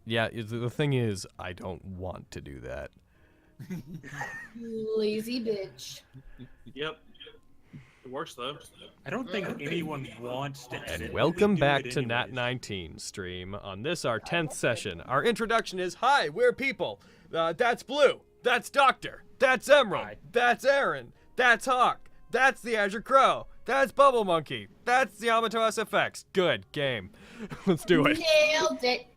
Yeah, the thing is, I don't want to do that. Lazy bitch. Yep. It works though. I don't think anyone wants to. And welcome back to Nat19 stream. On this, our 10th session. Our introduction is, hi, we're people. That's Blue. That's Doctor. That's Emerald. Hi. That's Aaron. That's Hawk. That's the Azure Crow. That's Bubble Monkey. That's the Yamato SFX. Good game. Let's do it. Nailed it.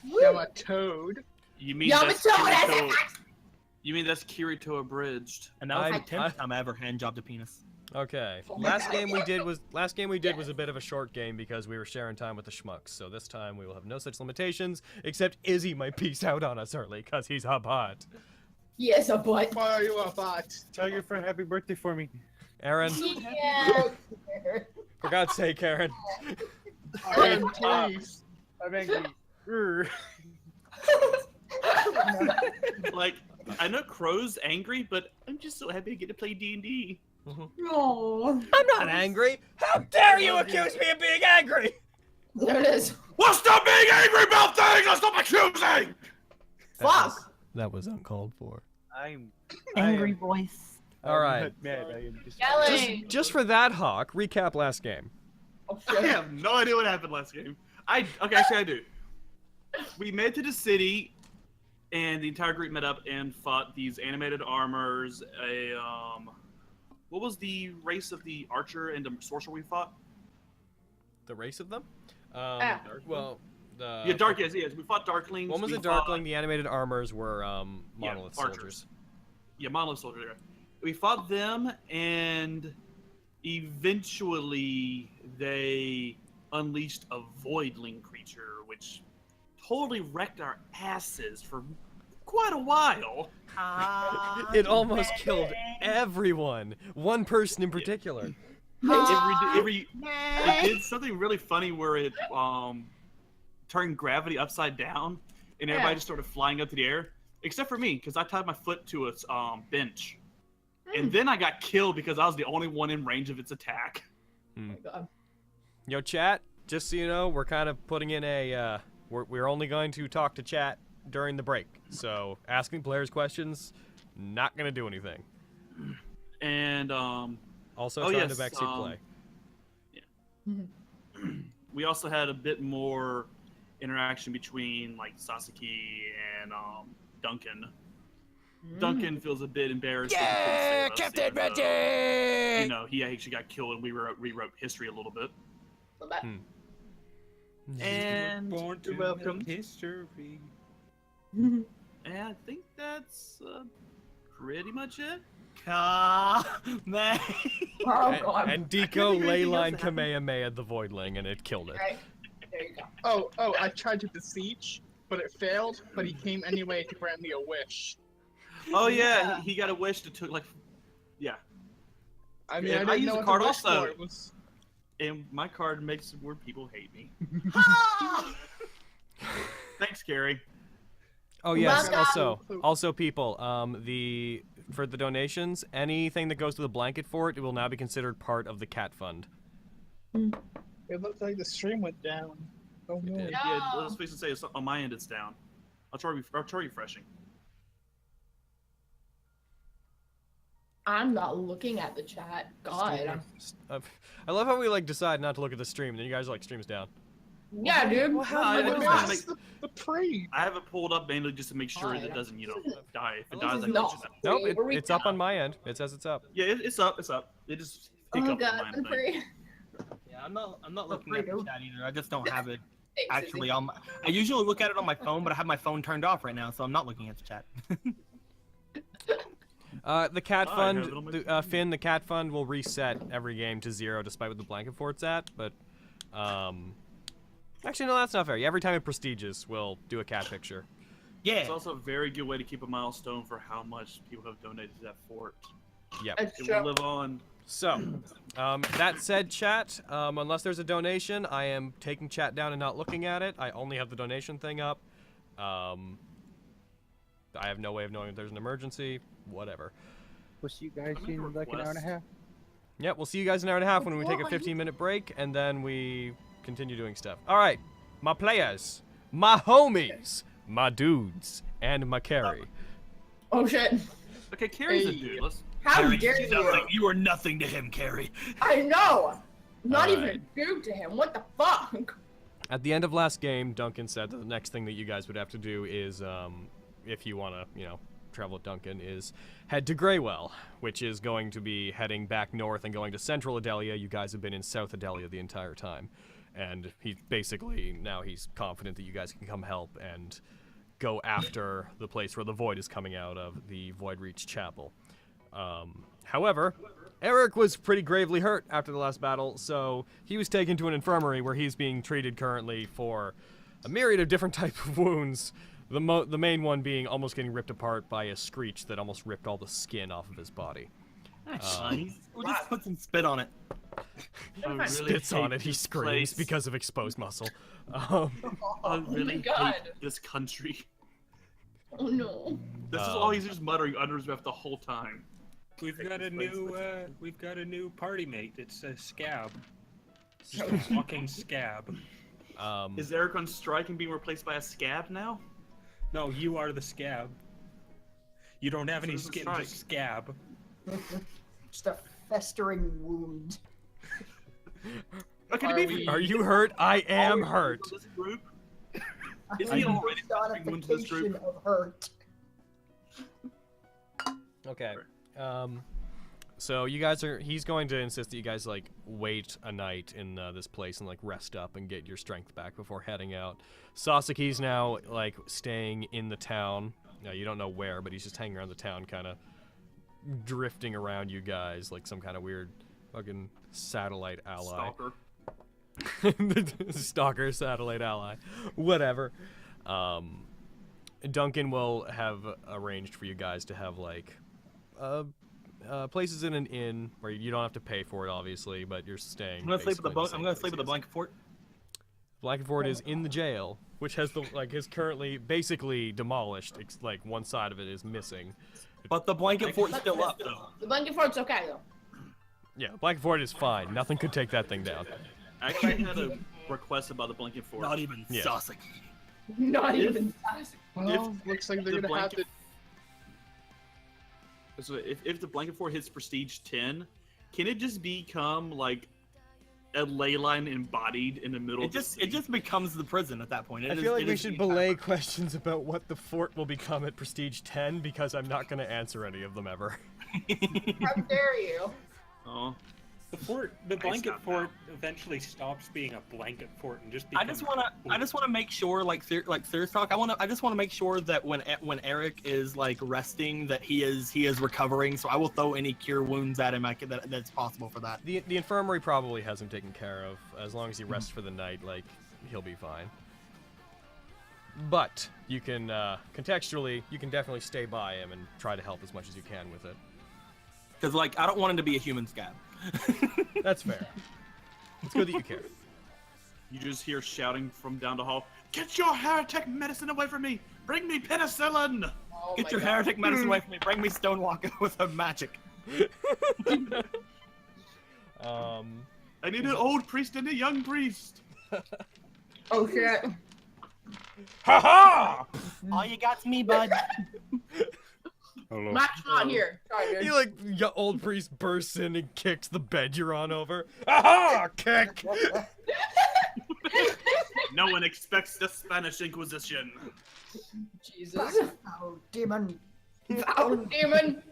Yamatoad. You mean Yamato that's Kirito? SFX. You mean that's Kirito abridged? And that was I- the 10th time I ever hand jobbed a penis. Okay. Last game we did was a bit of a short game because we were sharing time with the schmucks. So this time we will have no such limitations, except Izzy might peace out on us early because he's a bot. Yes, a butt. Why are you a bot? Tell your friend happy birthday for me. Aaron, Yeah. for God's sake, Aaron. Aaron, please. I'm angry. Like, I know Crow's angry, but I'm just so happy to get to play D&D. No. I'm not angry. How dare you accuse me of being angry? There it is. Well, stop being angry about things! I'll stop accusing! Fuck. That was uncalled for. I'm Angry voice. All right. Mad. I am just Yelling. Just for that, Hawk, recap last game. Oh, I shit. have no idea what happened last game. Okay, actually I do. We made it to the city, and the entire group met up and fought these animated armors. What was the race of the archer and the sorcerer we fought? The race of them? Well, the yeah, yes. We fought Darklings. one was we a fought- Darkling. The animated armors were monolith archers. soldiers. Yeah, monolith soldiers. We fought them, and eventually they unleashed a voidling creature, which totally wrecked our asses for quite a while. It almost killed everyone. One person in particular. It did something really funny where it turned gravity upside down, and everybody just started flying up to the air, except for me, because I tied my foot to its bench. And then I got killed because I was the only one in range of its attack. Oh my God. Yo, chat, just so you know, we're kind of putting in a, we're only going to talk to chat during the break. So asking players questions, not going to do anything. And, Also Oh, trying yes, to backseat play. we also had a bit more interaction between, like, Sasaki and Duncan. Duncan feels a bit embarrassed. Yeah, that he couldn't Captain save us, Reggie! you know, he actually got killed, and we rewrote history a little bit. And born to you're welcome. make history. And I think that's pretty much it. Man. Oh, God. And Deco leyline Kamehameha the Voidling, and it killed it. Right. There you go. Oh, I tried to beseech, but it failed, but he came anyway to grant me a wish. Oh yeah, he got a wish that took like, yeah. I mean, Yeah, I I didn't used know the what card the wish also. for. It was... And my card makes where people hate me. Thanks, Carrie. Oh yes, Welcome. also people, for the donations, anything that goes to the blanket fort, it will now be considered part of the cat fund. It looked like the stream went down. Oh no. did. Yeah, let's face it, say it's, on my end it's down. I'll try refreshing. I'm not looking at the chat. God. I love how we like decide not to look at the stream, and then you guys are like, stream's down. Yeah, dude. No, I But don't that's make- the praise. I have it pulled up mainly just to make sure Oh, that it yeah. doesn't, die. If it This dies, is I can not- just... Nope, Wait, were we it's up down? on my end. It says it's up. Yeah, it's up. It just Oh hiccuped God, on mine, I I'm think. free. Yeah, I'm not looking at the Freedom. chat either. I just don't have it Thanks, actually Izzy. on my... I usually look at it on my phone, but I have my phone turned off right now, so I'm not looking at the chat. The cat Oh, I fund, have it on my Finn, the cat fund will reset every game to 0 despite what the blanket fort's at, but, actually, no, that's not fair. Every time it prestiges, we'll do a cat picture. Yeah. It's also a very good way to keep a milestone for how much people have donated to that fort. Yep. That's It true. will live on. So, that said, chat, unless there's a donation, I am taking chat down and not looking at it. I only have the donation thing up. I have no way of knowing if there's an emergency. Whatever. We'll see you guys I'll make a in like an hour and a request. half. Yep, we'll see you guys in an hour and a half when we take a 15-minute break, and then we continue doing stuff. All right, my players, my homies, my dudes, and my carry. Oh shit. Okay, Carrie's a dude. Let's. How Carrie, dare you? you are nothing to him, Carrie. I know. Not even Alright. a dude to him. What the fuck? At the end of last game, Duncan said that the next thing that you guys would have to do is, if you want to, travel with Duncan, is head to Greywell, which is going to be heading back north and going to central Idelia. You guys have been in South Idelia the entire time. And he basically, now he's confident that you guys can come help and go after the place where the Void is coming out of, the Void Reach Chapel. However, Eric was pretty gravely hurt after the last battle, so he was taken to an infirmary where he's being treated currently for a myriad of different types of wounds. The main one being almost getting ripped apart by a screech that almost ripped all the skin off of his body. We'll just put some spit on it. I really Spits hate on it, he this screams place. because of exposed muscle. I really God. hate this country. Oh no. This is all he's just muttering under his breath the whole time. We've got a new party mate. It's a scab. Just a walking scab. Is Eric on strike and being replaced by a scab now? No, you are the scab. You don't have any Who's the skin, strike? just scab. Just a festering wound. Okay, Are to be we- Are you hurt? I am hurt. This group? A Is he already festering wounds in this personification group? of hurt. Okay. So you guys he's going to insist that you guys, like, wait a night in this place and, like, rest up and get your strength back before heading out. Sasaki's now, like, staying in the town. Now, you don't know where, but he's just hanging around the town, kind of drifting around you guys like some kind of weird fucking satellite ally. Stalker. Stalker, satellite ally. Whatever. Duncan will have arranged for you guys to have, like, places in an inn where you don't have to pay for it, obviously, but you're staying. I'm gonna sleep at the basically in I'm gonna same sleep at the place blanket fort. Blanket Fort is in the jail, which has is currently basically demolished. Like, one side of it is missing. But the blanket fort's still up though. The blanket fort's okay though. Yeah, Blanket Fort is fine. Nothing could take that thing down. I actually had a request about the blanket fort. Not even Yeah. Sasaki. Not even. Well, looks like they're the gonna have to. So if the blanket fort hits prestige 10, can it just become like a ley line embodied in the middle? It just becomes the prison at that point. I feel like we should belay questions about what the fort will become at prestige 10 because I'm not going to answer any of them ever. How dare you? Oh, The blanket fort eventually stops being a blanket fort and just I becomes. just wanna make sure, like serious talk. I just wanna make sure that when Eric is like resting, that he is recovering. So I will throw any cure wounds at him that's possible for that. The infirmary probably has him taken care of. As long as he rests for the night, like, he'll be fine. But you can, contextually, you can definitely stay by him and try to help as much as you can with it. Because like I don't want him to be a human scab. That's fair. It's good that you care. you just hear shouting from down the hall, "Get your heretic medicine away from me! Bring me penicillin!" Oh Get my your God. heretic medicine away from me. Bring me Stonewalker with a magic. I need an old priest and a young priest. Oh shit. Ha All you got's me, bud. Hello. Matt's not here. Sorry, dude. He, like, old priest bursts in and kicks the bed you're on over. Aha! Kick! No one expects the Spanish Inquisition. Jesus. Oh, demon. Oh, demon.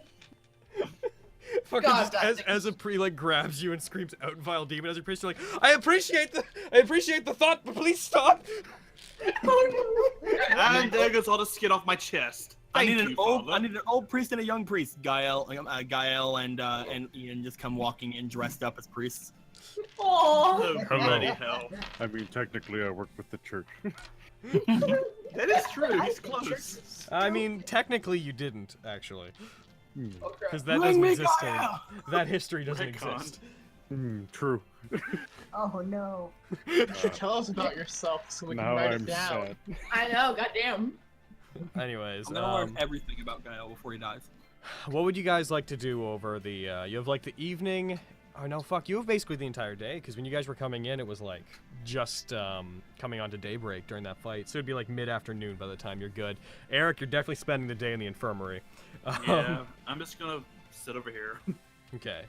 Fucking God, just as a priest, like, grabs you and screams out vile demon as a priest, you're like, I appreciate the thought, but please stop! And there goes all the skin off my chest. I Thank need you, an old Father. priest and a young priest. Gael and Ian just come walking in dressed up as priests. Aww. Oh, Hello. bloody hell. I mean, technically, I work with the church. That is true. He's close. I mean, technically you didn't, actually. Okay. Because that Bring doesn't me exist. Gael! That history doesn't Recon. exist. True. Oh no. You should tell us about yourself so we can Now write I'm it down. sad. I know. Goddamn. Anyways, I'm gonna learn everything about Gael before he dies. what would you guys like to do over the, you have, like, the evening? Oh, no, fuck, you have basically the entire day, because when you guys were coming in, it was, like, just coming on to daybreak during that fight, so it'd be like mid-afternoon by the time you're good. Eric, you're definitely spending the day in the infirmary. Yeah, I'm just gonna sit over here. Okay.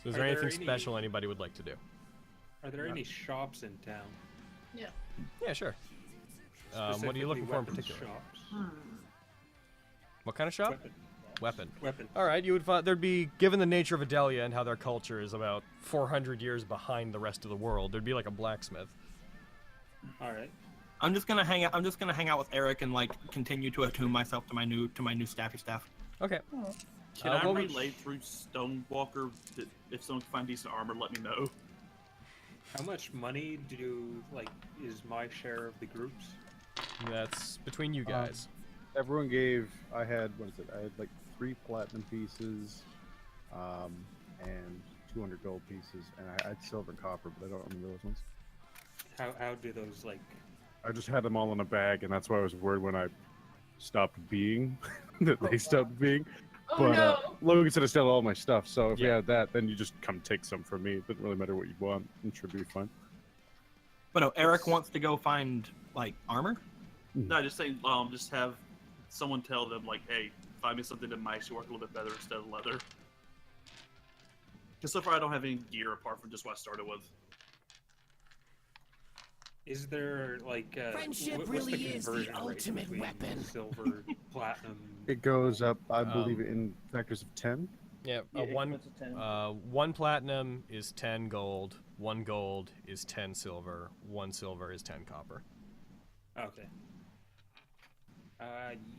So is Are there there anything any- special anybody would like to do? Are there any shops in town? Yeah, sure. What are you looking for in Specifically particular? weapons shops. What kind of shop? Weapon. Weapon. Weapon. All right, you would find there'd be, given the nature of Idelia and how their culture is about 400 years behind the rest of the world, there'd be like a blacksmith. All right. I'm just gonna hang out. I'm just gonna hang out with Eric and like continue to attune myself to my new staffy staff. Okay. Can I what would- relay through Stonewalker? If someone can find decent armor, let me know. How much money is my share of the groups? That's between you guys. Everyone gave. I had like 3 platinum pieces, and 200 gold pieces, and I had silver and copper, but I don't remember those ones. How do those I just had them all in a bag, and that's why I was worried when I stopped being that they stopped being. Oh But no! Logan said to sell all my stuff, so if we Yeah. had that, then you just come take some from me. It doesn't really matter what you want. It should be fine. But no, Eric wants to go find like armor. No, just saying. Just have someone tell them like, hey, find me something that might actually work a little bit better instead of leather. Because so far I don't have any gear apart from just what I started with. Is there Friendship what's really the is the conversion rate ultimate between weapon. Silver, platinum. It goes up, I believe, in factors of 10. Yeah, Yeah, it one goes to 10. 1 platinum is 10 gold, 1 gold is 10 silver, 1 silver is 10 copper. Okay.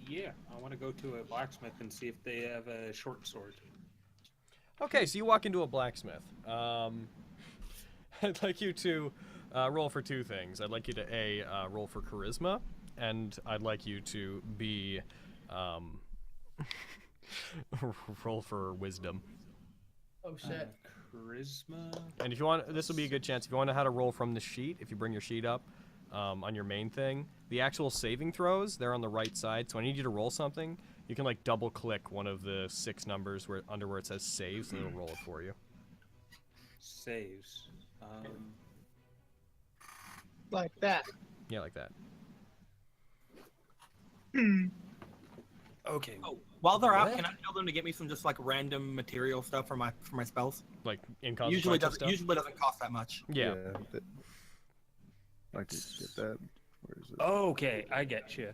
Yeah, I want to go to a blacksmith and see if they have a short sword. Okay, so you walk into a blacksmith. I'd like you to roll for 2 things. I'd like you to roll for charisma, and I'd like you to B roll for wisdom. Oh shit. Charisma. And if you want, this will be a good chance. If you want to know how to roll from the sheet, if you bring your sheet up on your main thing, the actual saving throws, they're on the right side. So I need you to roll something. You can like double click one of the 6 numbers where it says saves, and it'll roll it for you. Saves. Like that. Yeah, like that. Okay. Oh, while they're out, What? can I tell them to get me some just like random material stuff for my spells? Like in Usually consequence doesn't cost that much. Yeah. I can get that. Where is it? Okay, I get you.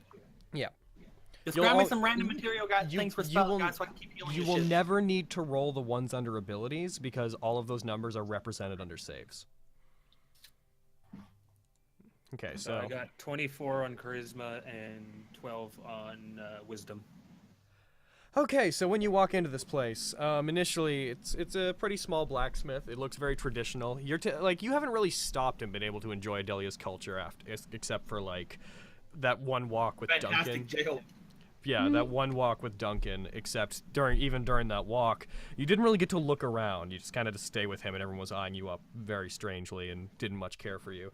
Just You'll grab me al- some random material, guys. you- Things for you spells, will- guys, so I can keep healing. You this will shit. never need to roll the ones under abilities because all of those numbers are represented under saves. Okay, So so I got 24 on charisma and 12 on wisdom. okay, so when you walk into this place, initially it's a pretty small blacksmith. It looks very traditional. You're you haven't really stopped and been able to enjoy Idelia's culture except for like that one walk with Fantastic Duncan. jail. Yeah, that one walk with Duncan, except even during that walk, you didn't really get to look around. You just kind of just stay with him, and everyone was eyeing you up very strangely and didn't much care for you.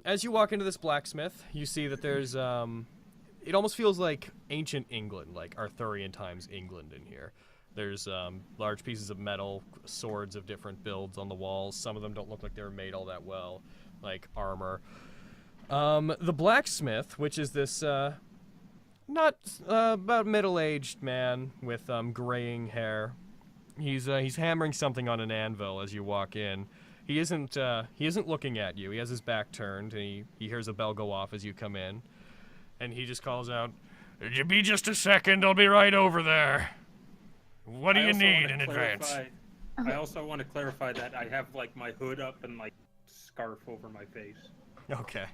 As you walk into this blacksmith, you see that there's, it almost feels like ancient England, like Arthurian times England in here. There's large pieces of metal, swords of different builds on the walls. Some of them don't look like they were made all that well, like armor. The blacksmith, which is this, not about middle-aged man with graying hair. He's hammering something on an anvil as you walk in. He isn't looking at you. He has his back turned, and he hears a bell go off as you come in, and he just calls out, "Could you be just a second? I'll be right over there. What do I you also need wanna in advance?" I also want to clarify that I have like my hood up and like scarf over my face. Okay.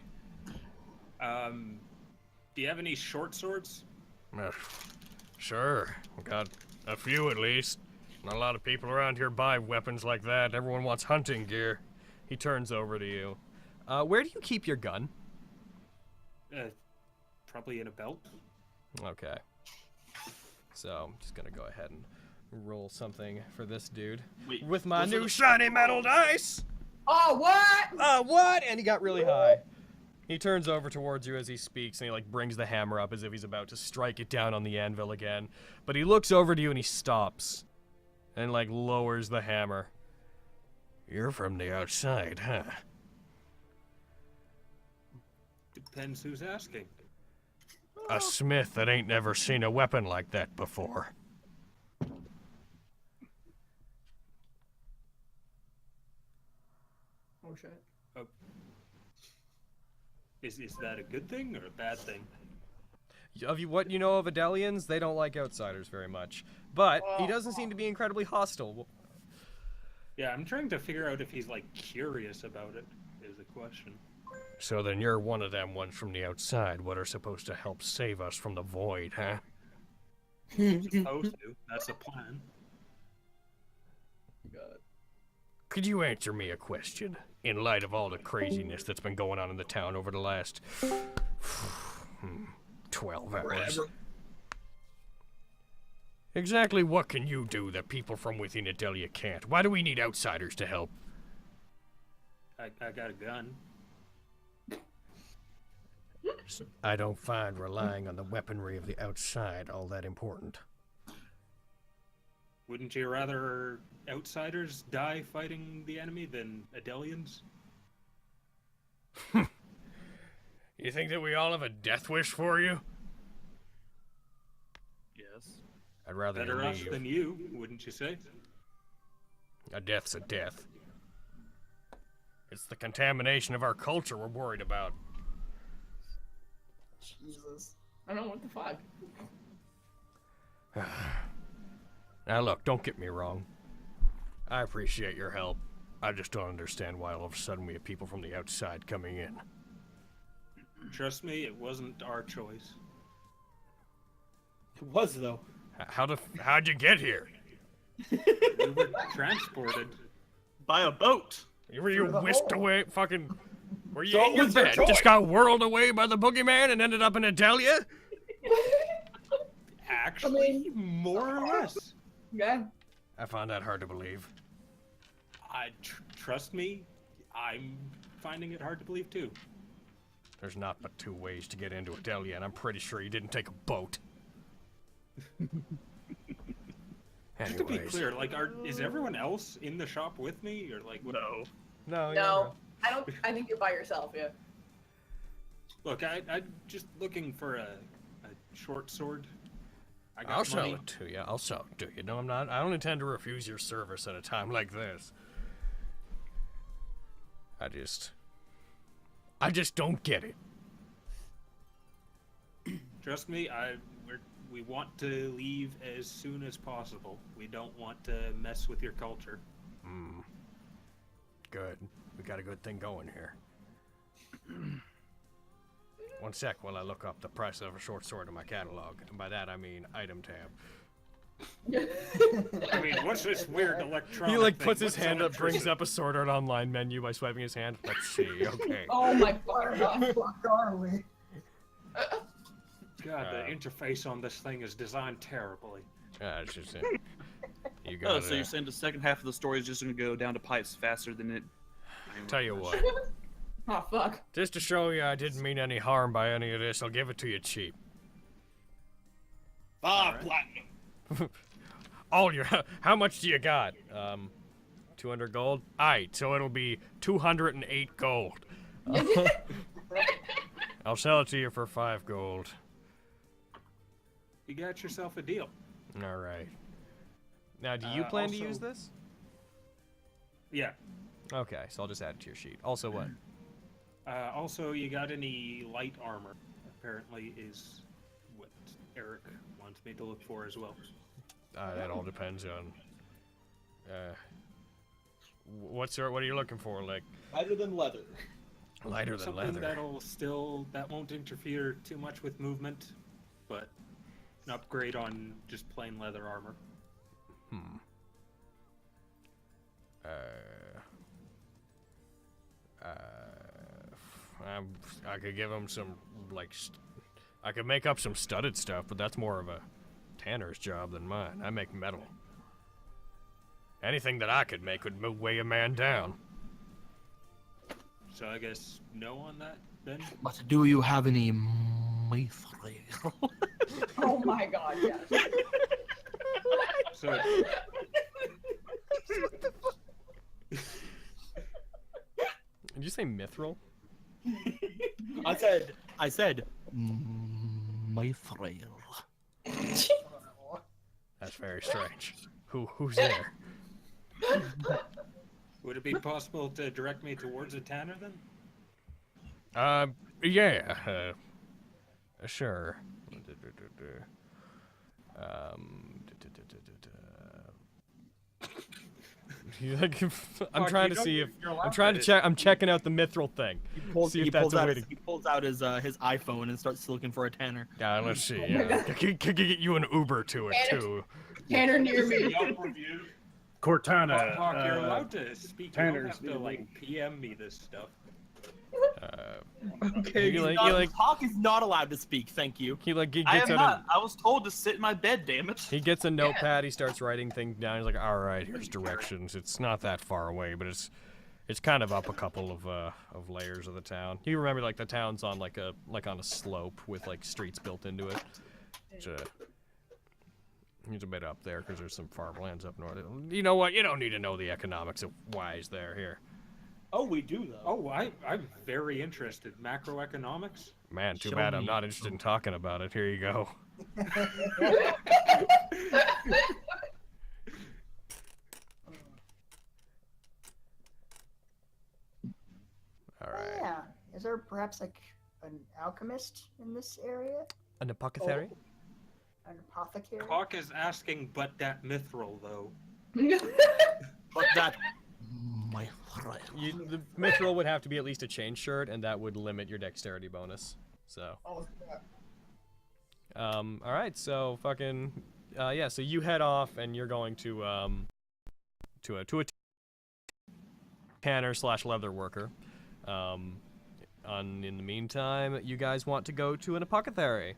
Do you have any short swords? Sure. We got a few at least. Not a lot of people around here buy weapons like that. Everyone wants hunting gear. He turns over to you. Where do you keep your gun? Probably in a belt. Okay. So I'm just gonna go ahead and roll something for this dude. Wait, With my those are new the- shiny metal dice! Oh what? What? And he got really high. He turns over towards you as he speaks, and he like brings the hammer up as if he's about to strike it down on the anvil again. But he looks over to you and he stops. And like lowers the hammer. You're from the outside, huh? Depends who's asking. A smith that ain't never seen a weapon like that before. Oh shit. Is that a good thing or a bad thing? Of you, what you know of Idelians, they don't like outsiders very much. But he doesn't seem to be incredibly hostile. Yeah, I'm trying to figure out if he's like curious about it. Is the question. So then you're one of them ones from the outside, what are supposed to help save us from the void, huh? Supposed to. That's the plan. God. Could you answer me a question? In light of all the craziness that's been going on in the town over the last 12 hours. Forever. Exactly what can you do that people from within Idelia can't? Why do we need outsiders to help? I got a gun. I don't find relying on the weaponry of the outside all that important. Wouldn't you rather outsiders die fighting the enemy than Idelians? You think that we all have a death wish for you? Yes. I'd rather Better you us leave. than you, wouldn't you say? A death's a death. It's the contamination of our culture we're worried about. Jesus. I don't know what the fuck. Now look, don't get me wrong. I appreciate your help. I just don't understand why all of a sudden we have people from the outside coming in. Trust me, it wasn't our choice. It was though. How'd you get here? We were transported. By a boat. Were you whisked away, fucking... Were you So in your was their bed? choice. Just got whirled away by the boogeyman and ended up in Idelia? Actually, more or less. Yeah. I find that hard to believe. Trust me, I'm finding it hard to believe too. There's not but two ways to get into Idelia, and I'm pretty sure you didn't take a boat. Just to be Anyways. clear, like, is everyone else in the shop with me, or like, what? No. No, No, I think you're by yourself. Yeah. Look, I'm just looking for a short sword. I got I'll sell money. it to you. I'll sell it to you. No, I'm not. I don't intend to refuse your service at a time like this. I just don't get it. Trust me, we want to leave as soon as possible. We don't want to mess with your culture. Good. We got a good thing going here. One sec while I look up the price of a short sword in my catalog. And by that I mean item tab. I mean, what's this weird electronic He like thing? puts his What's hand up, brings electricity? up a sword art online menu by swiping his hand. Let's see. Okay. Oh my Where god. the fuck are we? God, the interface on this thing is designed terribly. It's just it. You got Oh, so you're saying the second half of the story is just going to go down to pipes faster than it... Tell you what. Oh fuck. Just to show you I didn't mean any harm by any of this, I'll give it to you cheap. Platinum. All your... How much do you got? 200 gold? Aight, so it'll be 208 gold. I'll sell it to you for 5 gold. You got yourself a deal. Alright. Now, do you plan to use this? Yeah. Okay, so I'll just add it to your sheet. Also what? Also, you got any light armor? Apparently is what Eric wants me to look for as well. That all depends on... what are you looking for? Like, Lighter than leather. lighter than Something leather? that won't interfere too much with movement, but an upgrade on just plain leather armor. I could give him some, like, I could make up some studded stuff, but that's more of a tanner's job than mine. I make metal. Anything that I could make would weigh a man down. So I guess no on that then. But do you have any mithril? Oh my god. Yes. So Did you say mithril? I said I said, my frail. That's very strange. Who's there? Would it be possible to direct me towards a tanner then? Yeah. Sure. I'm trying to see if I'm checking out the mithril thing. See if that's a way to. He pulls out his iPhone and starts looking for a tanner. Yeah, let's see. Could get you an Uber to it too. Tanner near me. Cortana. Hawk, you're allowed to speak. You don't Tanners have to like PM me this stuff. Okay. Hawk is not allowed to speak. Thank you. He I gets am out. not. I was told to sit in my bed. Damn it. He gets a notepad. He starts writing things down. He's like, "All right, here's directions. It's not that far away, but it's kind of up a couple of layers of the town. You remember, like the town's on like on a slope with like streets built into it. He's a bit up there because there's some farmlands up north. You know what? You don't need to know the economics of why he's there. Here, Oh, we do though. Oh, I'm very interested. Macroeconomics? man, too Show bad I'm me. not interested in talking about it. Here you go. All right. Yeah. Is there perhaps like an alchemist in this area? An apothecary? An apothecary? Hawk is asking, but that mithril though. But that, my frail. The mithril would have to be at least a chain shirt, and that would limit your dexterity bonus. So. Oh, yeah. All right. So fucking. Yeah. So you head off, and you're going to a tanner / leather worker. In the meantime, you guys want to go to an apothecary.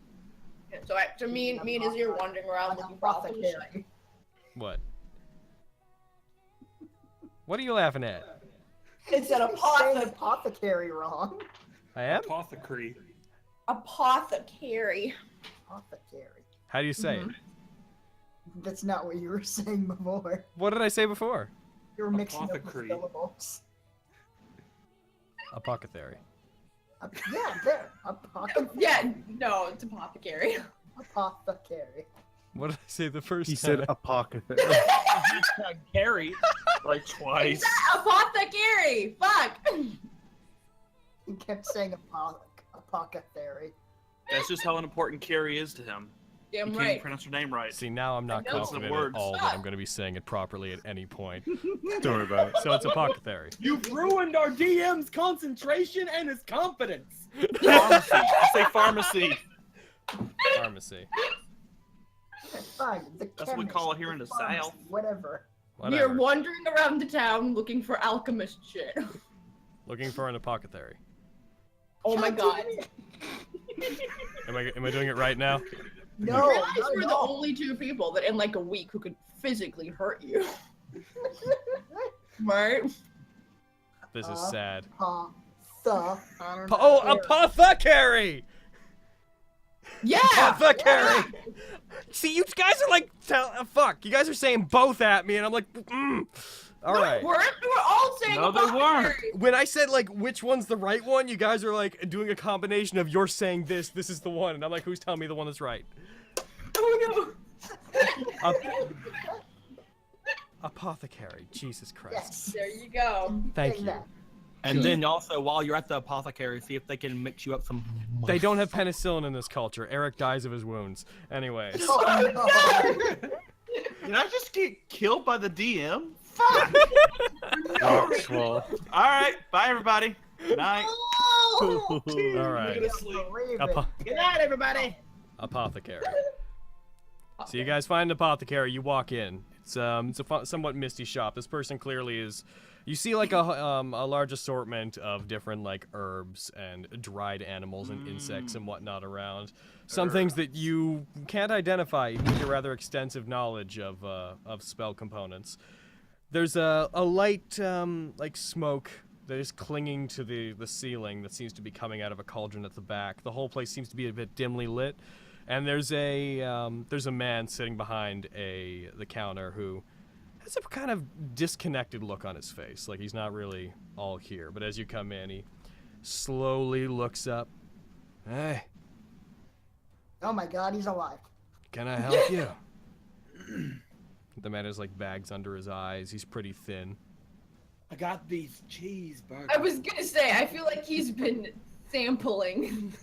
So me and Azir wandering around looking for apothecary. What? What are you laughing at? It's an Saying apothecary wrong. I am? Apothecary. Apothecary. Apothecary. How do you say it? That's not what you were saying before. What did I say before? You were mixing up the Apothecary. syllables. Apothecary. Yeah, there. Apothecary. Yeah, no, it's apothecary. Apothecary. What did I say the first He time? said apothecary. Carrie. Like twice. Apothecary! Fuck! He kept saying apothecary. That's just how important Carrie is to him. Damn You can't right. pronounce her name right. See, now I'm not I know. confident Words. at all that I'm going to be saying it properly at any point. Don't worry about it. So it's apothecary. You've ruined our DM's concentration and his confidence. Pharmacy. I say pharmacy. Pharmacy. Okay, fine. The That's what we chemist, call it here in the pharmacy, South. Whatever. We are Whatever. wandering around the town looking for alchemist shit. Looking for an apothecary. Oh my god. Am I doing it right now? No, I realize not we're at the all. only two people that in like a week who could physically hurt you. Right? This is sad. I don't know. Oh, apothecary! Yeah! Apothecary! See, you guys are like, fuck. You guys are saying both at me, and I'm like, All right. We're all saying No, they apothecary. When I said, like, which one's the right one, you guys are, like, doing a combination of you're saying this is the one. And I'm like, who's telling me the one that's right? Oh no. Apothecary. Jesus Christ. Yes. There you go. Thank Say you. that. And then also, while you're at the apothecary, see if they can mix you up some. They don't have penicillin in this culture. Eric dies of his wounds. Anyways. Oh, no. Did I just get killed by the DM? Fuck! Well, Alright, bye everybody. Good night. All right. Raven. Good night, everybody. Apothecary. So you guys find an apothecary. You walk in. It's a somewhat misty shop. This person clearly is. You see like a large assortment of different like herbs and dried animals and insects and whatnot around. Some things that you can't identify with your rather extensive knowledge of spell components. There's a light like smoke that is clinging to the ceiling that seems to be coming out of a cauldron at the back. The whole place seems to be a bit dimly lit, and there's a man sitting behind the counter who has a kind of disconnected look on his face, like he's not really all here. But as you come in, he slowly looks up, Hey, Oh my god, he's alive. can I help you? The man has like bags under his eyes. He's pretty thin. I got these cheeseburgers. I was gonna say, I feel like he's been sampling.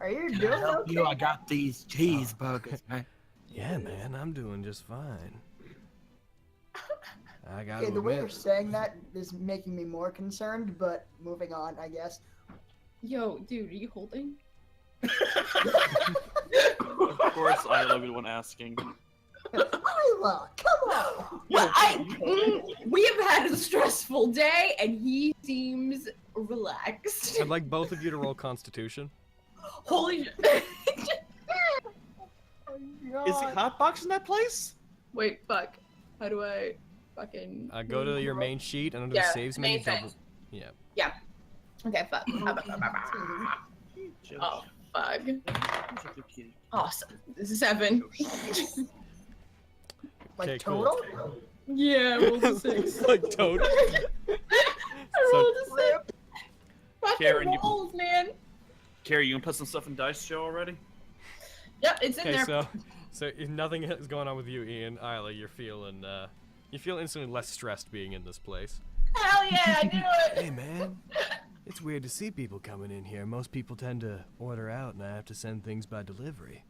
Are you Can doing I help okay? you? I got these cheeseburgers, man. Yeah, man, I'm doing just fine. I got Okay, to the way you're admit. saying that is making me more concerned, but moving on, I guess. Yo, dude, are you holding? Of course, Isla would be the one asking. Isla, come on! Well, we have had a stressful day, and he seems relaxed. I'd like both of you to roll Constitution. Holy shit. Is he hotboxing that place? Wait, fuck. How do I fucking... Go to your main sheet and under Yeah, the saves menu. main thing. Double. Yeah. Yeah. Okay, fuck. Oh, fuck. Awesome. This is 7. Like Okay, cool. total? Yeah, I rolled a 6. Like total. I rolled a 6. Fucking Karen, you- rolls, man. Carrie, you gonna put some stuff in Dice Show already? Yep, it's in Okay, there. so if nothing is going on with you, Ian, Isla, you feel instantly less stressed being in this place. Hell yeah, I knew it. Hey, man. It's weird to see people coming in here. Most people tend to order out, and I have to send things by delivery.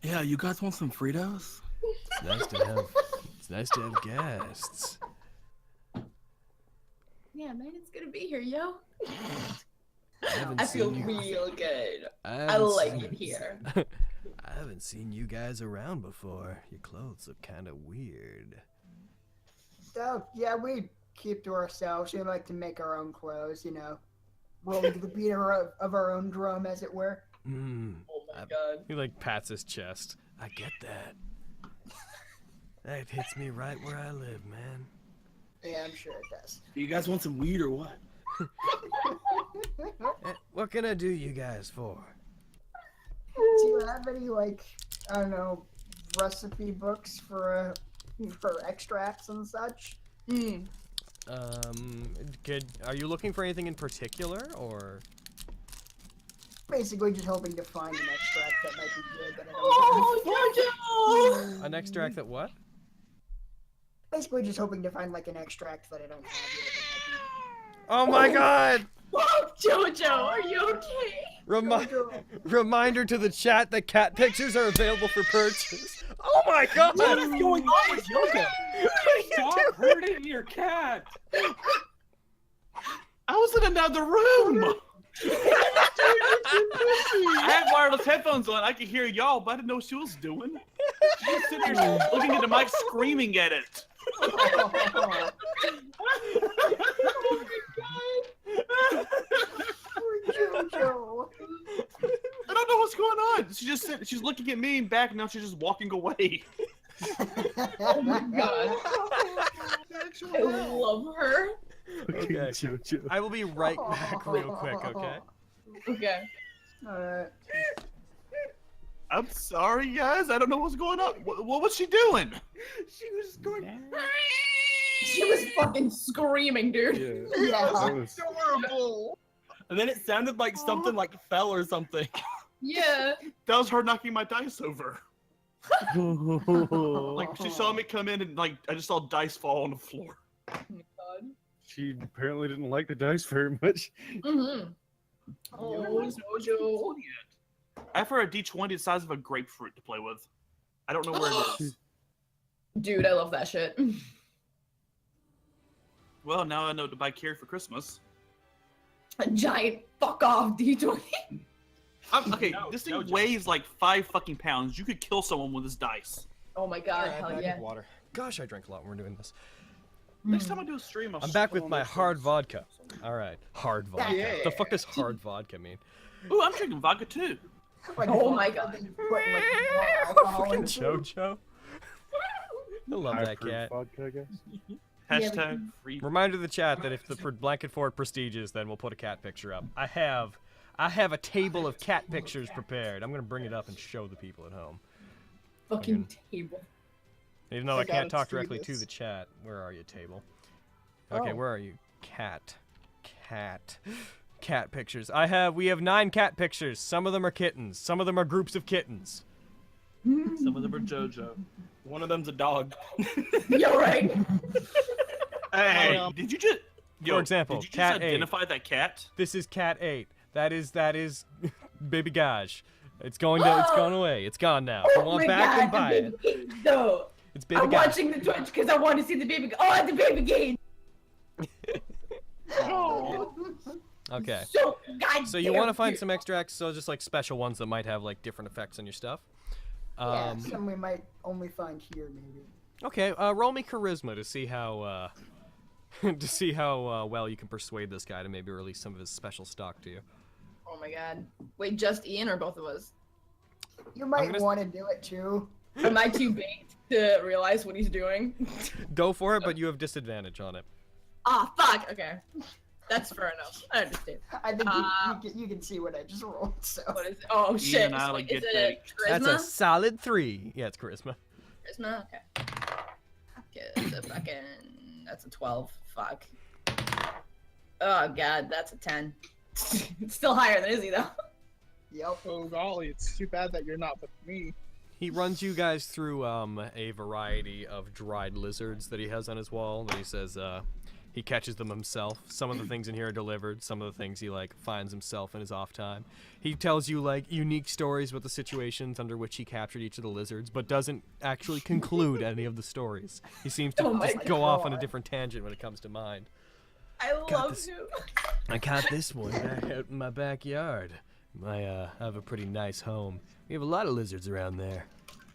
Yeah, you guys want some Fritos? It's nice to have guests. Yeah, man, it's gonna be here, yo. haven't I feel seen you- real good. I haven't like seen- it here. I haven't seen you guys around before. Your clothes look kind of weird. So, yeah, we keep to ourselves. We like to make our own clothes, you know. Rolling to the beat of our own drum, as it were. Hmm. Oh my god. He like pats his chest. I get that. That hits me right where I live, man. Yeah, I'm sure it does. Do you guys want some weed or what? What can I do you guys for? Do you have any, like, I don't know, recipe books for extracts and such? Are you looking for anything in particular, or? Basically, just hoping to find an extract that might be good. That I don't have. Oh, An extract that what? Basically, just hoping to find like an extract that I don't have yet. Oh my god! Oh, Jojo, are you okay? Reminder to the chat that cat pictures are available for purchase. Oh my god! What is going on with Yoga? Stop hurting your cat. I was in another room. I had wireless headphones on. I could hear y'all, but I didn't know what she was doing. She was sitting here looking at the mic, screaming at it. Jojo. I don't know what's going on. She's looking at me and back, and now she's just walking away. Oh my god. I love her. Okay. I will be right back real quick, okay? Okay. Alright. I'm sorry, guys. I don't know what's going on. What was she doing? She was going. She was fucking screaming, dude. Yeah. That was, Adorable. And then it sounded like something like fell or something. Yeah. That was her knocking my dice over. Like, she saw me come in, and like I just saw dice fall on the floor. Oh my god. she apparently didn't like the dice very much. Mm-hmm. Oh, Jojo. I have her a D20 the size of a grapefruit to play with. I don't know where it is. Dude, I love that shit. Well, now I know what to buy Carrie for Christmas. A giant fuck off D20. Okay, this thing weighs like 5 fucking pounds. You could kill someone with this dice. Oh my god, hell yeah. Water. Gosh, I drank a lot when we're doing this. Next time I do a stream, I'm back with my hard vodka. All right, hard vodka. Yeah. The fuck does hard vodka mean? Ooh, I'm drinking vodka too. Like, Oh my god. putting, like, more alcohol Fucking into it. JoJo. I love High that proof cat. vodka, I guess. Hashtag free. Reminder to the chat that if the blanket fort prestiges, then we'll put a cat picture up. I have a table of cat pictures prepared. I'm gonna bring it up and show the people at home. Fucking table. Even though I I can't gotta talk see directly to this. the chat. Where are you, table? Okay, Oh. where are you? Cat. Cat. cat pictures. We have 9 cat pictures. Some of them are kittens. Some of them are groups of kittens. Some of them are JoJo. One of them's a dog. You're right. Hey, did you just? For example, did you just cat 8. identify that cat? This is cat 8. That is Baby Gaj. It's going away. It's gone now. If you want back, then buy it. No. It's Baby I'm Gaj. watching the Twitch because I want to see the baby. Oh, the baby gate. Okay. So you want to find some extracts, so just like special ones that might have like different effects on your stuff. Yeah, some we might only find here, maybe. Okay, roll me charisma to see how well you can persuade this guy to maybe release some of his special stock to you. Oh my god. Wait, just Ian or both of us? You might want to do it too. Am I too baked to realize what he's doing? Go for it, but you have disadvantage on it. Ah, fuck. Okay. That's fair enough. I understand. I think you can see what I just rolled. So. What is it? Oh shit. and Isla Wait, get is it charisma? That's a solid 3. Yeah, it's charisma. Charisma? Okay. Okay, that's a 12. Fuck. Oh god, that's a 10. It's still higher than Izzy though. Yep. Oh golly, it's too bad that you're not with me. He runs you guys through a variety of dried lizards that he has on his wall. That he says he catches them himself. Some of the things in here are delivered. Some of the things he like finds himself in his off time. He tells you like unique stories with the situations under which he captured each of the lizards, but doesn't actually conclude any of the stories. He seems to just go off on a different tangent when it comes to mine. I love you. I caught this one back out in my backyard. I have a pretty nice home. We have a lot of lizards around there.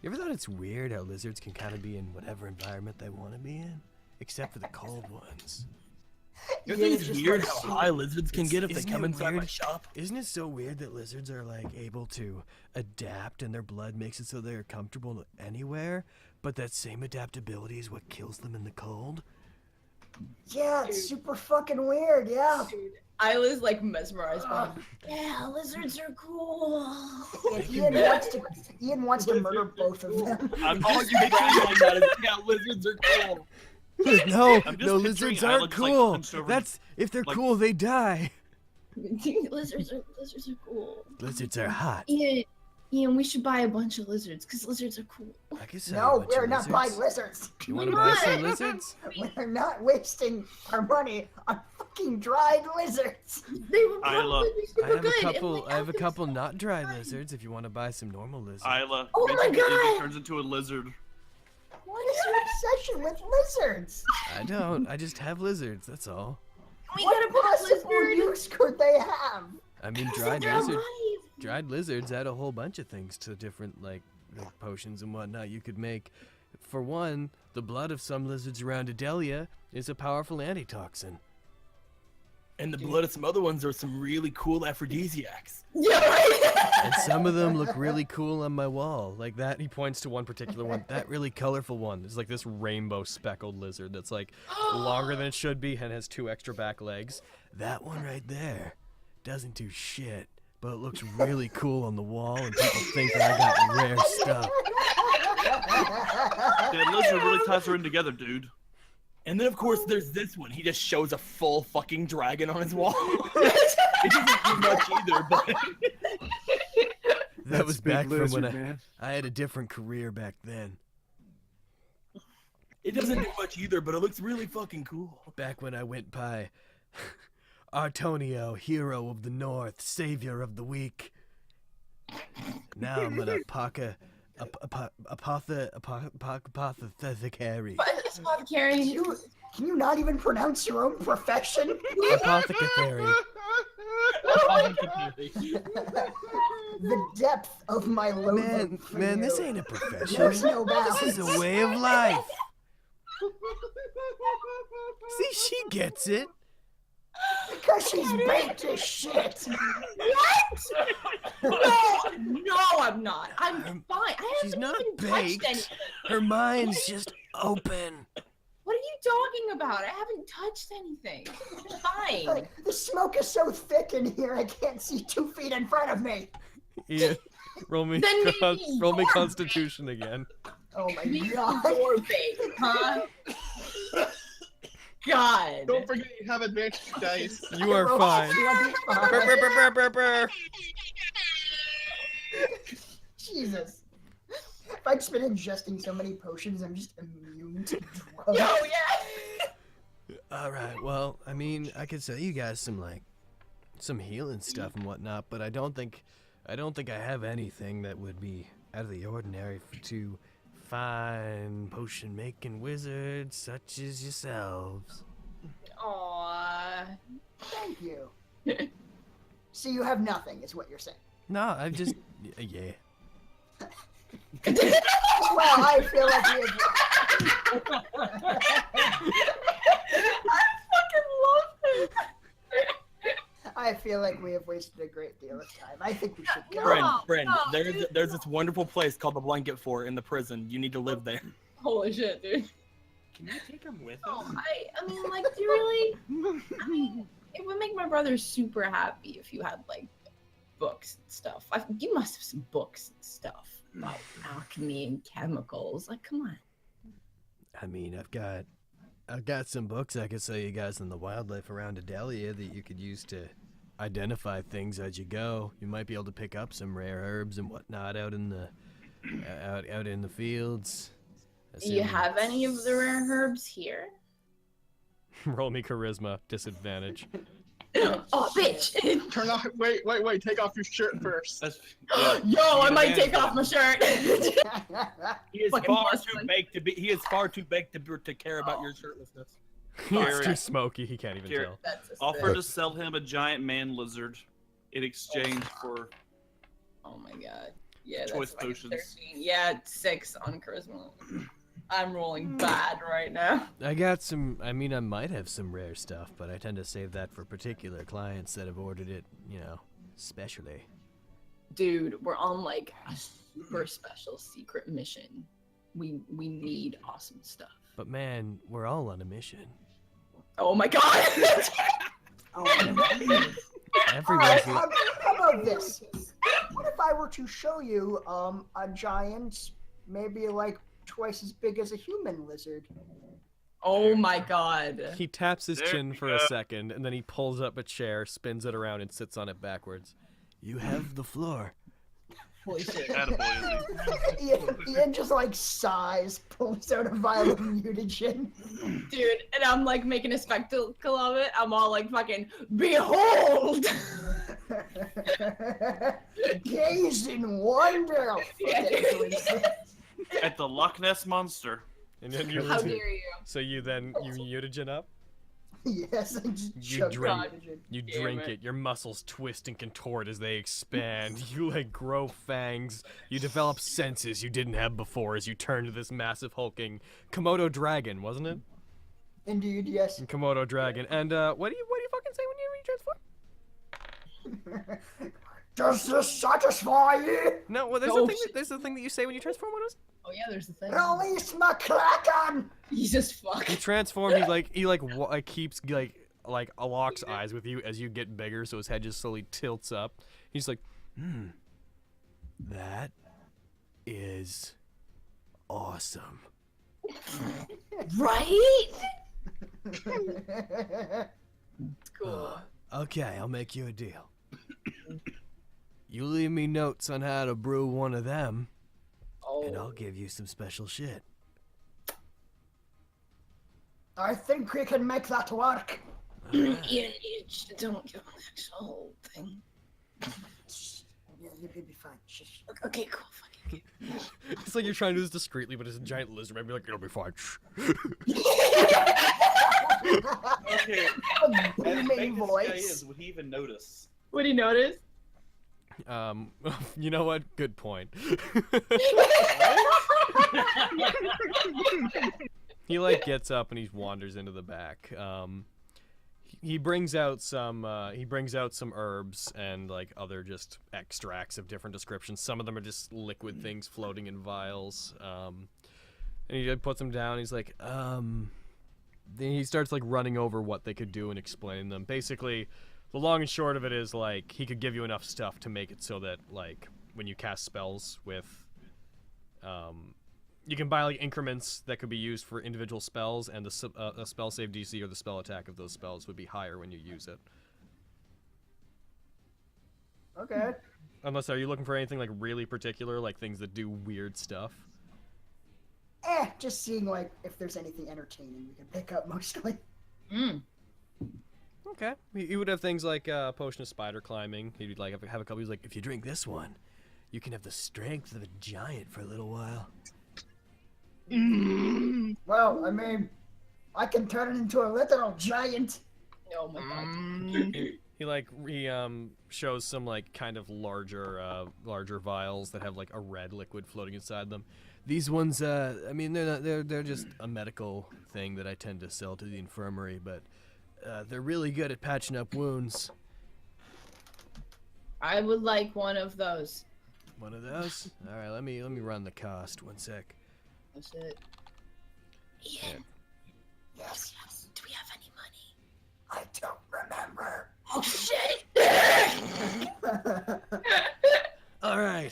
You ever thought it's weird how lizards can kind of be in whatever environment they want to be in? Except for the cold ones. You think it's weird how high lizards can get if they come inside my shop? Isn't it so weird that lizards are like able to adapt and their blood makes it so they're comfortable anywhere, but that same adaptability is what kills them in the cold? Yeah, it's super fucking weird. Yeah. Dude, Isla's like mesmerized by him. Yeah, lizards are cool. Ian wants to murder both of them. I'm All just you picturing, find out is, yeah, lizards are cool. No, I'm just no, picturing lizards Isla aren't just, like, cool. hunched over- That's if they're like- cool, they die. lizards are cool. Lizards are hot. Ian, we should buy a bunch of lizards because lizards are cool. I can sell you a No, bunch we're of not buying lizards. lizards. You want to buy some lizards? We're not wasting our money on fucking dried lizards. They would Isla. probably be super I have good. a and couple. my I have a outfit's couple so not dried fun. lizards. If you want to buy some normal lizards. Isla. Oh my basically, Izzy God. turns into a lizard. What is your obsession with lizards? I don't. I just have lizards. That's all. We What gotta put a possible lizard. use could they have? I mean, Because dried they're lizards. alive. Dried lizards add a whole bunch of things to different like potions and whatnot you could make. For one, the blood of some lizards around Idelia is a powerful antitoxin. And the blood of some other ones are some really cool aphrodisiacs. Yeah, right. And some of them look really cool on my wall. Like that, he points to one particular one. That really colorful one is like this rainbow speckled lizard that's like longer than it should be and has 2 extra back legs. That one right there doesn't do shit, but it looks really cool on the wall and people think that I got rare stuff. That lizard really ties her in together, dude. And then, of course, there's this one. He just shows a full fucking dragon on his wall. It doesn't do much either, but... That was big back from lizard, when man. I had a different career back then. It doesn't do much either, but it looks really fucking cool. Back when I went by Artonio, hero of the North, savior of the weak. Now I'm an apothecary. Apothecary. Can you not even pronounce your own profession? Apothecary. The depth of my loathing for Man, you. this ain't a profession. There's no bounds. This is a way of life. See, she gets it. Because she's baked as shit. What? No, I'm not. I'm fine. I She's haven't not even touched baked. anything. Her mind's just open. What are you talking about? I haven't touched anything. It's fine. Like, the smoke is so thick in here, I can't see 2 feet in front of me. Yeah. Roll me, Then maybe roll me you're Constitution again. Oh my Maybe god. you're fake, huh? god. Don't forget you have advantage dice. You are fine. Brr, brr, brr, brr, brr, brr. Jesus. If I've just been ingesting so many potions, I'm just immune to drugs. Yo, yeah. All right. Well, I mean, I could sell you guys some healing stuff and whatnot, but I don't think I have anything that would be out of the ordinary for two fine potion making wizards such as yourselves. Aww. Thank you. So you have nothing, is what you're saying. No, I just yeah. Well, I feel like we have. I fucking love it. I feel like we have wasted a great deal of time. I think we should go. Friend, no, there's this wonderful place called the Blanket Fort in the prison. You need to live there. Holy shit, dude. Can you take him with Oh, us? I mean, like, do you really? I mean, it would make my brother super happy if you had like books and stuff. You must have some books and stuff about alchemy and chemicals. Like, come on. I mean, I've got some books I could sell you guys in the wildlife around Idelia that you could use to identify things as you go. You might be able to pick up some rare herbs and whatnot out in the out in the fields. Do you have any of the rare herbs here? Roll me charisma, disadvantage. Oh, bitch! Turn off. Wait. Take off your shirt first. That's, Yo, I might take off my shirt. He is Fucking far plus too one. baked to be. He is far too baked to care about your shirtlessness. It's too smoky, he can't even Here. tell. That's a offer six. to sell him a giant man lizard in exchange for Oh my god. Yeah, choice that's like a potions. 13. Yeah, 6 on charisma. I'm rolling bad right now. I got some, I mean, I might have some rare stuff, but I tend to save that for particular clients that have ordered it, you know, specially. Dude, we're on like a super special secret mission. We need awesome stuff. But man, we're all on a mission. Oh my god! Everyone's Alright, how about this? What if I were to show you a giant, maybe like twice as big as a human lizard? Oh my god. He taps his There chin we for go. a second, and then he pulls up a chair, spins it around, and sits on it backwards. You have the floor. Holy shit. attaboy. Ian just like sighs, pulls out a vial of mutagen. Dude, and I'm like making a spectacle of it. I'm all like fucking, behold! Gaze in wonder. Yeah, dude. At the Loch Ness Monster. And then you How dare you? So you mutagen up? Yes, I just You chug drink. mutagen. You Damn drink it. it. Your muscles twist and contort as they expand. You like grow fangs. You develop senses you didn't have before as you turn to this massive hulking Komodo dragon, wasn't it? Indeed, yes. Komodo dragon. And what do you fucking say when you retransform? Does this satisfy you? No, well, there's Oh, a thing. shit. There's a thing that you say when you transform. What is? Oh yeah, there's the thing. Release McCraken! Jesus fuck. He transforms. He keeps locks eyes with you as you get bigger, so his head just slowly tilts up. He's like, that is awesome. Right? Cool. Okay, I'll make you a deal. You leave me notes on how to brew one of them, and I'll Oh. give you some special shit. I think we can make that work. Ian, don't give him that whole thing. Yeah, you'll be fine. Shh. Okay, cool. Fucking. It's like you're trying to do this discreetly, but it's a giant lizard. I'd be like, it'll be fine. Okay. A As booming big as this guy voice. is, would he even notice? What do you notice? You know what? Good point. He gets up and he wanders into the back. He brings out some herbs and other just extracts of different descriptions. Some of them are just liquid things floating in vials. And he puts them down. He's like, then he starts running over what they could do and explaining them. Basically, the long and short of it is he could give you enough stuff to make it so that when you cast spells with You can buy like increments that could be used for individual spells, and the spell save DC or the spell attack of those spells would be higher when you use it. Okay. Unless, are you looking for anything like really particular, like things that do weird stuff? Just seeing like if there's anything entertaining we can pick up mostly. Okay. He would have things like potion of spider climbing. He'd like have a couple. He's like, if you drink this one, you can have the strength of a giant for a little while. Well, I mean, I can turn it into a literal giant. Oh my god. He shows some like kind of larger vials that have like a red liquid floating inside them. These ones, I mean, they're just a medical thing that I tend to sell to the infirmary, but they're really good at patching up wounds. I would like one of those. One of those? All right, let me run the cost. 1 sec. That's it. Ian. Yes. Do we have any money? I don't remember. Oh shit! All right,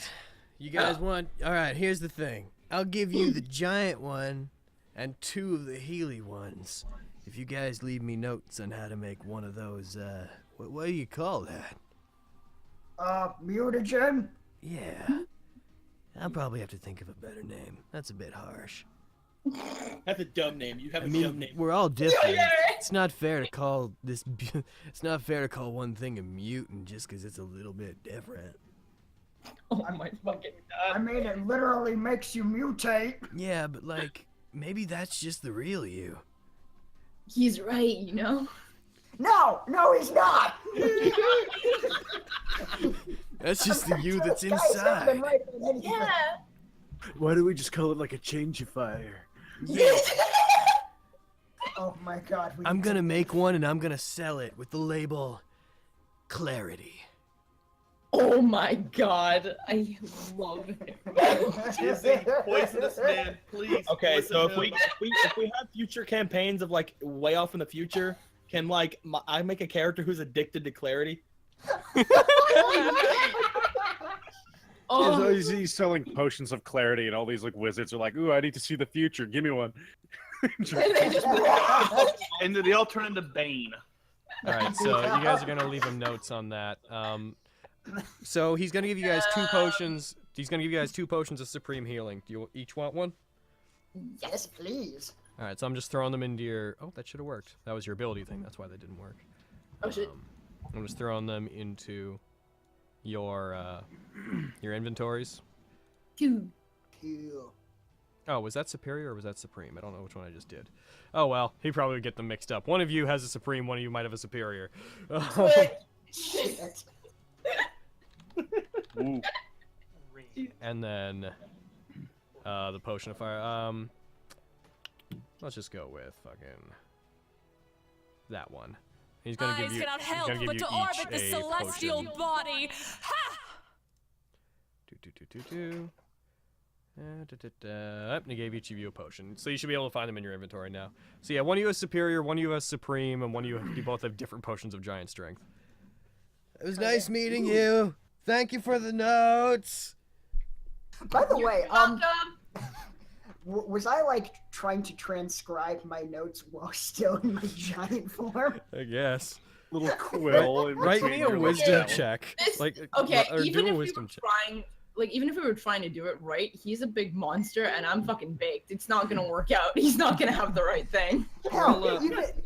you guys want? All right, here's the thing. I'll give you the giant one and 2 of the Healy ones if you guys leave me notes on how to make one of those. What do you call that? Mutagen? Yeah. I'll probably have to think of a better name. That's a bit harsh. That's a dumb name. You have I a mean, dumb name. we're all different. It's not fair to call this. It's not fair to call one thing a mutant just because it's a little bit different. Oh my fucking I mean, it literally makes you mutate. Yeah, but like, maybe that's just the real you. He's right, you know? No, he's not. That's just the you that's This guy's not been inside. right about anything. Yeah. Why do we just call it like a changifier? Yeah. Oh my god. I'm gonna make one and I'm gonna sell it with the label Clarity. Oh my god. I love it. Poisonous man, please. Okay, so poison if we have future campaigns of like way off in the future, can like I make a character who's addicted to clarity? Oh, He's selling potions of clarity, and all these like wizards are like, "Ooh, I need to see the future. Give me one." and they just and then they all turn into Bane. All right, so you guys are gonna leave him notes on that. So he's gonna give you guys 2 potions. He's gonna give you guys 2 potions of supreme healing. Do you each want one? Yes, please. All right, so I'm just throwing them into your. Oh, that should have worked. That was your ability thing. That's why they didn't work. Oh shit. I'm just throwing them into your inventories. Two. Cool. Oh, was that superior or was that supreme? I don't know which one I just did. Oh well, he probably would get them mixed up. One of you has a supreme, one of you might have a superior. Shit. Ooh. And then the potion of fire. Let's just go with fucking that one. He's gonna give Eyes you. cannot He's help gonna give but you to each orbit the a celestial potion. body. Ha! And he gave each of you a potion, so you should be able to find them in your inventory now. So yeah, one of you has superior, one of you has supreme, and one of you both have different potions of giant strength. It was nice meeting you. Thank you for the notes. By the way, Welcome. was I like trying to transcribe my notes while still in my giant form? I guess. Little quill. in Write between me a your wisdom legs. check. This- Like, Okay, or even do a if we wisdom were check. trying, even if we were trying to do it right, he's a big monster and I'm fucking baked. It's not gonna work out. He's not gonna have the right thing. Hell,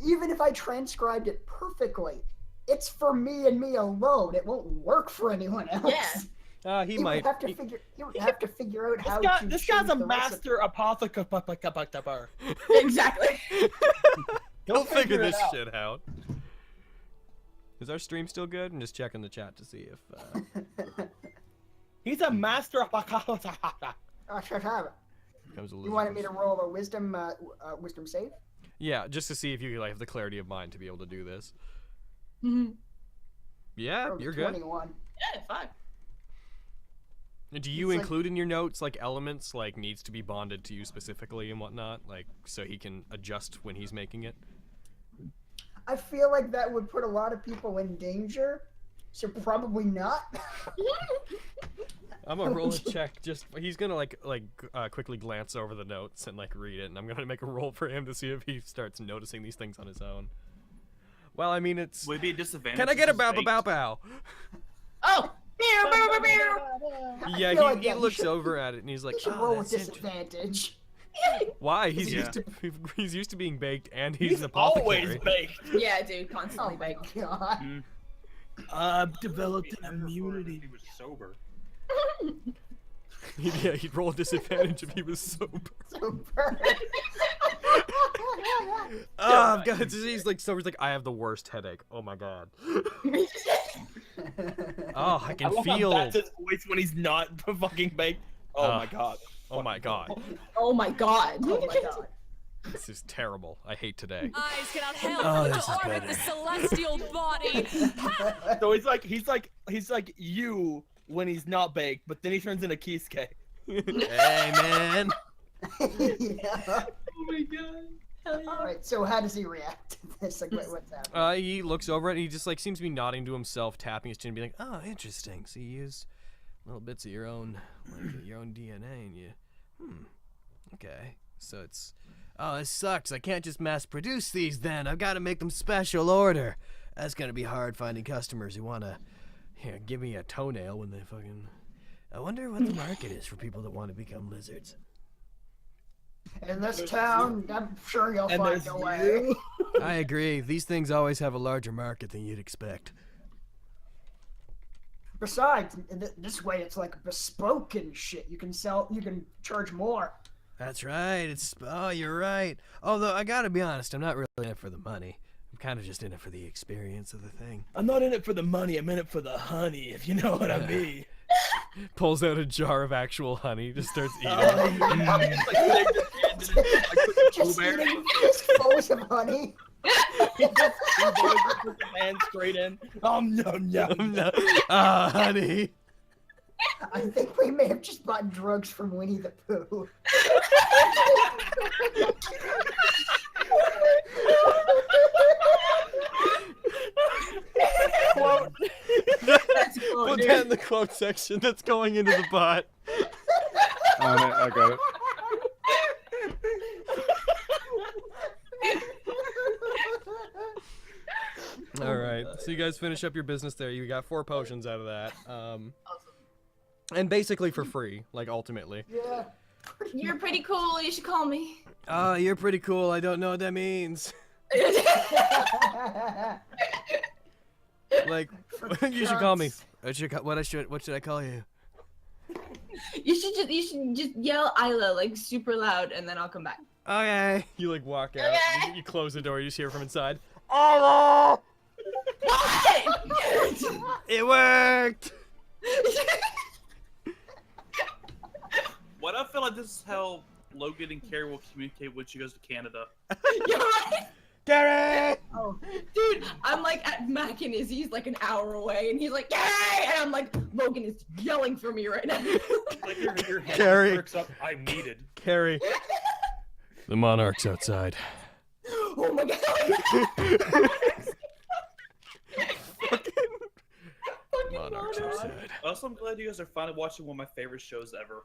even if I transcribed it perfectly, it's for me and me alone. It won't work for anyone else. Yeah. He He might. would have to figure out how to This guy's choose a the recipe. master apothecary. Exactly. He'll figure figure it this out. shit out. Is our stream still good? I'm just checking the chat to see if. He's a master apothecary. I should have it. Becomes a You wanted me lizard. to roll a wisdom save? Yeah, just to see if you like have the clarity of mind to be able to do this. Mhm. Yeah, Or you're good. 21. Yeah, fuck. Do you It's like- include in your notes like elements like needs to be bonded to you specifically and whatnot, like so he can adjust when he's making it? I feel like that would put a lot of people in danger, so probably not. I'm gonna roll a check. He's gonna quickly glance over the notes and like read it, and I'm gonna make a roll for him to see if he starts noticing these things on his own. Well, I mean, it's. Would it be a disadvantage? Can I get a since bow it's bow baked? bow? Oh! Meow, meow, meow, meow. Yeah, feel like, he yeah, you looks should- over at it and he's like, You should "Oh, roll with that's interesting." disadvantage. Why? He's Yeah. he's used to being baked, and he's He's an always apothecary. baked. Yeah, dude, Oh constantly my baked. god. I've developed I an prefer if immunity. He was sober. Yeah, he'd roll a disadvantage if he was sober. Super. Oh, I've got a disease like sober's like I have the worst headache. Oh my god. Oh, I I can love feel. how that's his voice when he's not fucking baked. Oh my god. Oh my god. Oh my god. Oh my god. This is terrible. I hate today. Eyes cannot help Oh, but this to is orbit better. the celestial body. So he's like you when he's not baked, but then he turns into Kisuke. Hey man. Yeah. Oh my god. Hell yeah. Alright, so how does he react to this? Like, what's happening? He looks over it and he just like seems to be nodding to himself, tapping his chin, being like, "Oh, interesting. So you use little bits of your own, like your own DNA, and you, okay. So it's, oh, this sucks. I can't just mass produce these. Then I've got to make them special order. That's gonna be hard finding customers who wanna, give me a toenail when they fucking. I wonder what the market is for people that want to become lizards." In this town, I'm sure you'll And find there's a way. you. I agree. These things always have a larger market than you'd expect. Besides, this way it's like bespoke and shit. You can charge more. That's right. Oh, you're right. Although I gotta be honest, I'm not really in it for the money. I'm kind of just in it for the experience of the thing. I'm not in it for the money. I'm in it for the honey, if you know what I mean. Pulls out a jar of actual honey, just starts eating. Just eating fistfuls of honey. And straight in. Nom, nom. Honey. I think we may have just bought drugs from Winnie the Pooh. Quote. That's cool, Put dude. that in the quote section. That's going into the bot. I got it. All right. So you guys finish up your business there. You got 4 potions out of that. And basically for free, like ultimately. Yeah. You're pretty cool. You should call me. Oh, you're pretty cool. I don't know what that means. Like, you should call me. What should I call you? You should just yell Isla like super loud, and then I'll come back. Okay. You like walk out. You close the door. You just hear from inside. Hello. It worked. What I feel like this is how Logan and Carrie will communicate when she goes to Canada. You're right. Gary. Oh, dude, I'm like at Mac and Izzy's like an hour away, and he's like, "Yay!" And I'm like, Logan is yelling for me right now. Like your head Carrie. perks up. I'm needed. Carrie. The monarch's outside. Oh my god. Monarch's outside. Also, I'm glad you guys are finally watching one of my favorite shows ever.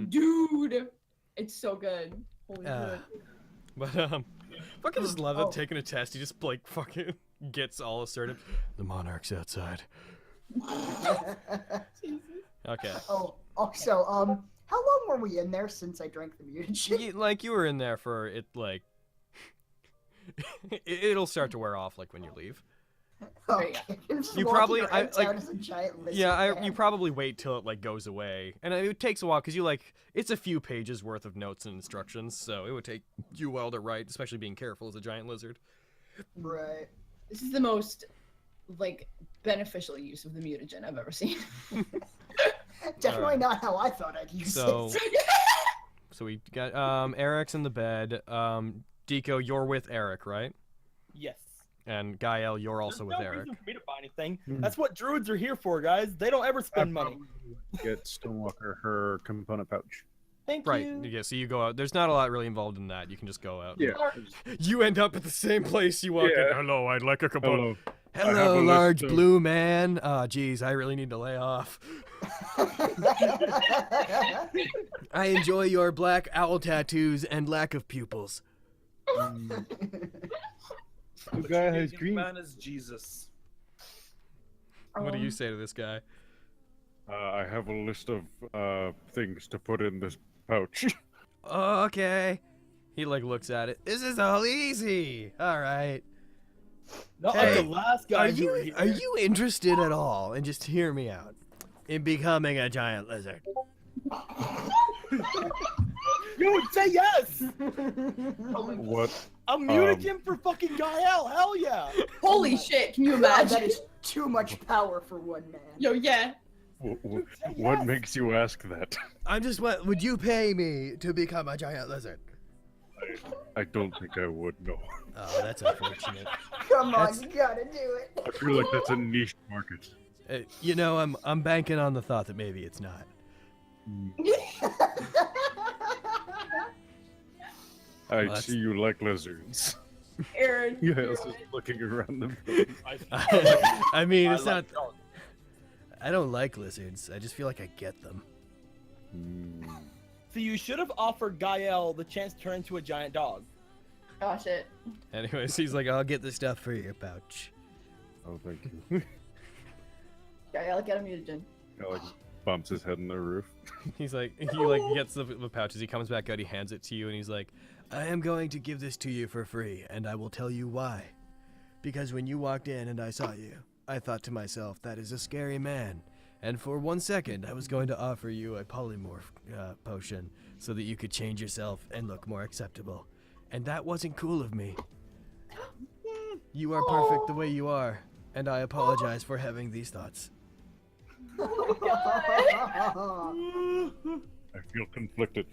Dude, it's so good. Holy shit. But fucking just love it. Oh. Taking a test, he just like fucking gets all assertive. The monarch's outside. Okay. Oh, also, how long were we in there since I drank the mutagen? You were in there for it, like it'll start to wear off like when you leave. Okay. Just You walking probably- around I- like- town as a giant lizard Yeah, man. you probably wait till it like goes away, and it takes a while because it's a few pages worth of notes and instructions, so it would take you a while to write, especially being careful as a giant lizard. Right. This is the most like beneficial use of the mutagen I've ever seen. Definitely Alright. not how I thought I'd use So, it. so we got Eric's in the bed. Deco, you're with Eric, right? Yes. And GAE-EL, you're also There's with no Eric. reason for me to buy anything. That's what druids are here for, guys. They don't ever spend money. Get Stonewalker her component pouch. Thank Right. you. Yeah. So you go out. There's not a lot really involved in that. You can just go out. Yeah. You end up at the same place you walk in. Yeah. Hello, I'd like a component. Hello. have Hello, a large list of- blue man. Oh, geez, I really need to lay off. I enjoy your black owl tattoos and lack of pupils. The guy has Young green. man is Jesus. What do you say to this guy? I have a list of things to put in this pouch. Okay. He like looks at it. This is all easy. All right. Not Hey, like the last guy. Are you interested at all? And just hear me out. In becoming a giant lizard. You would say yes. What? I'm mutagen for fucking GAE-EL. Hell yeah. Holy shit, can you God, imagine? that is too much power for one man. Yo, yeah. What makes you ask that? I'm just what would you pay me to become a giant lizard? I don't think I would, no. Oh, that's unfortunate. Come on, That's- you gotta do it. I feel like that's a niche market. You know, I'm banking on the thought that maybe it's not. I Well, see you like lizards. Aaron. Yeah, I was just looking around the building. I mean, it's I not. like dogs. I don't like lizards. I just feel like I get them. So you should have offered GAE-EL the chance to turn into a giant dog. Oh shit. Anyways, he's like, I'll get the stuff for your pouch. Oh, thank you. Yeah, I'll get a mutagen. He like bumps his head in the roof. He's like, he like gets the pouches. He comes back out. He hands it to you, and he's like, I am going to give this to you for free, and I will tell you why. Because when you walked in and I saw you, I thought to myself, that is a scary man. And for 1 second, I was going to offer you a polymorph potion so that you could change yourself and look more acceptable. And that wasn't cool of me. You are perfect the way you are, and I apologize for having these thoughts. I feel conflicted.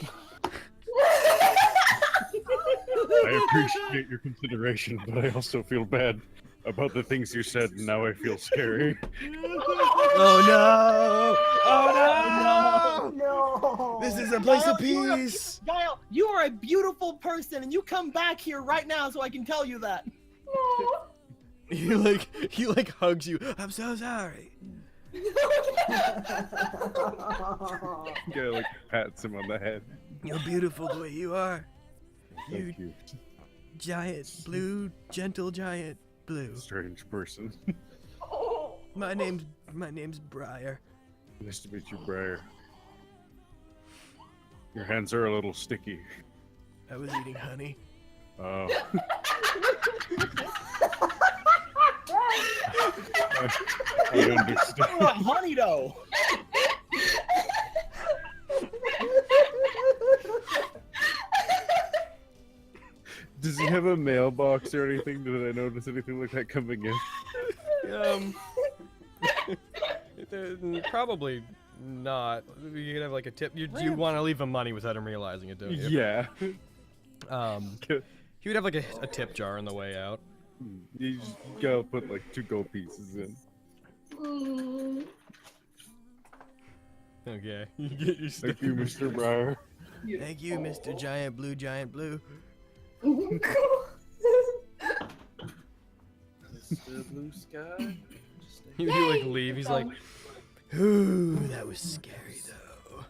I appreciate your consideration, but I also feel bad about the things you said, and now I feel scary. Oh no! Oh no! No. This is a place of GAE-EL, peace! GAE-EL, you are a beautiful person, and you come back here right now so I can tell you that. He like hugs you. I'm so sorry. Guy like pats him on the head. You're beautiful the way you are. Thank you. Giant blue, gentle giant blue. Strange person. My name's Briar. Nice to meet you, Briar. Your hands are a little sticky. I was eating honey. Oh. I understand. Oh, honey though. Does he have a mailbox or anything? Did I notice anything like that coming in? Probably not. You could have like a tip. You want to leave him money without him realizing it, don't you? Yeah. He would have like a tip jar on the way out. You just gotta put like 2 gold pieces in. Okay. You get your stuff. Thank you, Mr. Briar. Thank you, Mr. Giant Blue, Giant Blue. Mr. Blue Sky. He like leave. He's like, ooh, that was scary though.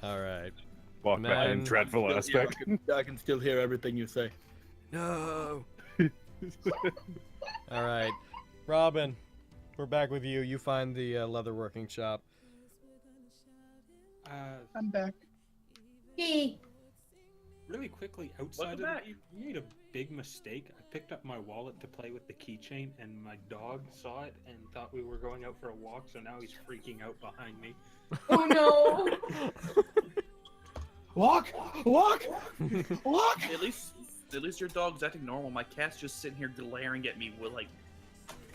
All right. Walk back in Man. dreadful aspect. I can still hear everything you say. No. All right, Robin, we're back with you. You find the leather working shop. I'm back. Hey. Really quickly, outside of that, you made a big mistake. I picked up my wallet to play with the keychain, and my dog saw it and thought we were going out for a walk, so now he's freaking out behind me. Oh no. Walk! Walk! Walk! At least your dog's acting normal. My cat's just sitting here glaring at me with like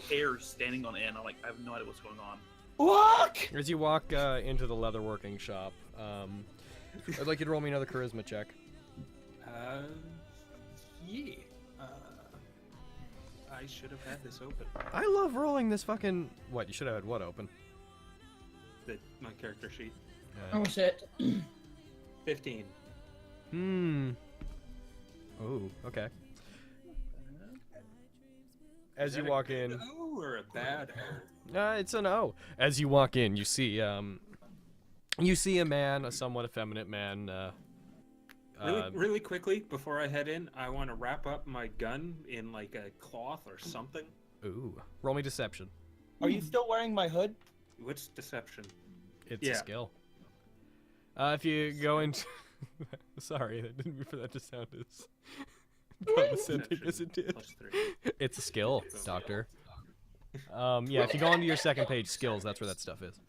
hairs standing on end. I'm like, I have no idea what's going on. Walk! As you walk into the leather working shop, I'd like you to roll me another charisma check. Yeah. I should have had this open. I love rolling this fucking. What? You should have had what open? My character sheet. Oh shit. 15. Oh, okay. as you walk in. O or a bad O? It's an O. As you walk in, you see a man, a somewhat effeminate man. Really quickly, before I head in, I want to wrap up my gun in like a cloth or something. Ooh, roll me deception. Are you still wearing my hood? What's deception? It's a skill. If you go into... Sorry, I didn't mean for that to sound as condescending as it did. +3. It's a skill, Doctor. Yeah, if you go onto your second page, skills, that's where that stuff is.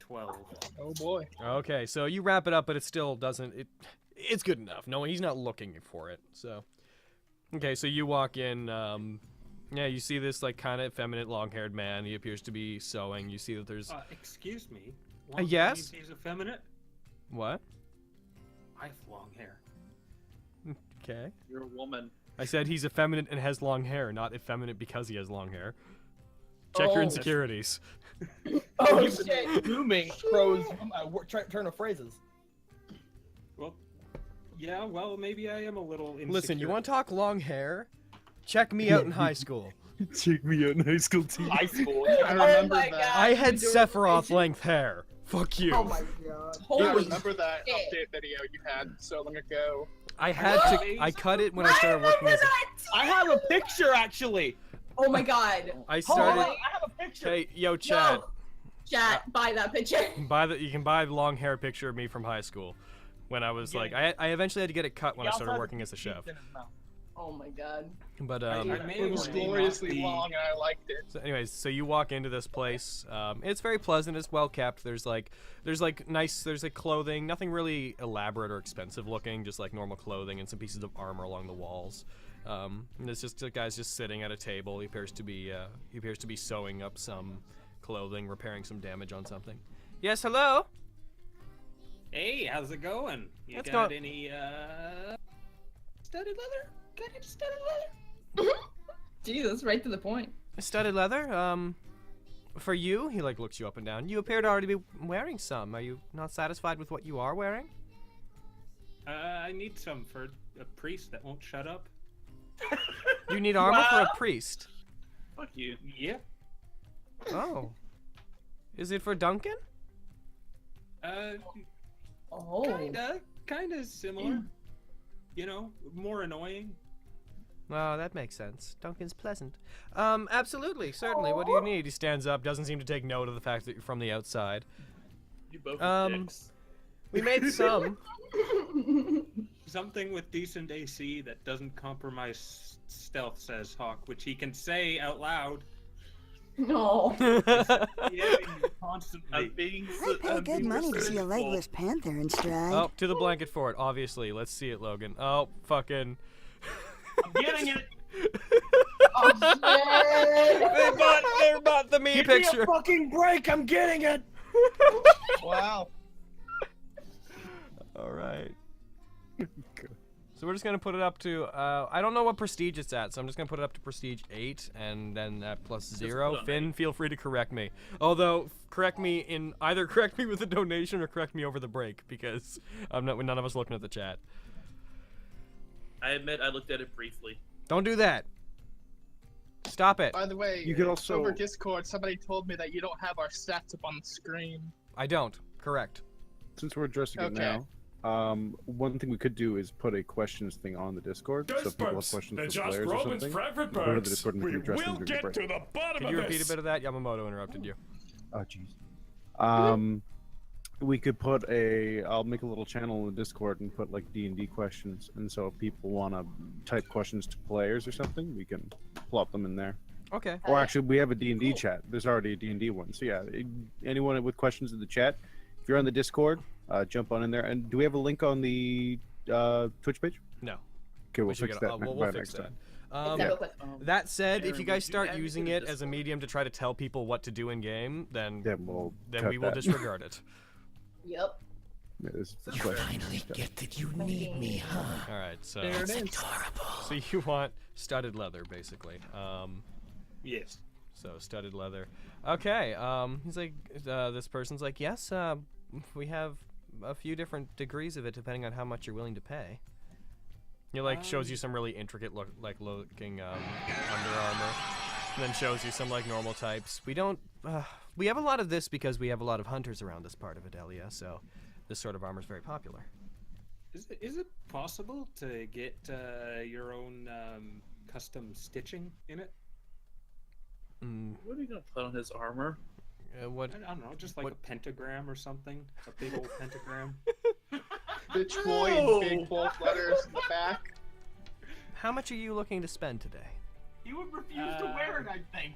12. Oh boy. Okay, so you wrap it up, but it still doesn't... It's good enough. No, he's not looking for it, so... Okay, so you walk in, yeah, you see this, like, kind of effeminate, long-haired man. He appears to be sewing. You see that there's... Excuse me? Yes? He's effeminate? What? I have long hair. Okay. You're a woman. I said he's effeminate and has long hair, not effeminate because he has long hair. Check your insecurities. Oh shit! Booming Crow's turn of phrases. Well, yeah, well, maybe I am a little insecure. Listen, you want to talk long hair? Check me out in high school. Check me out in high school too. High school. I remember that. I had Sephiroth length hair. Fuck you. Oh my god. I Holy remember that shit. update video you had so long ago. I had to. I cut it when I started working as. I have a picture actually. Oh my god. I Hold on, started. I have a picture. Hey, yo, chat. No. Chat, buy that picture. You can buy the long hair picture of me from high school, when I was like, I eventually had to get it cut when I started working as a chef. Oh my god. But It was gloriously long and I liked it. So anyways, so you walk into this place. It's very pleasant. It's well kept. There's like nice. There's like clothing. Nothing really elaborate or expensive looking. Just like normal clothing and some pieces of armor along the walls. And it's just a guy's just sitting at a table. He appears to be sewing up some clothing, repairing some damage on something. Yes, hello. Hey, how's it going? You Let's got go. any studded leather? Got any studded leather? Jesus, right to the point. Studded leather. For you, he like looks you up and down. You appear to already be wearing some. Are you not satisfied with what you are wearing? I need some for a priest that won't shut up. You need armor for a priest. Fuck you. Yeah. Oh. Is it for Duncan? Oh. Kinda similar. You know, more annoying. Oh, that makes sense. Duncan's pleasant. Absolutely, certainly. What do you need? He stands up, doesn't seem to take note of the fact that you're from the outside. You both are dicks. We made some. Something with decent AC that doesn't compromise stealth, says Hawk, which he can say out loud. No. Yeah, constantly. I'd pay good money to see a legless panther in stride. Oh, to the blanket for it, obviously. Let's see it, Logan. Oh, fucking. I'm getting it. Oh, They bought the me Give picture. me a fucking break! I'm getting it. Wow. All right. So we're just gonna put it up to. I don't know what prestige it's at, so I'm just gonna put it up to prestige 8, and then plus 0. Finn, feel free to correct me. Although correct me with a donation or correct me over the break, because none of us looking at the chat. I admit I looked at it briefly. Don't do that. Stop it. By the way, You could also- over Discord, somebody told me that you don't have our stats up on the screen. I don't. Correct. Since we're addressing it Okay. now, one thing we could do is put a questions thing on the Discord, so if people have questions for players or something, go to the Discord and we can address them during the break. Can you repeat a bit of that? Yamamoto interrupted you. Oh, jeez. We could put I'll make a little channel in the Discord and put like D&D questions, and so if people want to type questions to players or something, we can plop them in there. Okay. Or actually, we have a D&D chat. There's already a D&D one. So yeah, anyone with questions in the chat, if you're on the Discord, jump on in there. And do we have a link on the Twitch page? No. Okay, we'll We should fix get that we'll by fix next time. that. That said, if Aaron, you guys would you start add me using to it the as a medium to try to tell people what to do in game, then Then we'll cut we will that. disregard it. Yep. Yeah, this is finally get that you need me, huh? All right, so There it is. Adorable. so you want studded leather, basically. Yes. So studded leather. Okay. He's like, this person's like, yes. We have a few different degrees of it, depending on how much you're willing to pay. He like shows you some really intricate looking Under Armour. And then shows you some like normal types. We don't. We have a lot of this because we have a lot of hunters around this part of Idelia, so this sort of armor is very popular. Is it possible to get your own custom stitching in it? What are you gonna put on his armor? What? I don't know, just like a pentagram or something. A big old pentagram. Bitch boy in big bold letters in the back. How much are you looking to spend today? You would refuse to wear it, I think.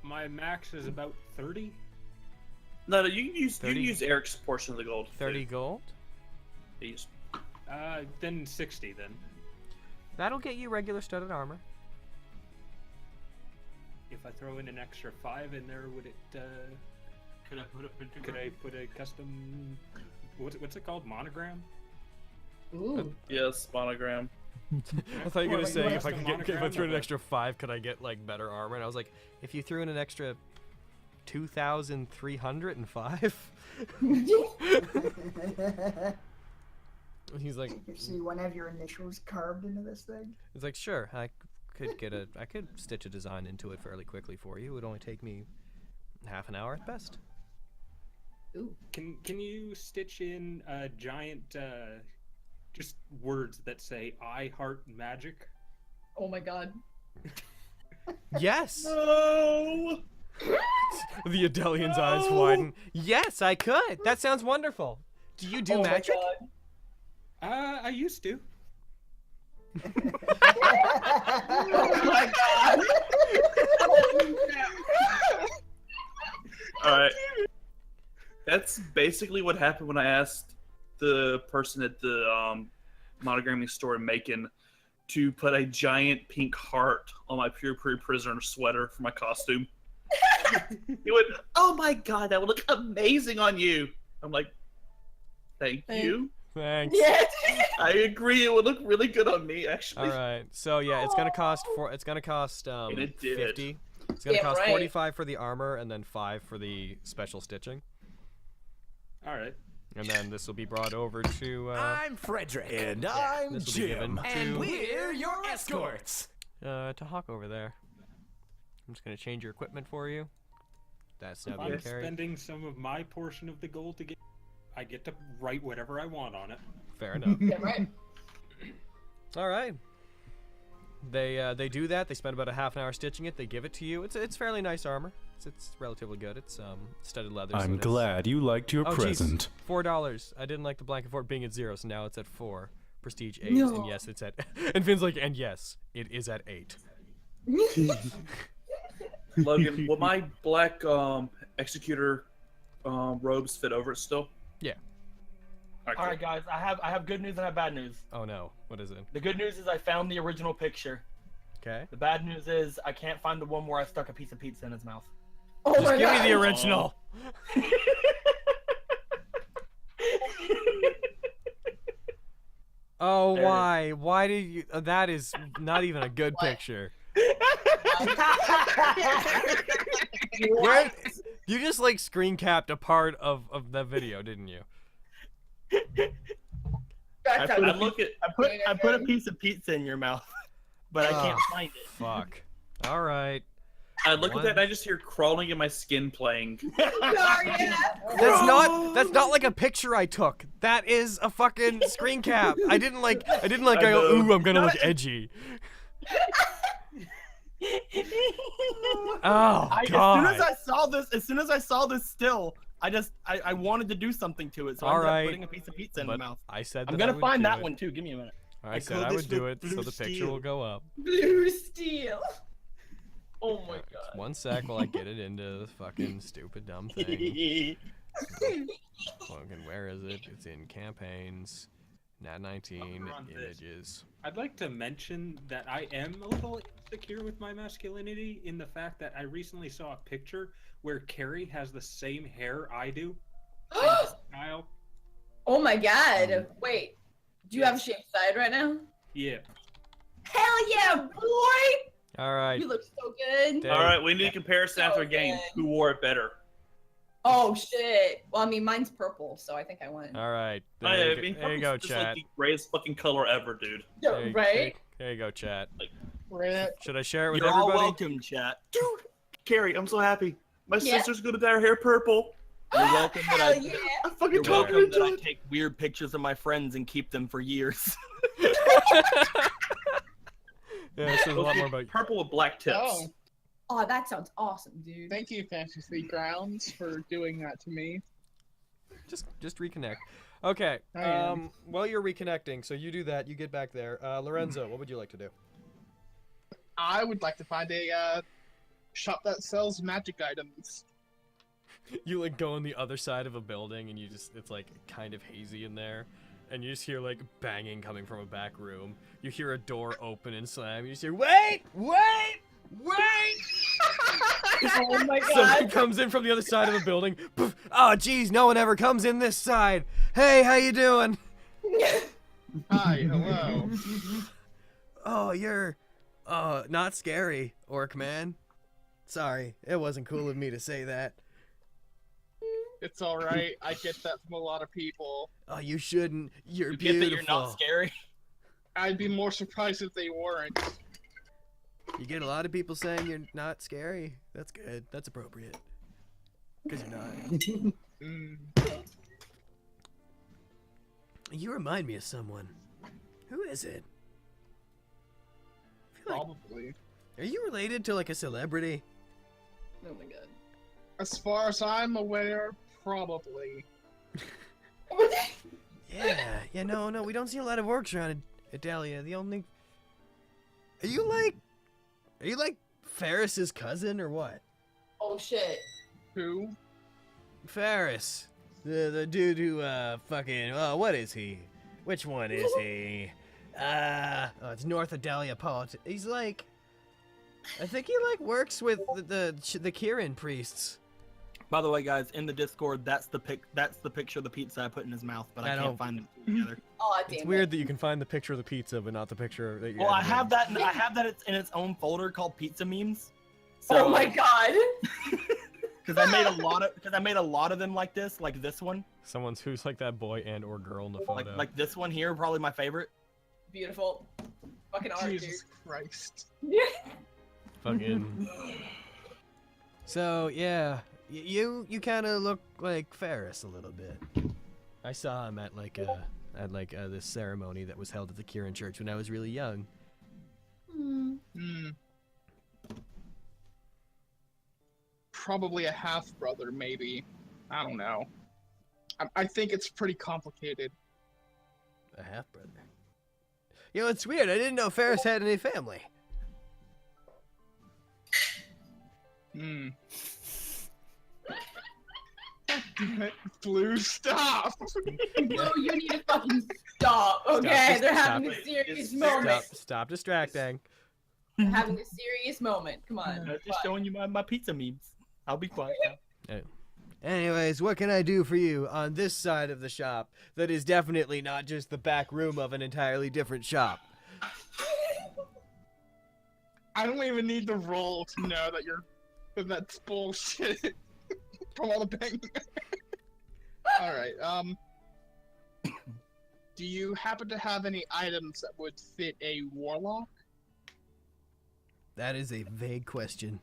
My max is about 30. No, you can use Eric's portion of the gold. 30 gold? Please. Then 60 then. That'll get you regular studded armor. If I throw in an extra 5 in there, would it? Could I put a pentagram? Could I put a custom? What's it called? Monogram? Ooh. Yes, monogram. I thought you were gonna say if I monogram threw in an extra 5, could I get like better armor? And I was like, if you threw in an extra 2,305. He's like, So you want to have your initials carved into this thing? It's like, sure, I could stitch a design into it fairly quickly for you. It would only take me half an hour at best. Ooh. Can you stitch in a giant just words that say "I heart magic"? Oh my god. Yes. No. The Idelian's eyes widen. Yes, I could. That sounds wonderful. Do you do magic? I used to. Oh my god. Alright. That's basically what happened when I asked the person at the monogramming store in Macon to put a giant pink heart on my Pure Prisoner sweater for my costume. He went, "Oh my god, that would look amazing on you." I'm like, thank you. Thanks. Yeah. I agree, it would look really good on me, actually. All right. So yeah, it's gonna cost And it did. 50. It's gonna Yeah, cost right. 45 for the armor and then 5 for the special stitching. All right. And then this will be brought over to. I'm Frederick. And I'm this will be given Jim. to, And we're your escorts. to Hawk over there. I'm just gonna change your equipment for you. That's now being I'm carried. spending some of my portion of the gold to get. I get to write whatever I want on it. Fair enough. Yeah, right. All right. They do that. They spend about a half an hour stitching it. They give it to you. It's fairly nice armor. It's relatively good. It's studded leather. so I'm it is- glad you liked your Oh, present. Geez, $4. I didn't like the blanket fort being at 0, so now it's at 4. Prestige 8, No. and yes, it's at. And Finn's like, and yes, it is at 8. Logan, will my black executor robes fit over it still? Yeah. Alright, All right, guys. I have good news and I have bad news. Oh no, what is it? The good news is I found the original picture. Okay. The bad news is I can't find the one where I stuck a piece of pizza in his mouth. Oh Just my give god. me the original. Oh, There. why? Why did you? That is not even a good picture. Where? You just like screen capped a part of the video, didn't you? I put a Good. piece of pizza in your mouth, but I can't Oh, find it. Fuck. All right. I look at that and I just hear crawling in my skin playing. That's not like a picture I took. That is a fucking screen cap. I didn't like I go, know. ooh, I'm gonna look edgy. Oh As soon as I saw this still, I wanted to do something to it, so I ended up putting a piece of pizza in my But mouth. I said I'm that I gonna would find do that it. one too. Give me a minute. I said I would do it, so the picture will go up. Blue steel. Oh my god. One sec while I get it into the fucking stupid dumb thing. Logan, where is it? It's in campaigns. Nat19 images. I'd like to mention that I am a little insecure with my masculinity in the fact that I recently saw a picture where Carrie has the same hair I do. Same style. Oh my god. Wait. Do you have a shaved side right now? Yeah. Hell yeah, boy! All right. You look so good. Dave. Alright, we need a comparison after a So game. good. Who wore it better? Oh shit. Well, I mean, mine's purple, so I think I won. All right. I There mean, you go, just chat. like the greatest fucking color ever, dude. There you- Right? There you go, chat. Should I share it with You're everybody? all welcome, chat. Dude, Carrie, I'm so happy. My Yeah. sister's gonna dye her hair purple. You're welcome that Hell I, yeah. I fucking you're talked her welcome that into I it. take weird pictures of my friends and keep them for years. Yeah, this is a lot more about. Purple with black tips. Oh, Oh, that sounds awesome, dude. thank you, Fantasy Grounds, for doing that to me. Just reconnect. Okay. I am. While you're reconnecting, so you do that. You get back there. Lorenzo, what would you like to do? I would like to find a shop that sells magic items. You like go on the other side of a building, and it's like kind of hazy in there, and you just hear like banging coming from a back room. You hear a door open and slam. You just hear, wait! Oh my Somebody god. comes in from the other side of a building. Poof. Oh, geez, no one ever comes in this side. Hey, how you doing? Hi, hello. Oh, you're, not scary, orc man. Sorry, it wasn't cool of me to say that. It's alright, I get that from a lot of people. Oh, you shouldn't. You're You beautiful. get that you're not scary. I'd be more surprised if they weren't. You get a lot of people saying you're not scary. That's good. That's appropriate. Because you're not. Mm. You remind me of someone. Who is it? I feel like, Probably. are you related to like a celebrity? Oh my god. As far as I'm aware, probably. Yeah, no, we don't see a lot of orcs around Idelia. The only... Are you like Ferris's cousin or what? Oh shit. Who? Ferris. The dude who, fucking... Oh, what is he? Which one is he? Oh, it's North Idelia politics. He's like... I think he, like, works with the Kieran priests. By the way, guys, in the Discord, that's the picture of the pizza I put in his mouth, but I can't find them together. Oh damn. It's weird that you can find the picture of the pizza, but not the picture that you. Well, I have that. I have that. It's in its own folder called pizza memes. So, Oh my god. Because I made a lot of them like this one. Someone's who's like that boy and or girl in the photo. Like this one here, probably my favorite. Beautiful. Fucking art, Jesus Christ. dude. Fucking. So yeah, you kind of look like Ferris a little bit. I saw him at this ceremony that was held at the Kieran Church when I was really young. Hmm. Probably a half-brother, maybe. I don't know. I think it's pretty complicated. A half brother. You know, it's weird. I didn't know Ferris had any family. Hmm. Blue, stop! Blue, you need to fucking stop, okay? Stop. They're having a serious moment. Stop distracting. They're having a serious moment. Come on. I'm just showing you my pizza memes. I'll be quiet now. Anyways, what can I do for you on this side of the shop that is definitely not just the back room of an entirely different shop? I don't even need the roll to know that that's bullshit. From all the banging. Alright, do you happen to have any items that would fit a warlock? That is a vague question.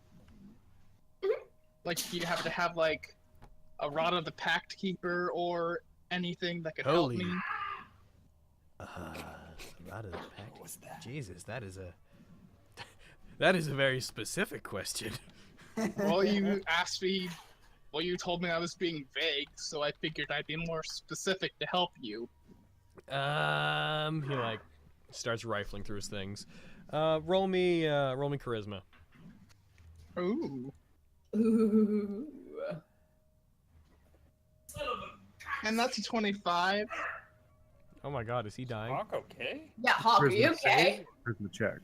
Like, do you happen to have, like, a Rod of the Pact Keeper or anything that could Holy. help me? Rod of the Pact. What's that? Jesus, that is a very specific question. Well, you asked me. Well, you told me I was being vague, so I figured I'd be more specific to help you. He like starts rifling through his things. Roll me charisma. Ooh. Ooh. And that's a 25. Oh my God, is he dying? Hawk, okay? Yeah, Hawk, are you Charisma okay? Charisma check.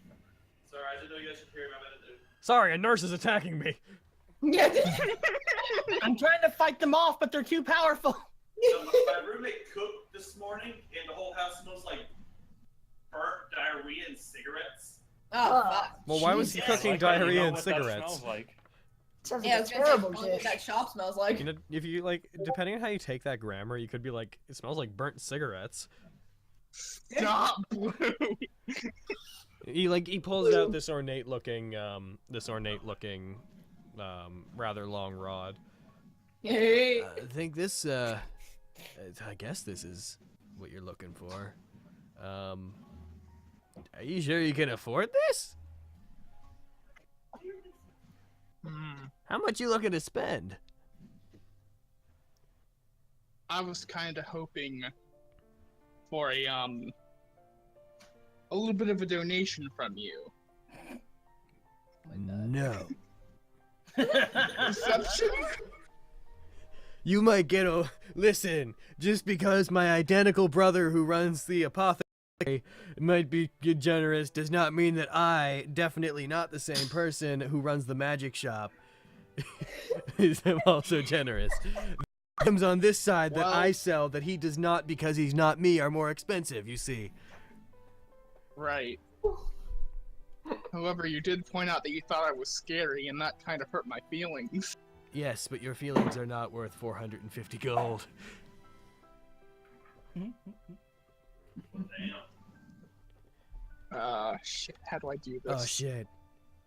Sorry, I didn't know you guys could hear my medicine. Sorry, a nurse is attacking me. Yeah. I'm trying to fight them off, but they're too powerful. So my roommate cooked this morning, and the whole house smells like burnt diarrhea and cigarettes. Oh, fuck. Well, why was he cooking diarrhea and cigarettes? Sounds Yeah, I like was a gonna say, terrible I don't know what dish. that shop smells like. You know, if you like, depending on how you take that grammar, you could be like, it smells like burnt cigarettes. Stop, Blue. He pulls out this ornate looking rather long rod. Hey. I think this I guess this is what you're looking for. Are you sure you can afford this? How much you looking to spend? I was kind of hoping for a little bit of a donation from you. No. Deception? You might get a listen. Just because my identical brother who runs the apothecary might be generous does not mean that I, definitely not the same person who runs the magic shop, is also generous. The items on this side that I sell that he does not because he's not me are more expensive. You see. Right. However, you did point out that you thought I was scary, and that kind of hurt my feelings. Yes, but your feelings are not worth 450 gold. Shit, how do I do this? Oh shit.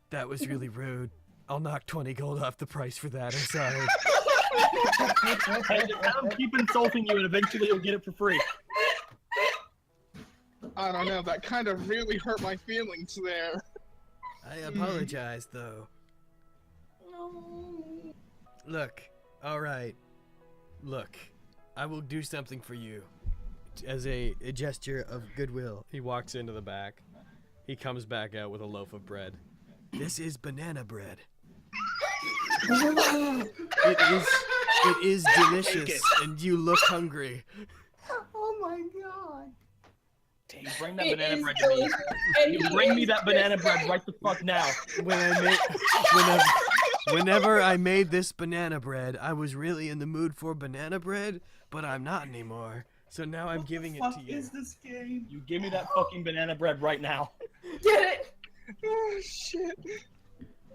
That was really rude. I'll knock 20 gold off the price for that, I'm sorry. Hey, keep insulting you and eventually you'll get it for free. I don't know, that kind of really hurt my feelings there. I apologize, though. Look, alright. Look, I will do something for you. As a gesture of goodwill. He walks into the back. He comes back out with a loaf of bread. This is banana bread. It is delicious, and you look hungry. Oh my god. Dang, bring that banana bread to me. You bring me that banana bread right the fuck now. Whenever I made this banana bread, I was really in the mood for banana bread, but I'm not anymore. So now I'm giving it to you. What is this game? You give me that fucking banana bread right now. Get it? Oh, shit.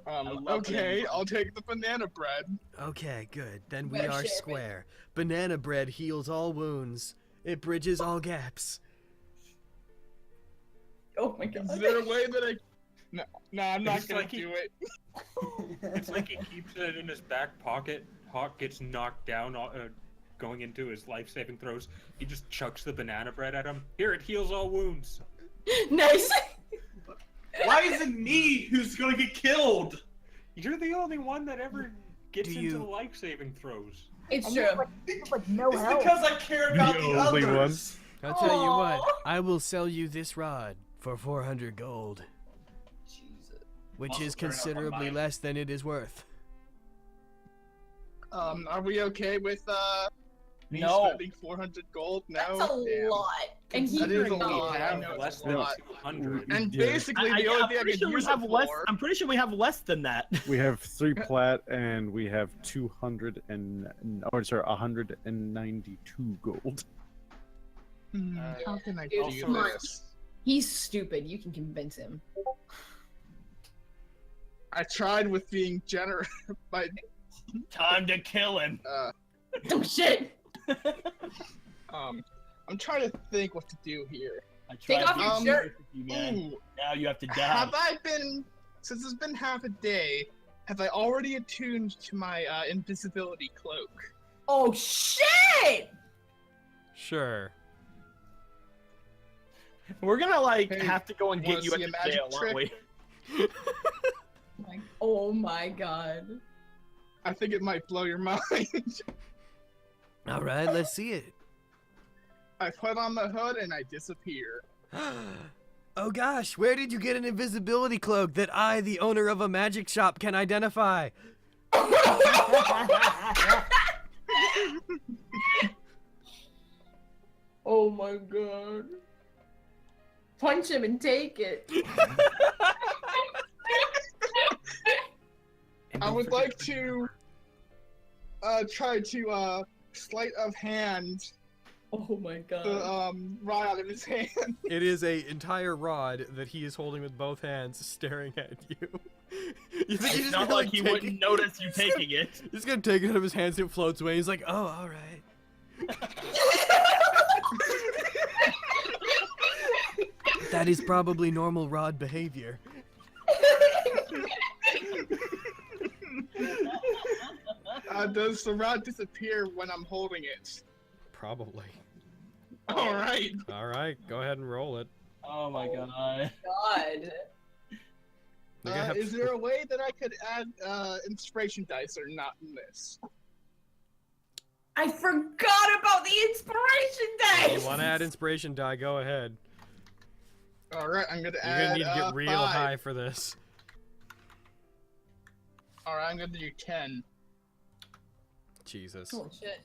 Okay, I'll take the banana bread. Okay, good. Then we are square. Banana bread heals all wounds. It bridges all gaps. Oh my god. Is there a way that I... No, I'm not gonna like do it. It's like he keeps it in his back pocket. Hawk gets knocked down, going into his life-saving throws. He just chucks the banana bread at him. Here, it heals all wounds. Nice. Why is it me who's gonna get killed? You're the only one that ever gets into the life-saving throws. It's true. Like no It's help. because I care about the only others. I'll tell you what. I will sell you this rod for 400 gold. Jesus. Which Also is turn up on considerably mine. less than it is worth. Are we okay with, me No. spending 400 gold? No? That's a Damn. lot. And he That is a forgot. lot. I know Less it's a than lot. 200. And basically, the only thing I could use it for... I'm pretty sure we have less than that. We have 3 plat and we have 192 gold. How can I Dude, do smart. this? He's stupid. You can convince him. I tried with being generous, but... Time to kill him. Oh shit! I'm trying to think what to do here. I Take tried off your being shirt. nice with you, man. Ooh, Now you have to die. have I been... Since it's been half a day, have I already attuned to my invisibility cloak? Oh shit! Sure. We're gonna Hey, have to go and wanna get you see at a the magic jail, aren't we? Oh my god. I think it might blow your mind. All right, let's see it. I put on the hood and I disappear. Oh gosh, where did you get an invisibility cloak that I, the owner of a magic shop, can identify? Oh my god. Punch him and take it. I would like to try to sleight of hand Oh my god. the rod out of his hand. It is a entire rod that he is holding with both hands, staring at you. You think he's It's just not gonna, like he take wouldn't it? notice you taking it. He's gonna take it out of his hands and it floats away. He's like, oh, all right. That is probably normal rod behavior. Does the rod disappear when I'm holding it? Probably. All right. All right, go ahead and roll it. Oh my god. God. You're gonna have Is there a way that I could add inspiration dice or not in this? I forgot about the inspiration dice. You want to add inspiration die? Go ahead. All right, I'm gonna You're add. gonna need to get real 5. high for this. All right, I'm gonna do 10. Jesus. Oh shit.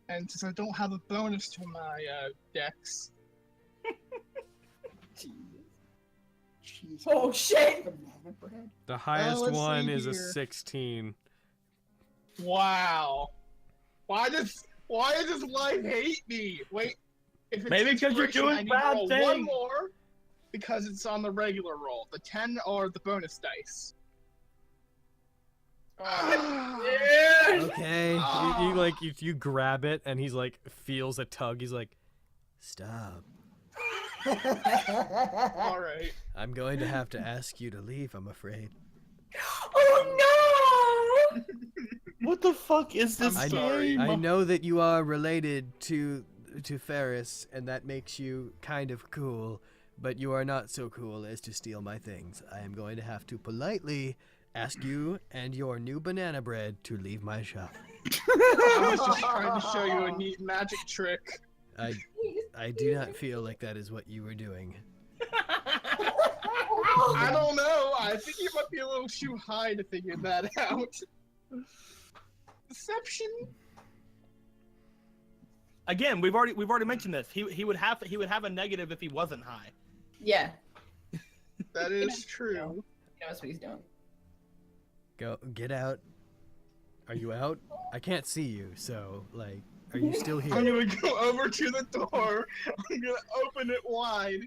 And since I don't have a bonus to my dex, Oh shit. Banana bread. The highest let's one see is a here. 16. wow. Why does life hate me? Wait, if it's Maybe 'cause you're inspiration, doing I need bad to roll things. one more because it's on the regular roll, the 10 or the bonus dice. Okay. You grab it and he's like feels a tug. He's like, stop. All right. I'm going to have to ask you to leave, I'm afraid. Oh no! What the fuck is this I'm sorry. game? I know that you are related to Ferris, and that makes you kind of cool, but you are not so cool as to steal my things. I am going to have to politely ask you and your new banana bread to leave my shop. I was just trying to show you a neat magic trick. I do not feel like that is what you were doing. I don't know. I think you might be a little too high to figure that out. Deception. Again, we've already mentioned this. He would have a negative if he wasn't high. Yeah. That is true. He knows what he's doing. Get out. Are you out? I can't see you, so like, are you still here? I'm gonna go over to the door. I'm gonna open it wide,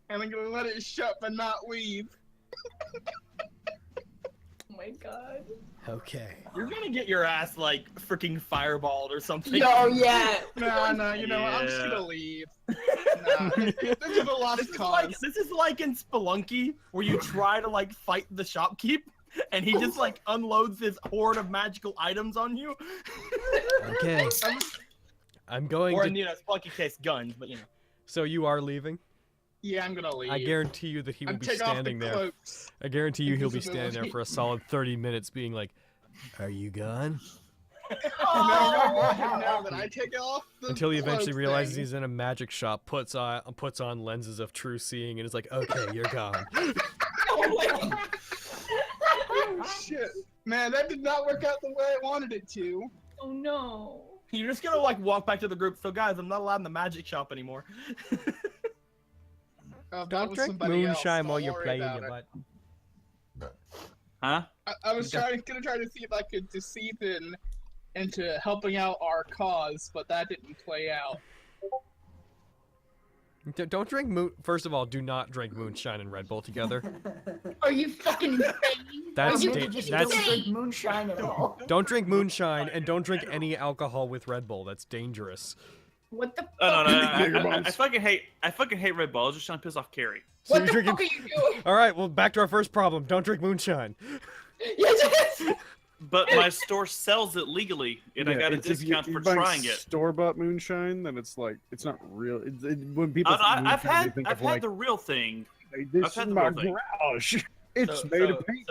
and I'm gonna let it shut but not leave. Oh my god. Okay. You're gonna get your ass like freaking fireballed or something. Yo, yeah. No, you know what? I'm just Yeah. gonna leave. Nah, this is a lost cause. This is like in Spelunky where you try to like fight the shopkeep and he just like unloads his horde of magical items on you. Okay. I'm going Or to. in Spelunky case guns, but you know. So you are leaving? Yeah, I'm gonna leave. I guarantee you that he will I'm be take off the standing there. cloaks. I guarantee you he'll be Invisibility. standing there for a solid 30 minutes being like, are you gone? And then I'm gonna let him know that I take off the Until he eventually cloak realizes thing. he's in a magic shop, puts on lenses of true seeing, and is like, okay, you're gone. Oh, shit. Man, that did not work out the way I wanted it to. Oh no. You're just gonna like walk back to the group. So guys, I'm not allowed in the magic shop anymore. That Don't was drink somebody else. moonshine while Don't you're worry playing about your it. butt. Huh? I was gonna try to see if I could deceive him into helping out our cause, but that didn't play out. Don't drink moon. First of all, do not drink moonshine and Red Bull together. Are you fucking insane? That's Are you Just that's. don't drink moonshine at all. Don't drink moonshine and don't drink any alcohol with Red Bull. That's dangerous. What the fuck? Oh, no, Get your I bombs. fucking hate Red Bull. I was just trying to piss off Carrie. So What you're the drinking. fuck are you doing? All right, well, back to our first problem. Don't drink moonshine. Yes. But my store sells it legally, and I got a it's if discount you're for buying trying it. Store-bought moonshine, then it's like it's not real. When people think I've moonshine, they think had of like the real thing. "Hey, this I've is had the my real thing. garage. It's made of paint.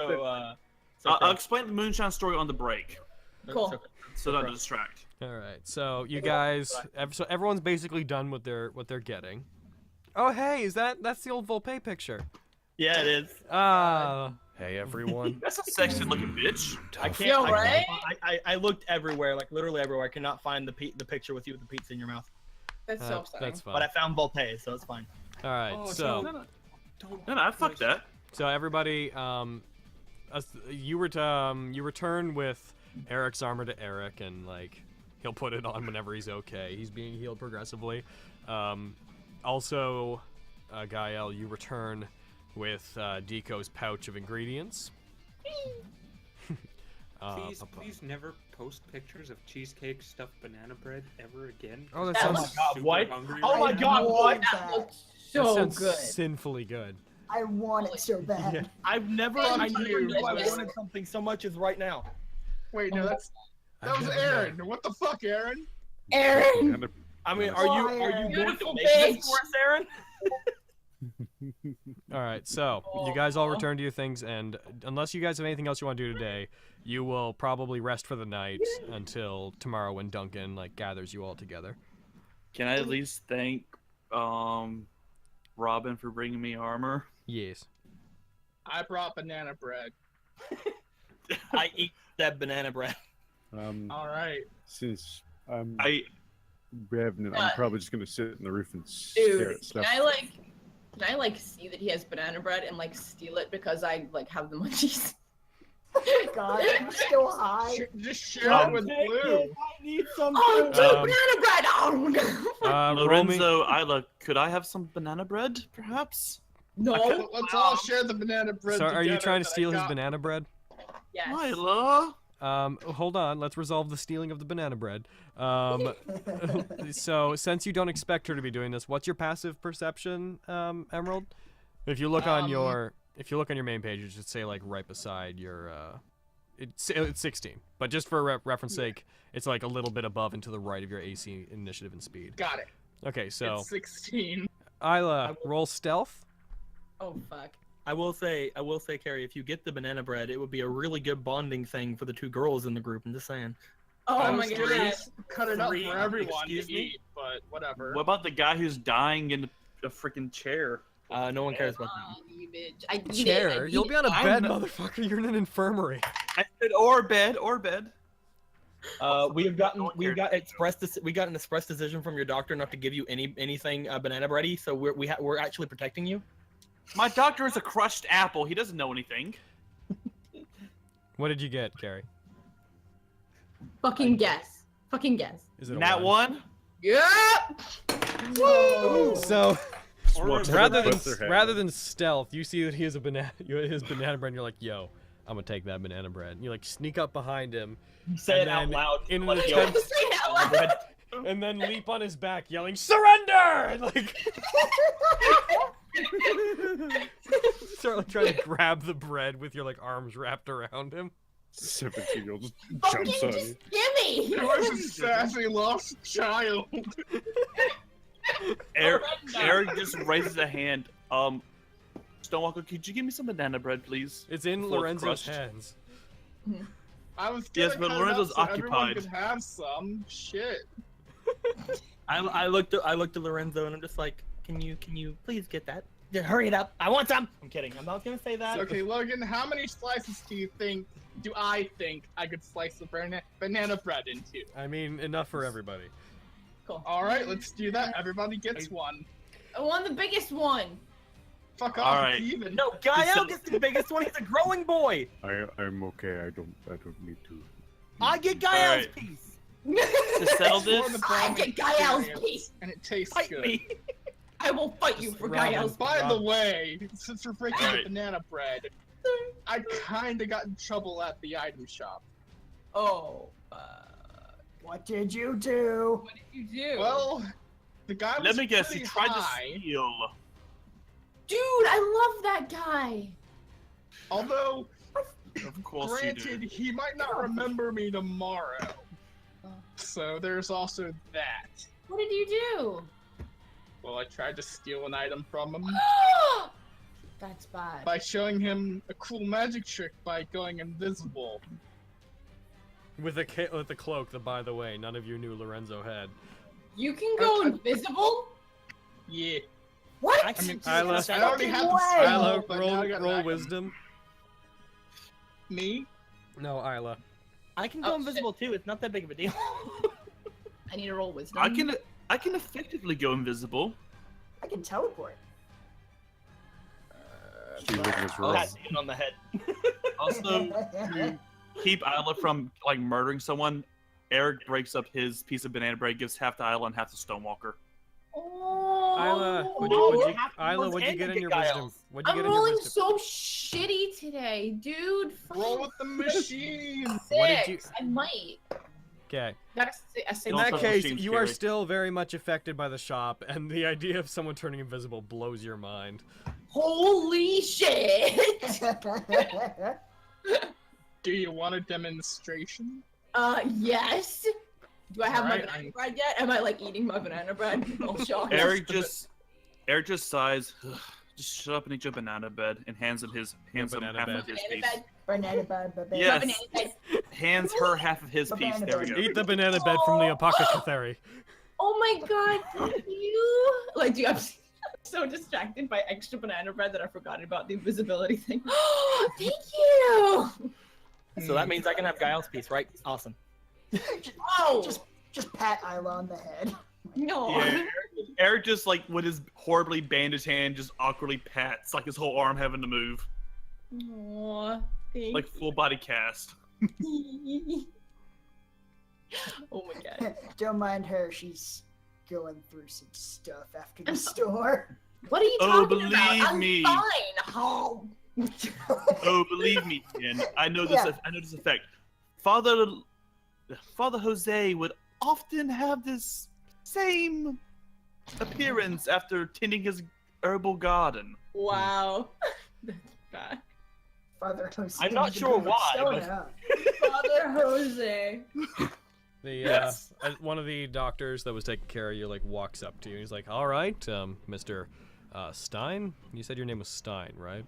I'll explain the moonshine story on the break, Cool. so not to distract. All right, so you guys, so everyone's basically done with what they're getting. Oh, hey, that's the old Volpe picture? Yeah, it is. Hey everyone. That's a sexy looking bitch. I can't. Yo, I, right? I looked everywhere, like literally everywhere. I could not find the picture with you with the pizza in your mouth. That's so upsetting. That's fine. But I found Volpe, so it's fine. All right, so No, fuck that. so everybody, you return with Eric's armor to Eric, and like he'll put it on whenever he's okay. He's being healed progressively. Also, GAE-EL, you return with Deco's pouch of ingredients. Please never post pictures of cheesecake stuffed banana bread ever again. Oh, that 'cause I'm sounds- super what? hungry Oh right my now. God, what? That looks That so sounds good. sinfully good. I want it so bad. Yeah. I never knew I Yes. wanted something so much as right now. Wait, no, that was Aaron. What the fuck, Aaron? Aaron! I mean, are you going to Beautiful make this bitch. for us, Aaron? All right, so you guys all return to your things, and unless you guys have anything else you want to do today, you will probably rest for the night until tomorrow when Duncan gathers you all together. Can I at least thank Robin for bringing me armor? Yes. I brought banana bread. I eat that banana bread. All right. Since I'm I Revenant, I'm probably just gonna sit in the roof and stare Dude, at stuff. can I see that he has banana bread and steal it because I have the munchies? God, I'm still high. Just share it with Blue. I need some. Oh, dude, banana bread! Oh, no. Roll me. Lorenzo, Isla, could I have some banana bread, perhaps? No. Let's all share the banana bread. So are you together trying to that I steal his got. banana bread? Yes. Isla? Hold on. Let's resolve the stealing of the banana bread. So since you don't expect her to be doing this, what's your passive perception, Emerald? If you look on your main page, it should say right beside your. It's 16, but just for reference sake, it's a little bit above and to the right of your AC initiative and speed. Got it. Okay, so It's 16. Isla, roll stealth. Oh, fuck. I will say, Carrie, if you get the banana bread, it would be a really good bonding thing for the two girls in the group. I'm just saying. Oh, I my was gonna God. cut it up Three, for everyone excuse to me? eat, but whatever. What about the guy who's dying in a freaking chair? No one cares about that. You bitch. I need Chair. it. I You'll need be on a it. bed, motherfucker. You're in an infirmary. I said or bed. We got an express decision from your doctor not to give you anything banana bready, so we're actually protecting you. My doctor is a crushed apple. He doesn't know anything. What did you get, Carrie? Fucking guess. Fucking guess. Is it a Nat one? 1? Yeah! Woo! So Or rather than stealth, you see that he has his banana bread, and you're like, "Yo, I'm gonna take that banana bread." And you sneak up behind him, Say and it out then loud. in an Like, attempt, Say it out loud. and then leap on his back, yelling, "Surrender!" And start trying to grab the bread with your arms wrapped around him. 17-year-old just Fucking jumps on you. just gimme! It was a sassy lost child. Eric just raises a hand. Stonewalker, could you give me some banana bread, please? It's in Before Lorenzo's crushed. hands. I was gonna Yes, but cut it Lorenzo's up so everyone occupied. could have some. Shit. I looked at Lorenzo and I'm just like, can you please get that? Yeah, hurry it up! I want some. I'm kidding. I'm not gonna say that. Okay, Logan, how many slices do I think I could slice the banana bread into? I mean, enough for everybody. Cool. Alright, let's do that. Everybody gets one. I want the biggest one. Fuck off, Alright. even. No, GAE-EL gets the biggest one. He's a growing boy. I'm okay. I don't need to. I get GAE-EL's Alright. piece. To settle For the this, I bond get GAE-EL's experience, piece. And it tastes Fight good. me. I will fight you for Robin. GAE-EL's. By the way, since we're breaking Alright. the banana bread, I kinda got in trouble at the item shop. Oh, What did you do? what did you do? Well, the guy was let me guess, pretty you tried high, to steal. dude, I love that guy. although, Of course you granted, did. he might not remember me tomorrow. So there's also that. What did you do? Well, I tried to steal an item from him That's bad. by showing him a cool magic trick by going invisible. With the cloak that, by the way, none of you knew Lorenzo had. You can go invisible? Yeah. What? I mean, I Isla, already had the way. Isla, spell, but now I got an roll item. wisdom. Me? No, Isla. I can go Oh, invisible too. It's not that big of a deal. I need to roll wisdom. I can effectively go invisible. I can teleport. She was this roll. Pat him on the head. Also, to keep Isla from murdering someone, Eric breaks up his piece of banana bread, gives half to Isla and half to Stonewalker. Oh. Isla, Oh, what'd you get in your wisdom? What'd you I'm get in your rolling wisdom? so shitty today, dude. Roll with the machine. What did you? I might. Okay. Got a six. In that case, you are still very much affected by the shop, and the idea of someone turning invisible blows your mind. Holy shit! Do you want a demonstration? Yes. Do I have my Alright, banana bread yet? Am I like eating my banana bread? Oh, shocked. Eric just sighs. "Ugh, just shut up and eat your banana bread," and hands him half of his piece. Banana bed. Yes. Hands her half of his piece. There we go. Eat the banana bed from the apothecary. Oh my god, thank you. Like, dude, I'm so distracted by extra banana bread that I forgot about the invisibility thing. Thank you. So that means I can have Gael's piece, right? Awesome. Oh, just pat Isla on the head. No. Yeah, Eric just like with his horribly bandaged hand just awkwardly pats like his whole arm having to move. Aw, thank Like full body cast. Oh my god. Don't mind her. She's going through some stuff after the store. What are you Oh, talking about? believe I'm me. fine. Oh. Oh, believe me, Ian. I know this. Yeah. I know this effect. Father Jose would often have this same appearance after tending his herbal garden. Wow. That's bad. Father Jose. I'm not sure why, but- Father Jose. The one of the doctors that was taking care of you like walks up to you. He's like, "All right, Mr. Stein. You said your name was Stein, right?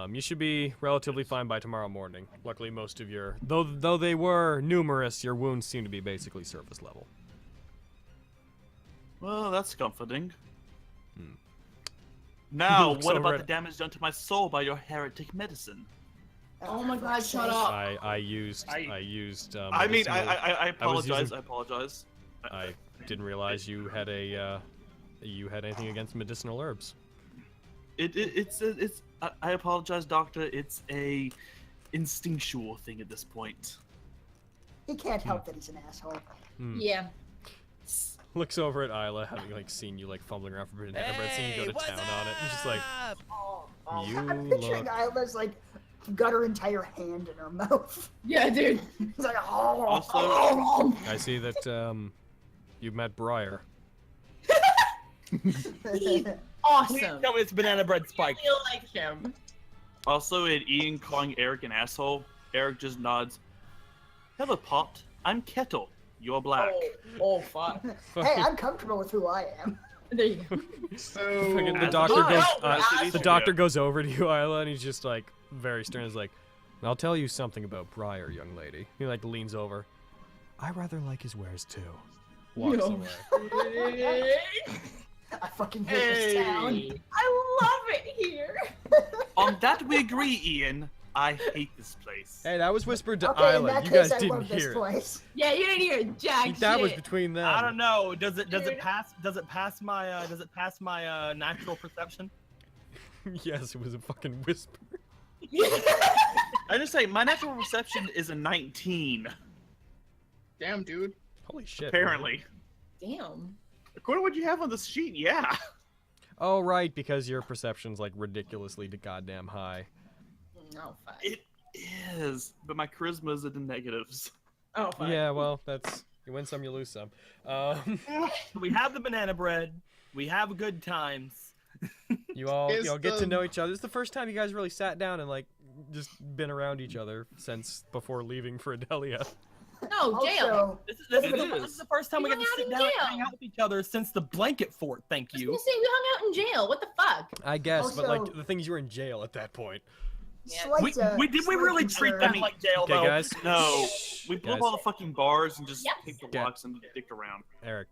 You should be relatively fine by tomorrow morning. Luckily, most of your though they were numerous, your wounds seem to be basically surface level." Well, that's comforting. Now, Looks what over about at- the damage done to my soul by your heretic medicine? Oh my god, shut up. I used. I mean, medicinal- I apologize. using- I apologize. I didn't realize you had anything against medicinal herbs. It's I apologize, doctor. It's a instinctual thing at this point. He can't help that he's an asshole. Yeah. Looks over at Isla, having like seen you like fumbling around for banana bread, seeing you go to town on it, and just like, you I'm picturing look. Isla's like got her entire hand in her mouth. Yeah, dude. It's like, oh. Also, I see that you met Briar. Please Awesome. tell me it's banana bread I spike. feel like him. Also, at Ian calling Eric an asshole, Eric just nods. Hello, Pot. I'm Kettle. You're black. Oh fuck. Hey, I'm comfortable with who I am. There you go. So Fucking the As doctor a- goes. as a- The doctor goes over to you, Isla, and he's just like very stern. He's like, "I'll tell you something about Briar, young lady." He like leans over. I rather like his wares too. Walks No. away. I fucking hate this town. I love it here. On that we agree, Ian. I hate this place. Hey, that was whispered to Okay, in Isla. that You case, guys I didn't love this hear it. place. Yeah, you didn't hear jack That was shit. between them. I don't know. Does it Dude. pass my natural perception? Yes, it was a fucking whisper. I just say my natural perception is a 19. damn, dude. Holy shit. Apparently, Damn. according to what you have on this sheet, yeah. Oh right, because your perception's like ridiculously goddamn high. No, fuck. It is, but my charisma is in the negatives. Oh, fuck. Yeah, well, that's you win some, you lose some. We have the banana bread. We have good times. You all Is get to the- know each other. It's the first time you guys really sat down and like just been around each other since before leaving for Idelia. No, jail. This is It is. the first time we We get to hung out sit in down and jail. hang out with each other since the blanket fort. Thank I was you. gonna say we hung out in jail. What the fuck? I guess, but like Also- the thing is, you were in jail at that point. Yeah. Slight, Did we slight really treat concern. that like jail Okay, though? guys. No, we blew up Guys. all the fucking bars and just Yep. picked the Okay. locks and dicked around. Eric.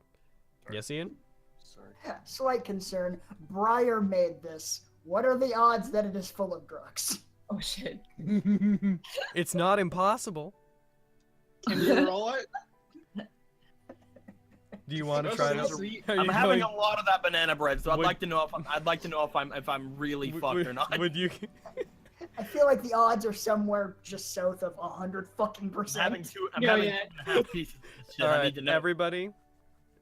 Yes, Ian. Sorry. Slight concern. Briar made this. What are the odds that it is full of drugs? Oh shit. It's not impossible. Can you roll it? Do you want to Let's try to? see. Are I'm you having going- a lot of that banana bread, so I'd Would- like to know if I'm really fucked or not. Would you? I feel like the odds are somewhere just south of 100 fucking I'm percent. having two. I'm Yeah, having yeah. 2.5 pieces. Of shit. All I right, need to know. everybody,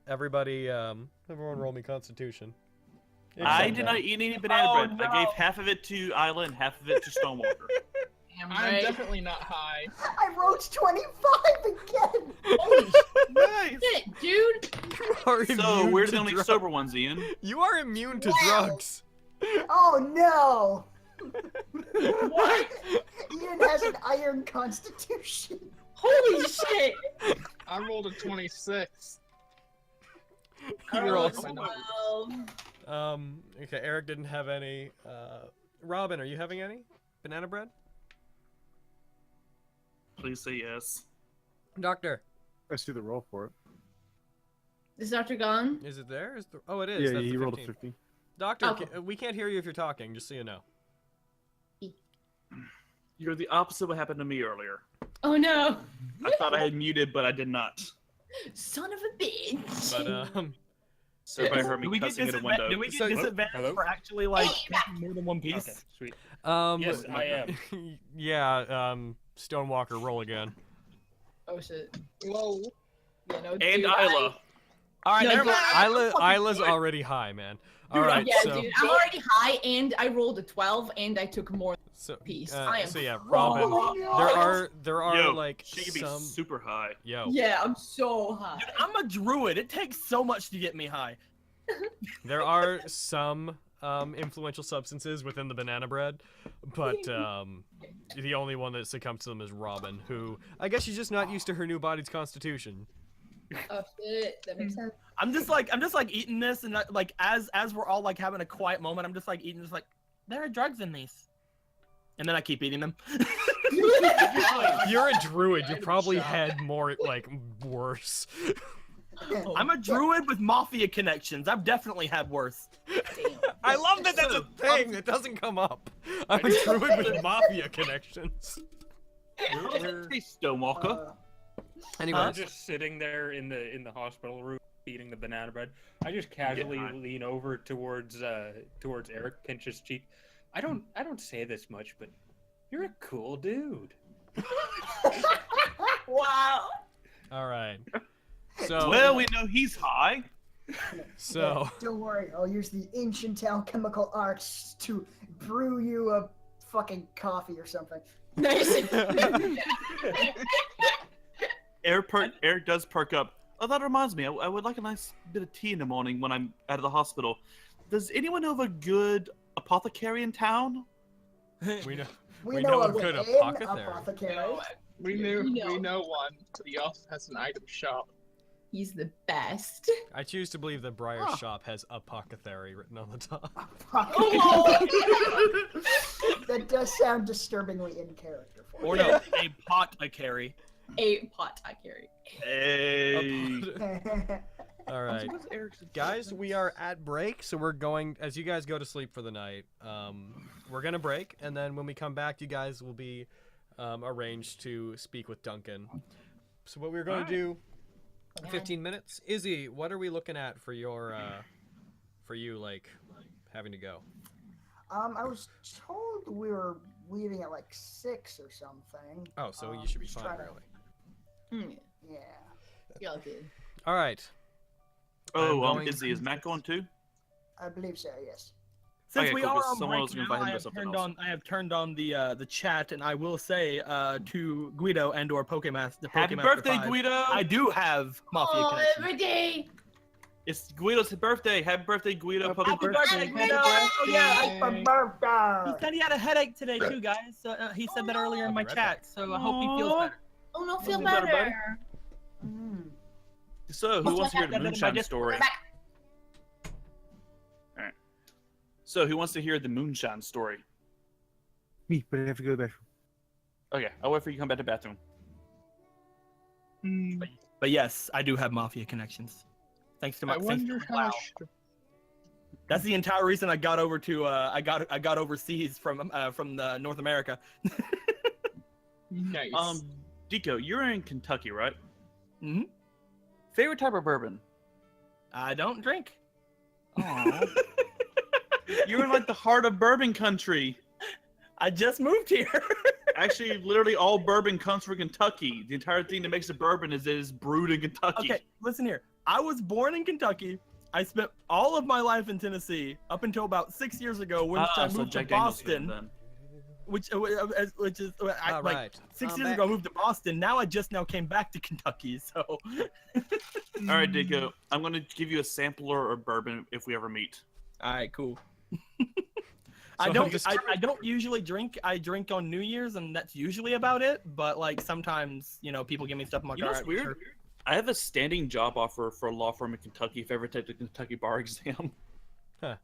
everyone, roll me Constitution. I did not eat any banana bread. I gave half of it to Isla and half of it to Stonewalker. Damn I'm right. definitely not high. I rolled 25 again. Holy Nice. shit, dude. So we're the only sober ones, Ian. You are immune to drugs. Oh no! What? Ian has an iron constitution. Holy shit. I rolled a 26. You're Oh, awesome. well. Okay, Eric didn't have any. Robin, are you having any banana bread? Please say yes. Doctor. Let's do the roll for it. Is Dr. gone? Is it there? Oh, it is. Yeah, That's he the rolled a 15. 50. Doctor, Oh. we can't hear you if you're talking, just so you know. You're the opposite of what happened to me earlier. Oh no. I thought I had muted, but I did not. Son of a bitch. But, So everybody heard Do me we get cussing at a window. do we get So- disadvantage Hello? for actually like taking more than one piece? Okay, sweet. Um, Yes, I am. yeah, Stonewalker, roll again. Oh shit. Whoa. Yeah, no, And dude, Isla. All right, No, never dude, mind. Isla's already high, man. All right, yeah, so dude, I'm already high, and I rolled a 12, and I took more so piece. uh, I am. so yeah, Robin. There are Yo, like she could be some. super high. Yo, Yeah, I'm so high. Dude, I'm a druid. It takes so much to get me high. there are some influential substances within the banana bread, but the only one that succumbs to them is Robin, who I guess she's just not used to her new body's constitution. Oh shit, that makes sense. I'm just like eating this, and like as we're all like having a quiet moment, I'm just like eating this, like there are drugs in these, and then I keep eating them. You're a druid. You probably had more like worse. I'm a druid with mafia connections. I've definitely had worse. I love that that's a thing that doesn't come up. I'm a druid with mafia connections. Hey, Stonewalker. Anyway, I'm just sitting there in the hospital room eating the banana bread. I just casually lean over towards Eric, pinch his cheek. I don't say this much, but you're a cool dude. Wow. all right. So Well, we know he's high. so Don't worry, I'll use the ancient alchemical arts to brew you a fucking coffee or something. Nice. Eric does perk up. Oh, that reminds me. I would like a nice bit of tea in the morning when I'm out of the hospital. Does anyone know of a good apothecary in town? we know We We know know a a good good apothecary. apothecary. We know one, but he also has an item shop. He's the best. I choose to believe that Briar's shop has apothecary written on the top. That does sound disturbingly in character for Or you. no, a pot I carry. A pot I carry. Hey. All right, guys, we are at break, so we're going as you guys go to sleep for the night. We're gonna break, and then when we come back, you guys will be arranged to speak with Duncan. So what we're going to do, 15 minutes. Izzy, what are we looking at for your, for you, like, having to go? I was told we were leaving at like 6 or something. Oh, so you should be just fine, trying to- really. Yeah. Y'all good. All right. Oh, I'm going- is Matt going too? I believe so, yes. Since Okay, we cool, are 'cause on someone break else can now, invite him I to have something turned else. on the chat, and I will say to Guido and or Pokemaster. Happy birthday, Guido! I do have mafia Oh, connections. every day. It's Guido's birthday. Happy birthday, Guido. Happy birthday, Guido! Oh yeah, Happy birthday! he said he had a headache today too, guys. So he said that earlier in my chat. So I hope he feels better. Oh no, feel Feel better, buddy? better. So, who wants to hear the moonshine story? Alright. So, who wants to hear the moonshine story? Me, but I have to go to the bathroom. Okay, I'll wait for you to come back to the bathroom. But yes, I do have mafia connections. Thanks to my. I thanks to wonder my how. wow. That's the entire reason I got over to I got overseas from the North America. Nice. Deco, you're in Kentucky, right? Mm-hmm. Favorite type of bourbon? I don't drink. Aww. You're in like the heart of bourbon country. I just moved here. Actually, literally all bourbon comes from Kentucky. The entire thing that makes a bourbon is it is brewed in Kentucky. Okay, listen here. I was born in Kentucky. I spent all of my life in Tennessee up until about 6 years ago, when I moved to Boston. Which is like right. 6 years ago, I moved to Boston. Now I just now came back to Kentucky. So. All right, Dico. I'm gonna give you a sampler of bourbon if we ever meet. All right, cool. I don't usually drink. I drink on New Year's, and that's usually about it. But like sometimes, people give me stuff in my car. You know what's weird? Sure. I have a standing job offer for a law firm in Kentucky if I ever take the Kentucky bar exam. Huh.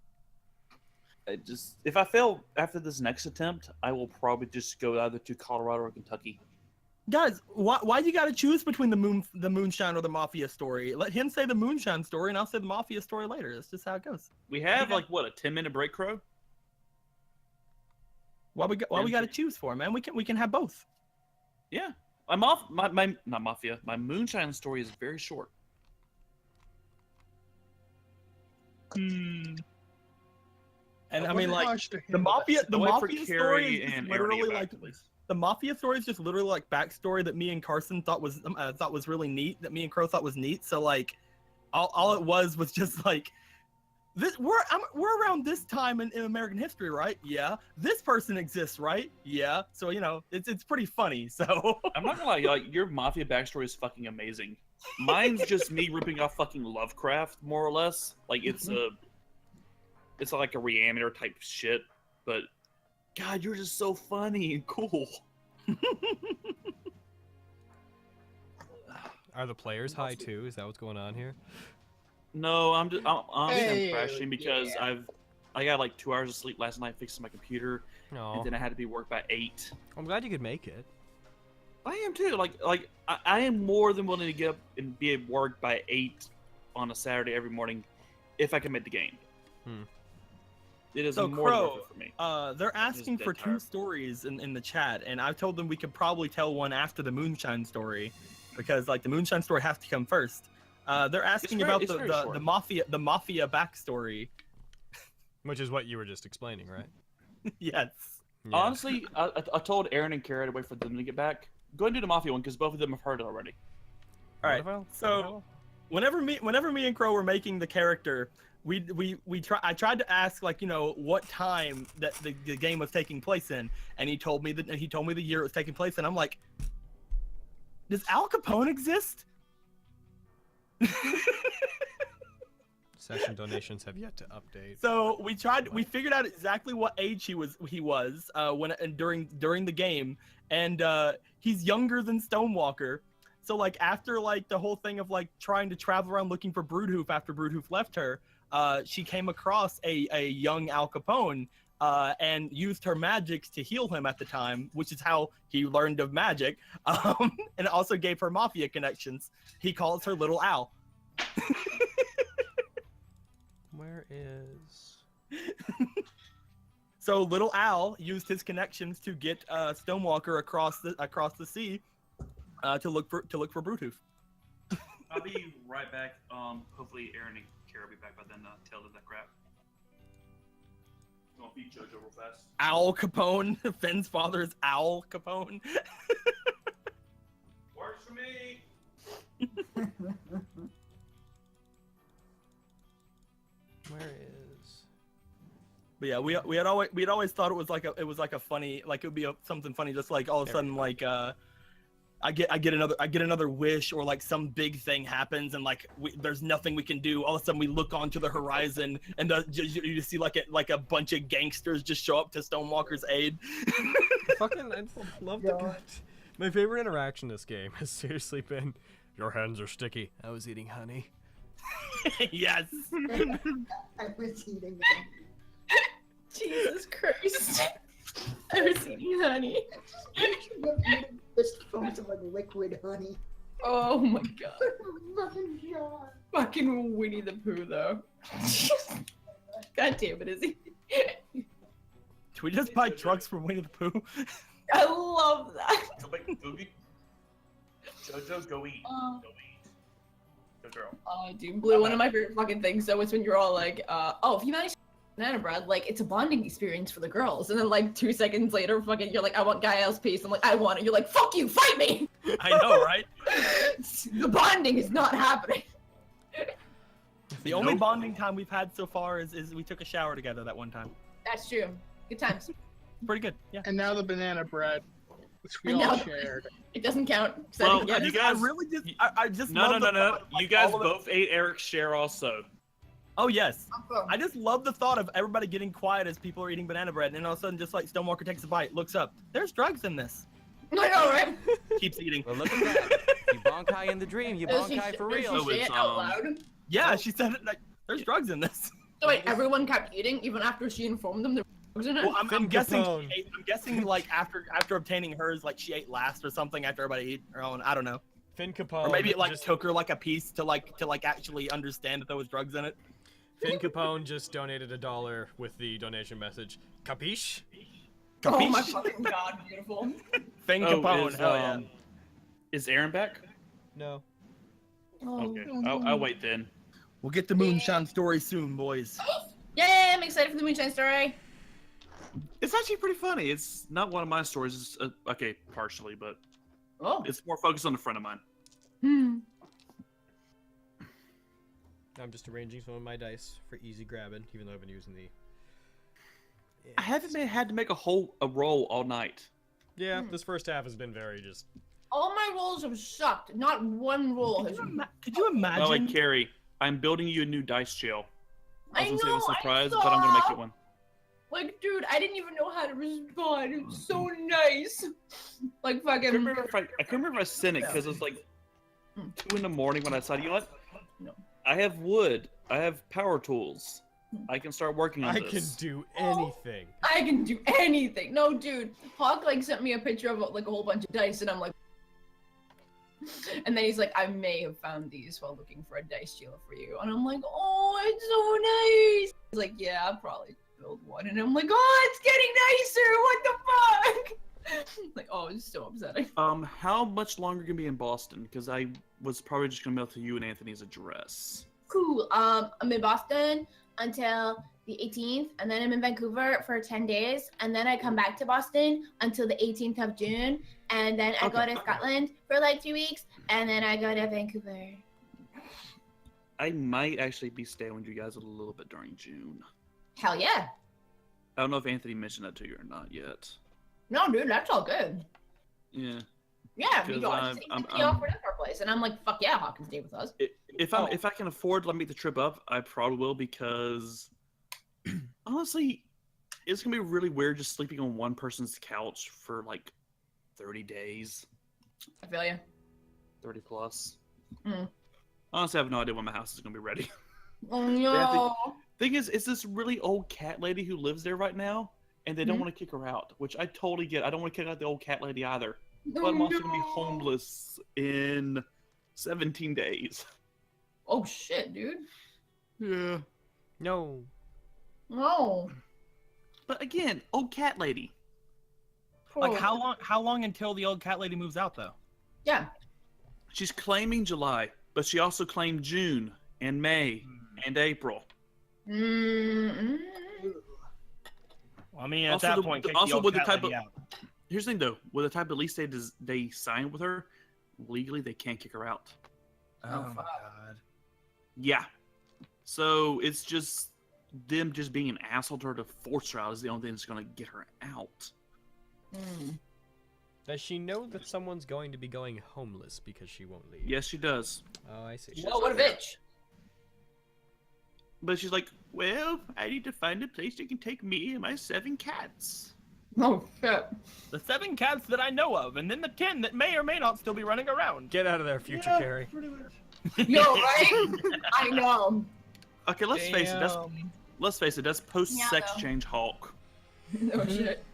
If I fail after this next attempt, I will probably just go either to Colorado or Kentucky. Guys, why you gotta choose between the moonshine or the mafia story? Let him say the moonshine story, and I'll say the mafia story later. That's just how it goes. We have like what, a 10-minute break, Crow? Why we gotta choose for, man? We can have both. Yeah, not mafia. My moonshine story is very short. And I mean, like, the mafia story is literally like the mafia story is just literally like backstory that me and Carson thought was really neat. That me and Crow thought was neat. So like, all it was just like, this we're around this time in American history, right? Yeah. This person exists, right? Yeah. So it's pretty funny. So I'm not gonna lie, like your mafia backstory is fucking amazing. Mine's just me ripping off fucking Lovecraft, more or less. Like it's like a Reanimator type shit, but God, you're just so funny and cool. Are the players high too? Is that what's going on here? No, I'm crashing because I got like 2 hours of sleep last night fixing my computer, and then I had to be work by 8. I'm glad you could make it. I am too. Like I am more than willing to get up and be at work by 8 on a Saturday every morning, if I can make the game. It is more worth it for me. They're asking for 2 stories in the chat, and I've told them we could probably tell one after the moonshine story, because like the moonshine story has to come first. They're asking about the mafia backstory, which is what you were just explaining, right? Yes. Yeah. Honestly, I told Aaron and Kara to wait for them to get back. Go and do the mafia one because both of them have heard it already. All right. So whenever me and Crow were making the character, I tried to ask what time that the game was taking place in, and he told me the year it was taking place in. I'm like, does Al Capone exist? Session donations have yet to update. So we figured out exactly what age he was during the game, and he's younger than Stonewalker. So like after like the whole thing of like trying to travel around looking for bruudhuvv after bruudhuvv left her, she came across a young Al Capone and used her magics to heal him at the time, which is how he learned of magic, and also gave her mafia connections. He calls her Little Al. Where is... So Little Al used his connections to get Stonewalker across the sea to look for bruudhuvv. I'll be right back. Hopefully Aaron and Kara will be back by then. Tail of that crap. Gonna beat JoJo real fast. Al Capone. Finn's father is Al Capone. Works for me. Where is? But yeah, we'd always thought it was like a funny, like it would be something funny, just like all of a sudden like I get another wish, or like some big thing happens and like there's nothing we can do. All of a sudden we look onto the horizon and you see like a bunch of gangsters just show up to Stonewalker's aid. Fucking, I love the. My favorite interaction in this game has seriously been, "Your hands are sticky. I was eating honey." Yes. I was eating honey. Jesus Christ. I was eating honey. This phone's of like liquid honey. Oh my god. Fucking Winnie the Pooh though. God damn it, Izzy. Should we just buy trucks from Winnie the Pooh? I love that. Go back to Boogie. JoJo's go eat. Go eat. Good girl. Dude, Blue, one of my favorite fucking things though is when you're all like, oh, if you manage banana bread, like it's a bonding experience for the girls, and then like 2 seconds later, fucking, you're like, I want GAE-EL's piece. I'm like, I want it. You're like, fuck you, fight me. I know, right? The bonding is not happening. The only bonding time we've had so far is we took a shower together that one time. That's true. Good times. Pretty good. Yeah. And now the banana bread, which we And all now- shared. It doesn't count. 'cause I Well, didn't yeah, get you it. guys. I really just. I just. No, love the thought of, You like, guys all of it. both ate Eric's share also. Oh yes. Awesome. I just love the thought of everybody getting quiet as people are eating banana bread, and then all of a sudden, just like Stonewalker takes a bite, looks up. There's drugs in this. I know, right? Keeps eating. Well, look at that. You bonkai in the dream. You Does she bonkai for does real. she say it out loud? Yeah, she said it. Like, there's drugs in this. So wait, everyone kept eating even after she informed them there were drugs in it? Well, I'm guessing. Capone. I'm guessing like after obtaining hers, like she ate last or something after everybody ate her own. I don't know. Finn Capone. Or maybe it like just, took her like a piece to actually understand that there was drugs in it. Finn Capone just donated $1 with the donation message. Capiche? Oh my fucking god, beautiful. Finn Capone. Hell yeah. Is Aaron back? No. Oh, Okay, I'll wait then. We'll get the moonshine story soon, boys. Yay, I'm excited for the Moonshine story. It's actually pretty funny. It's not one of my stories. It's, okay, partially, but Oh. it's more focused on a friend of mine. Hmm. I'm just arranging some of my dice for easy grabbing, even though I've been using the... I haven't had to make a roll all night. Yeah, this first half has been very just... All my rolls have sucked. Not one roll has. Could you imagine? Oh, like Carrie, I'm building you a new dice jail. I was gonna say it was a I surprise, saw. but I'm gonna make it one. Like, dude, I didn't even know how to respond. It was so nice. Like, I fucking. couldn't remember if I sent it because it was like 2 in the morning when I decided, you know what? No. I have wood. I have power tools. I can start working on I this. can do anything. I can do anything. No, dude. Hawk like sent me a picture of like a whole bunch of dice, and I'm like, and then he's like, I may have found these while looking for a dice jail for you, and I'm like, oh, it's so nice. He's like, yeah, I'll probably build one, and I'm like, oh, it's getting nicer. What the fuck? Like, oh, it's so upsetting. How much longer can be in Boston? Because I was probably just gonna mail to you and Anthony's address. Cool. I'm in Boston until the 18th, and then I'm in Vancouver for 10 days, and then I come back to Boston until the 18th of June, and then I go to Scotland for like 2 weeks, and then I go to Vancouver. I might actually be staying with you guys a little bit during June. Hell yeah. I don't know if Anthony mentioned that to you or not yet. No, dude, that's all good. Yeah. Yeah, we Because go I'm- just I'm- take me off for our place, and I'm like, fuck yeah, Hawk can stay with us. If I can afford to make the trip up, I probably will because honestly, it's gonna be really weird just sleeping on one person's couch for like 30 days. I feel you. 30 plus. Mm. Honestly, I have no idea when my house is gonna be ready. Oh no. Thing is, it's this really old cat lady who lives there right now, and they don't Mhm. want to kick her out, which I totally get. I don't want to kick out the old cat lady either. Oh, But I'm also gonna be no. homeless in 17 days. Oh shit, dude. Yeah. No. No. But again, old cat lady. Like how long until the old cat lady moves out though? Yeah. She's claiming July, but she also claimed June and May and April. Mm-hmm. Well, I mean, at Also that the- point, kick also the old with the cat type lady of- out. Here's the thing, though. With the type of lease they signed with her, legally they can't kick her out. Oh my god. Yeah. So it's just them just being an asshole to her to force her out is the only thing that's going to get her out. Mm. Does she know that someone's going to be going homeless because she won't leave? Yes, she does. Oh, I see. Oh, what a bitch. But she's like, well, I need to find a place that can take me and my 7 cats. Oh, shit. The 7 cats that I know of, and then the 10 that may or may not still be running around. Get out of there, future Carrie. Yo, right? I know. Okay, let's face it. That's post-sex Yeah, though. change Hulk. No shit.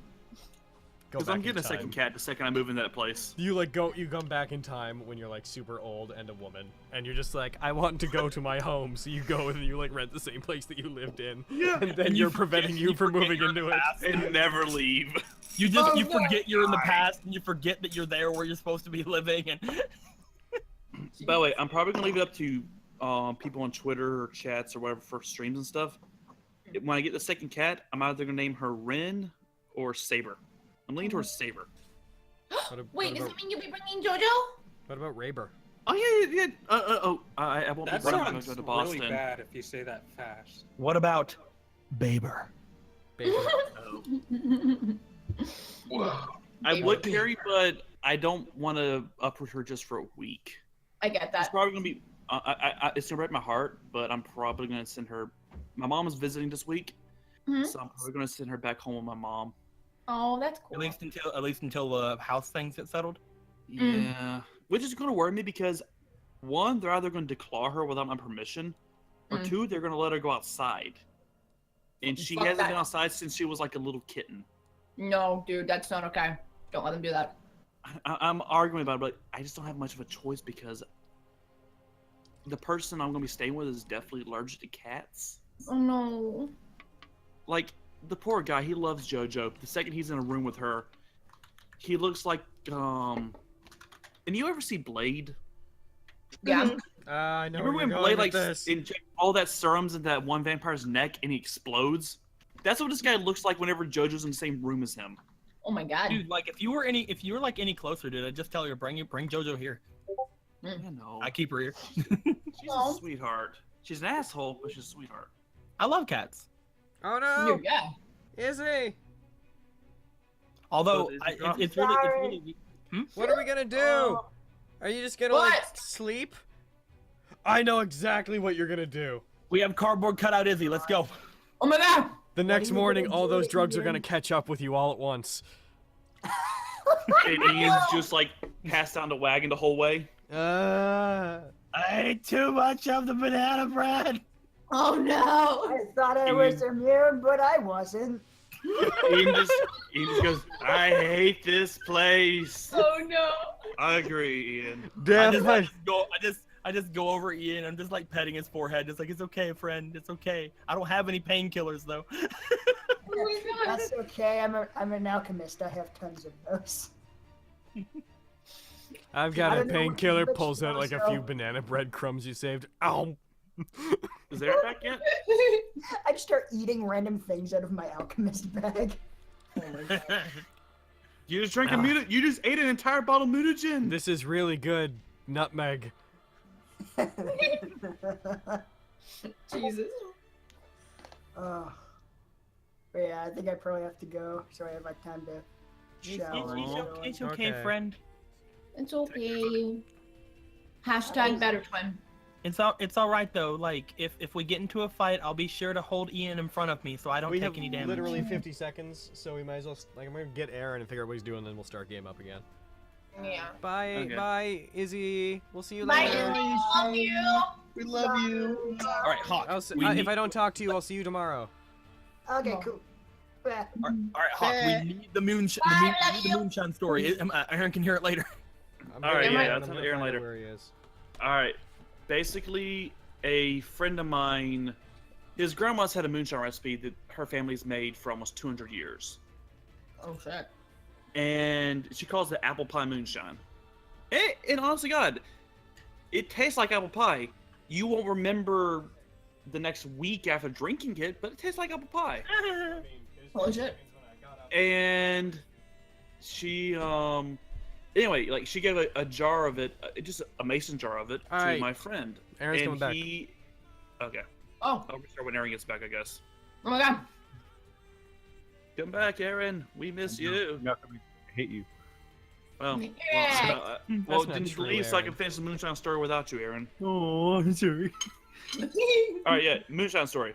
Go Because I'm back in getting a second time. cat the second I move in that place. You come back in time when you're like super old and a woman, and you're just like, I want to go to my home, so you go and you like rent the same place that you lived in. Yeah. And then you're preventing you from moving into it. And never leave. You just you Oh, forget you're in the past, and you forget that you're there where you're supposed to be living. And By the way, I'm probably gonna leave it up to people on Twitter or chats or whatever for streams and stuff. When I get the second cat, I'm either gonna name her Ren or Saber. I'm leaning towards Saber. What Wait, does about, that mean you'll be bringing JoJo? what about Raber? Oh yeah. I won't That be running sounds to go to Boston. really bad if you say that fast. What about Baber? I would carry, but I don't want to uproot her just for a week. I get It's that. probably gonna be. It's gonna break my heart, but I'm probably gonna send her. My mom is visiting this week, so I'm probably gonna send her back home with my mom. Oh, that's cool. At least until the house things get settled. Yeah, which is gonna worry me because one, they're either gonna declaw her without my permission, or two, they're gonna let her go outside, and she Fuck hasn't that. been outside since she was like a little kitten. No, dude, that's not okay. Don't let them do that. I'm arguing about it, but I just don't have much of a choice because the person I'm gonna be staying with is definitely allergic to cats. Oh no. Like the poor guy, he loves JoJo. The second he's in a room with her, he looks like And you ever see Blade? Yeah. I know. Remember where when you're Blade going like with this. inject all that serums into that one vampire's neck and he explodes? That's what this guy looks like whenever JoJo's in the same room as him. Oh my god. Dude, like if you were like any closer, dude, I'd just tell her bring JoJo here. I know. I keep her here. She's a sweetheart. She's an asshole, but she's a sweetheart. I love cats. Oh no! Yeah. Is he? Although So it's really. What are we gonna do? Are you just gonna like What? sleep? I know exactly what you're gonna do. We have cardboard cutout Izzy. Let's go. Oh my god. The next you morning, gonna all do, those drugs are Ian? gonna catch up with you all at once. And Ian's just like passed down the wagon the whole way. I ate too much of the banana bread. Oh no. I thought I was immune, but I wasn't. Ian just goes, I hate this place. Oh no. I agree, Ian. Damn, I just go over Ian. I'm just like petting his forehead. Just like, it's okay, friend. It's okay. I don't have any painkillers though. Oh my god. That's okay. I'm an alchemist. I have tons of those. I've got I a don't know what painkiller. which Pulls out like a few though. banana bread crumbs you saved. Ow! Is Aaron back yet? I just start eating random things out of my alchemist bag. You just drank you just ate an entire bottle of mutagen. This is really good. Nutmeg. Jesus. Oh. But yeah, I think I probably have to go, so I have like time to shower. It's okay, Okay. friend. It's okay. Hashtag better twin. It's all right though. Like if we get into a fight, I'll be sure to hold Ian in front of me so I don't We take have any damage. literally 50 seconds, so we might as well. Like, I'm gonna get Aaron and figure out what he's doing, then we'll start game up again. Yeah. Bye, Okay. bye, Izzy. We'll see you Bye, later. Izzy. Love you. We love you. All right, Hawk. If I don't talk to you, I'll see you tomorrow. Okay, cool. Yeah. All right, Hawk. We need the moonshine. We need the moonshine story. Aaron can hear it later. All right, yeah, I'm I'll gonna tell Aaron find out later. Where he is. All right. Basically, a friend of mine, his grandma's had a moonshine recipe that her family's made for almost 200 years. Oh shit. And she calls it apple pie moonshine. And honestly, God, it tastes like apple pie. You won't remember the next week after drinking it, but it tastes like apple pie. Holy shit. And she, anyway, like she gave a jar of it, just a mason jar of it, All to right. my friend. Aaron's and coming back. Okay. Oh. I'll restart when Aaron gets back, I guess. Oh my god. Come back, Aaron. We miss you. I hate you. Well, Yeah. well, not didn't true, leave so I Aaron. can finish the moonshine story without you, Aaron. Oh, I'm sorry. All right, yeah, moonshine story.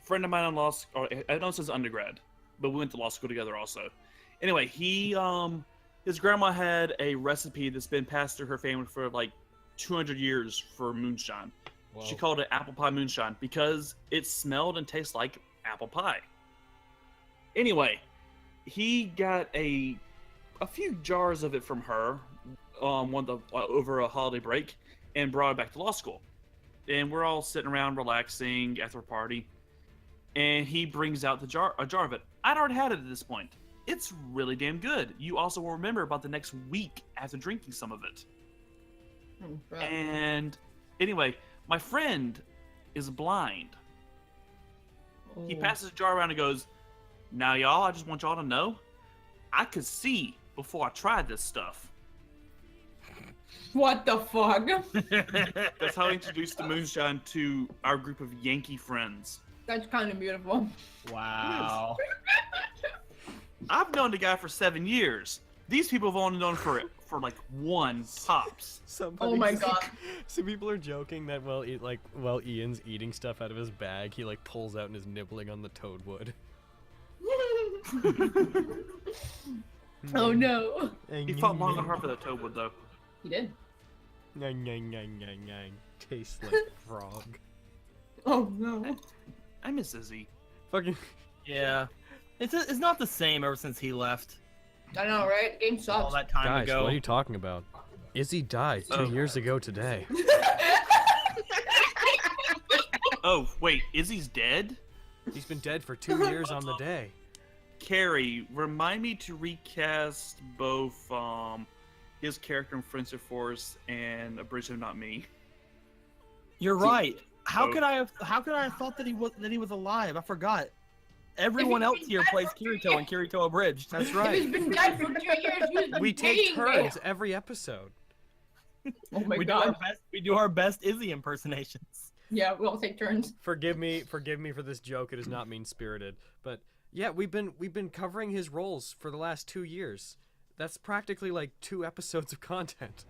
Friend of mine in law school, I know since undergrad, but we went to law school together also. Anyway, his grandma had a recipe that's been passed through her family for like 200 years for moonshine. Whoa. She called it apple pie moonshine because it smelled and tastes like apple pie. Anyway, he got a few jars of it from her over a holiday break and brought it back to law school. And we're all sitting around relaxing after a party. And he brings out a jar of it. I'd already had it at this point. It's really damn good. You also will remember about the next week after drinking some of it. And anyway, my friend is blind. He passes the jar around and goes, "Now, y'all, I just want y'all to know, I could see before I tried this stuff." What the fuck? That's how I introduced the moonshine to our group of Yankee friends. That's kind of beautiful. Wow. I've known the guy for 7 years. These people have only known for like 1 tops. Oh my god. Some people are joking that while Ian's eating stuff out of his bag, he like pulls out and is nibbling on the toadwood. Oh no. He fought long and hard for that toadwood though. He did. Tastes like frog. Oh no. I miss Izzy. Fucking. Yeah. It's not the same ever since he left. I know, right? Game sucks. All that time Guys, ago. what are you talking about? Izzy died 2 years ago today. Oh, wait, Izzy's dead? He's been dead for 2 years on the day. Carrie, remind me to recast both his character in Friends of Force and A Bridge of Not Me. You're right. How Oh. could I have thought that he was alive? I forgot. Everyone else here plays Kirito and Kirito Abridged. That's He's right. been dead for 2 years. He's been We take dating turns me. every episode. Oh my we god. do our best Izzy impersonations. Yeah, we all take turns. Forgive me for this joke. It is not mean spirited, but yeah, we've been covering his roles for the last 2 years. That's practically like 2 episodes of content.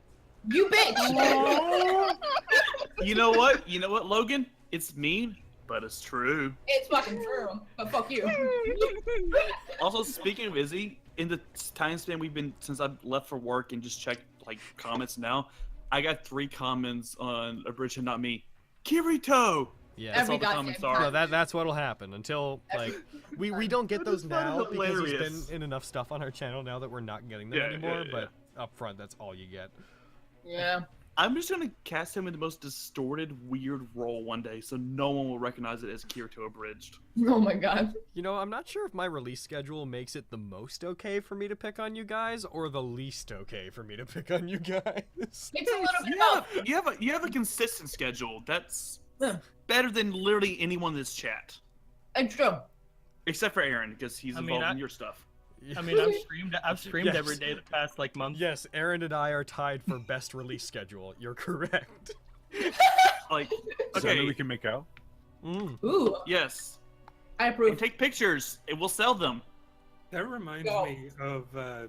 You bitch! You know what? You know what, Logan? It's mean, but it's true. It's fucking true, but fuck you. Also, speaking of Izzy, in the time span we've been since I've left for work and just checked like comments now, I got 3 comments on A Bridge of Not Me. Kirito. Yeah, That's all Every the comments are. no, that's what'll happen until like we don't get those now because there's hilarious. been enough stuff on our channel now that we're not getting them Yeah, anymore. yeah. But up front, that's all you get. Yeah. I'm just gonna cast him in the most distorted, weird role one day, so no one will recognize it as Kirito Abridged. Oh my god. You know, I'm not sure if my release schedule makes it the most okay for me to pick on you guys, or the least okay for me to pick on you guys. It's a little bit of You have a consistent schedule. That's better than literally anyone in this chat, It's true. except for Aaron because he's I mean, involved I- in your stuff. I mean, I've streamed Yes. every day the past like month. Yes, Aaron and I are tied for best release schedule. You're correct. Like, So okay, we can make out. Ooh, yes, I and approve. take pictures. It will sell them. That reminds Go. me of a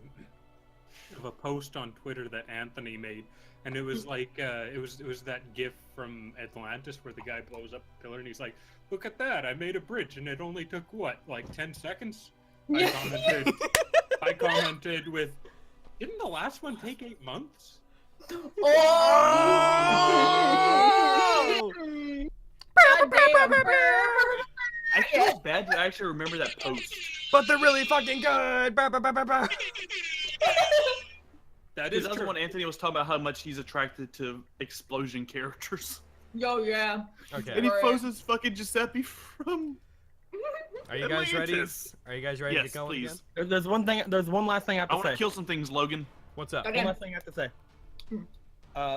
post on Twitter that Anthony made, and it was like it was that GIF from Atlantis where the guy blows up the pillar and he's like, "Look at that! I made a bridge, and it only took what, like 10 seconds." I commented with, "Didn't the last one take 8 months?" Oh! I feel bad to actually remember that post. But they're really fucking good. Bah, bah, bah, bah, bah. That Because is that's true. when Anthony was talking about how much he's attracted to explosion characters. Yo, yeah. Okay. And he Right. poses fucking Giuseppe from. Are you guys ready? Atlantis. Are you guys ready Yes, to go please. again? There's one last thing I have I to want to say. kill some things, Logan. What's up? Okay. One last thing I have to say.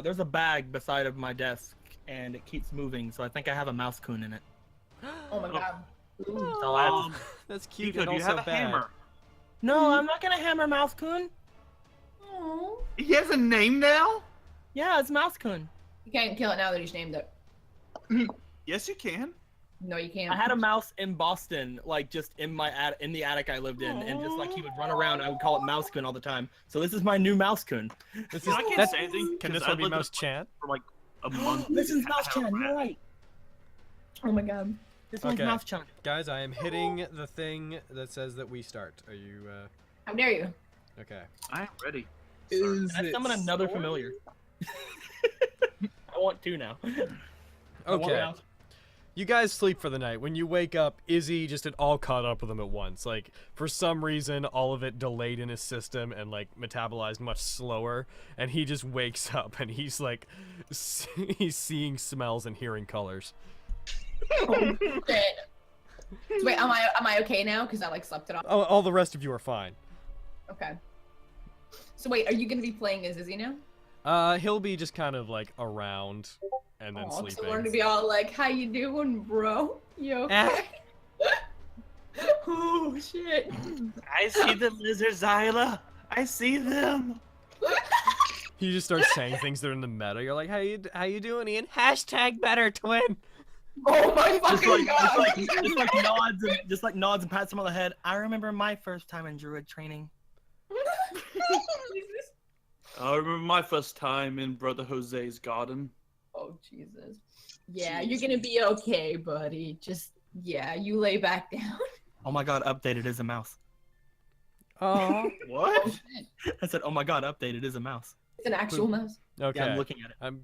There's a bag beside of my desk, and it keeps moving, so I think I have a mouse coon in it. Oh my god. So I have to- That's cute Pico, and do you also have a bad. hammer? No, I'm not gonna hammer mouse coon. Oh. He has a name now? Yeah, it's mouse coon. You can't kill it now that he's named it. Yes, you can. No, you can't. I had a mouse in Boston, like just in the attic I lived in, and just like he would run around. I would call it mouse coon all the time. So this is my new mouse coon. This You know, I is, can't that's, say anything. can 'cause this I one be lived in Mouse Chan? for like a month. This is I mouse have a chan. rat. You're right. Oh my god. This one's Okay. mouse chan. Guys, I am hitting the thing that says that we start. Are you, How dare you? okay. I am ready. Is I summon another familiar. I want 2 now. I want Okay. mouse- You guys sleep for the night. When you wake up, Izzy just had all caught up with him at once. Like, for some reason, all of it delayed in his system and, like, metabolized much slower. And he just wakes up and he's, like, he's seeing smells and hearing colors. Oh, shit. So wait, am I okay now? Because I like slept it off. All the rest of you are fine. Okay. So wait, are you gonna be playing as Izzy now? He'll be just kind of, like, around and then Oh, so sleeping. we're gonna be all like, "How you doing, bro? You okay?" Oh shit. I see the lizards, Isla. I see them. You just start saying things that are in the meta. You're like, how you doing, Ian? Hashtag better twin. Oh my fucking god! Just like nods and pats him on the head. I remember my first time in Druid training. I remember my first time in Brother Jose's garden. Oh Jesus. Yeah, you're gonna be okay, buddy. Just you lay back down. Oh my god, updated is a mouse. Oh. What? I said, oh my god, updated is a mouse. It's an actual mouse. Okay. Yeah, I'm looking at it.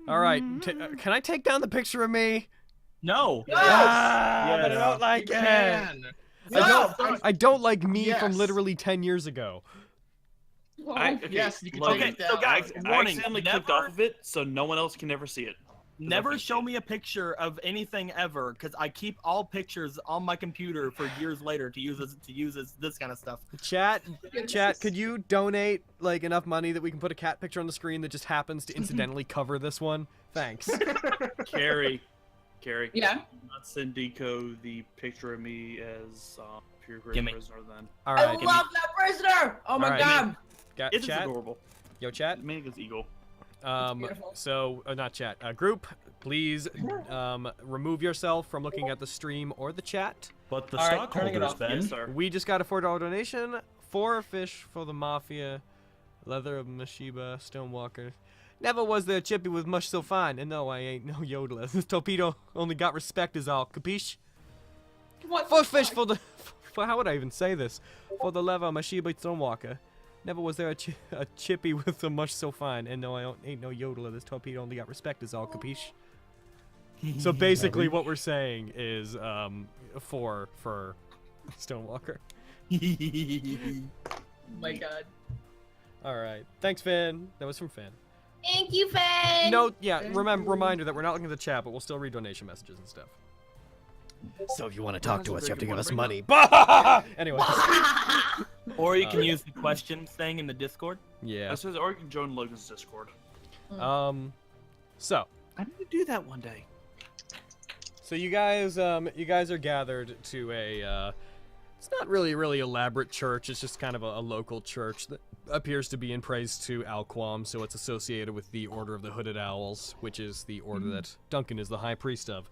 All right. Can I take down the picture of me? No. But I don't like it. I don't like me from literally 10 years ago. Yes, you can Logan, take it down. So guys, I warning, accidentally clicked off of it, so no one else can ever see it. Never show me a picture of anything ever, because I keep all pictures on my computer for years later to use as this kind of stuff. Chat, could you donate like enough money that we can put a cat picture on the screen that just happens to incidentally cover this one? Thanks. Carrie. Yeah. Not send Deco the picture of me as pure grey Gimme. prisoner then. All I right. love that prisoner! Oh my god! Got It's chat. adorable. Yo, chat. I mean, it's eagle. So not chat. Group, please remove yourself from looking at the stream or the chat. But the All right, stockholders, Ben. Yes, sir. We just got a $4 donation. 4 fish for the Mafia. Leather of Mashiba. Stonewalker. Never was there a chippy with much so fine. And no, I ain't no yodeler. This torpedo only got respect is all. Capiche? What? 4 fish for the... For, how would I even say this? For the leather of Mashiba Stonewalker. Never was there a chippy with so much so fine. And no, I ain't no yodeler. This torpedo only got respect is all. Capiche? So basically what we're saying is 4 for Stonewalker. Oh my god. Alright. Thanks, Finn. That was from Finn. Thank you, Finn! No, yeah, reminder that we're not looking at the chat, but we'll still read donation messages and stuff. So if you want to talk to us, you have to give us money. Anyway. Or you can use the question thing in the Discord. Yeah. That says, or you can join Logan's Discord. So. I need to do that one day. So you guys are gathered to a, it's not really elaborate church. It's just kind of a local church that appears to be in praise to Alquam, so it's associated with the Order of the Hooded Owls, which is the order that Duncan is the High Priest of.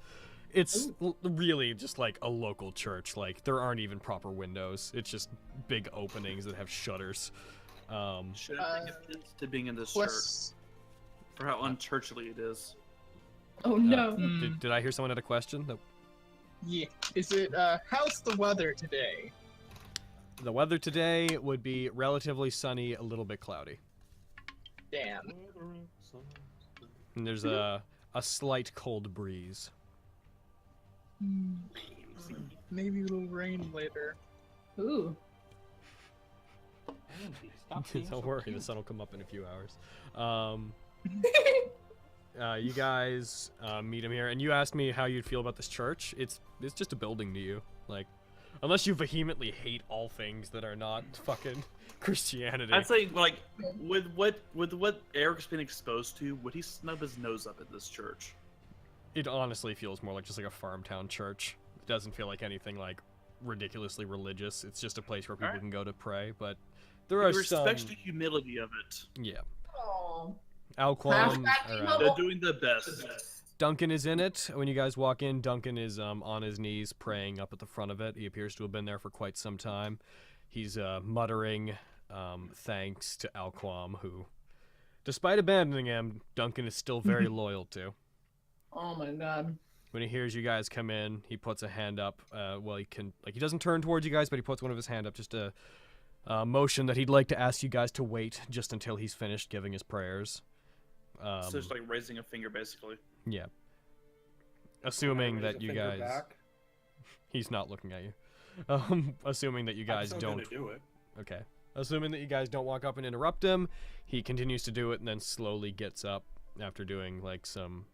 It's really just like a local church. Like, there aren't even proper windows. It's just big openings that have shutters. Should I take offense to being in this church? For how unchurchly it is. Oh no. Did I hear someone had a question? Yeah. Is it, how's the weather today? The weather today would be relatively sunny, a little bit cloudy. Damn. And there's a slight cold breeze. Maybe it'll rain later. Ooh. Don't worry, the sun will come up in a few hours. You guys meet him here, and you asked me how you'd feel about this church. It's just a building to you, like, unless you vehemently hate all things that are not fucking Christianity. I'd say, like, with what Eric's been exposed to, would he snub his nose up at this church? It honestly feels more like just like a farm town church. It doesn't feel like anything like ridiculously religious. It's just a place where people can go to pray, but there are some... respects the humility of it. Yeah. Oh. Alquam. They're doing the best. Duncan is in it. When you guys walk in, Duncan is on his knees praying up at the front of it. He appears to have been there for quite some time. He's muttering thanks to Alquam, who, despite abandoning him, Duncan is still very loyal to. Oh my god. When he hears you guys come in, he puts a hand up. Well, he doesn't turn towards you guys, but he puts one of his hand up, just a motion that he'd like to ask you guys to wait just until he's finished giving his prayers. So it's like raising a finger, basically. Yeah. Assuming that you guys... He's not looking at you. Assuming that you guys don't... gonna do it. Okay. Assuming that you guys don't walk up and interrupt him, he continues to do it and then slowly gets up after doing like some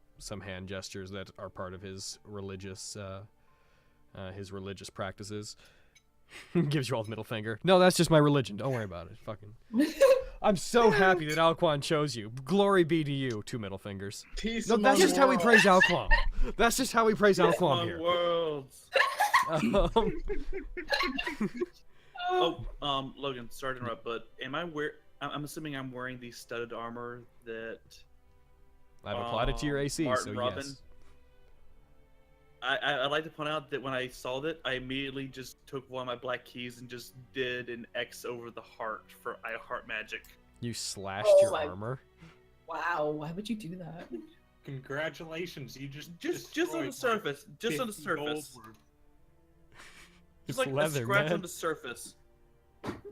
hand gestures that are part of his religious practices. Gives you all the middle finger. No, that's just my religion. Don't worry about it. Fucking. I'm so happy that Alquam chose you. Glory be to you. 2 middle fingers. Peace No, that's just how we praise Alquam. That's just how we praise Alquam here. Worlds. Logan, sorry to interrupt, but am I I'm assuming I'm wearing the studded armor that I've applied it to your AC, Martin so Robin. yes. I'd like to point out that when I saw that, I immediately just took one of my black keys and just did an X over the heart for I heart magic. You slashed Oh your my- armor? Wow, why would you do that? Congratulations, you just on the surface. Just on the surface. It's Just like leather, a scratch man. on the surface.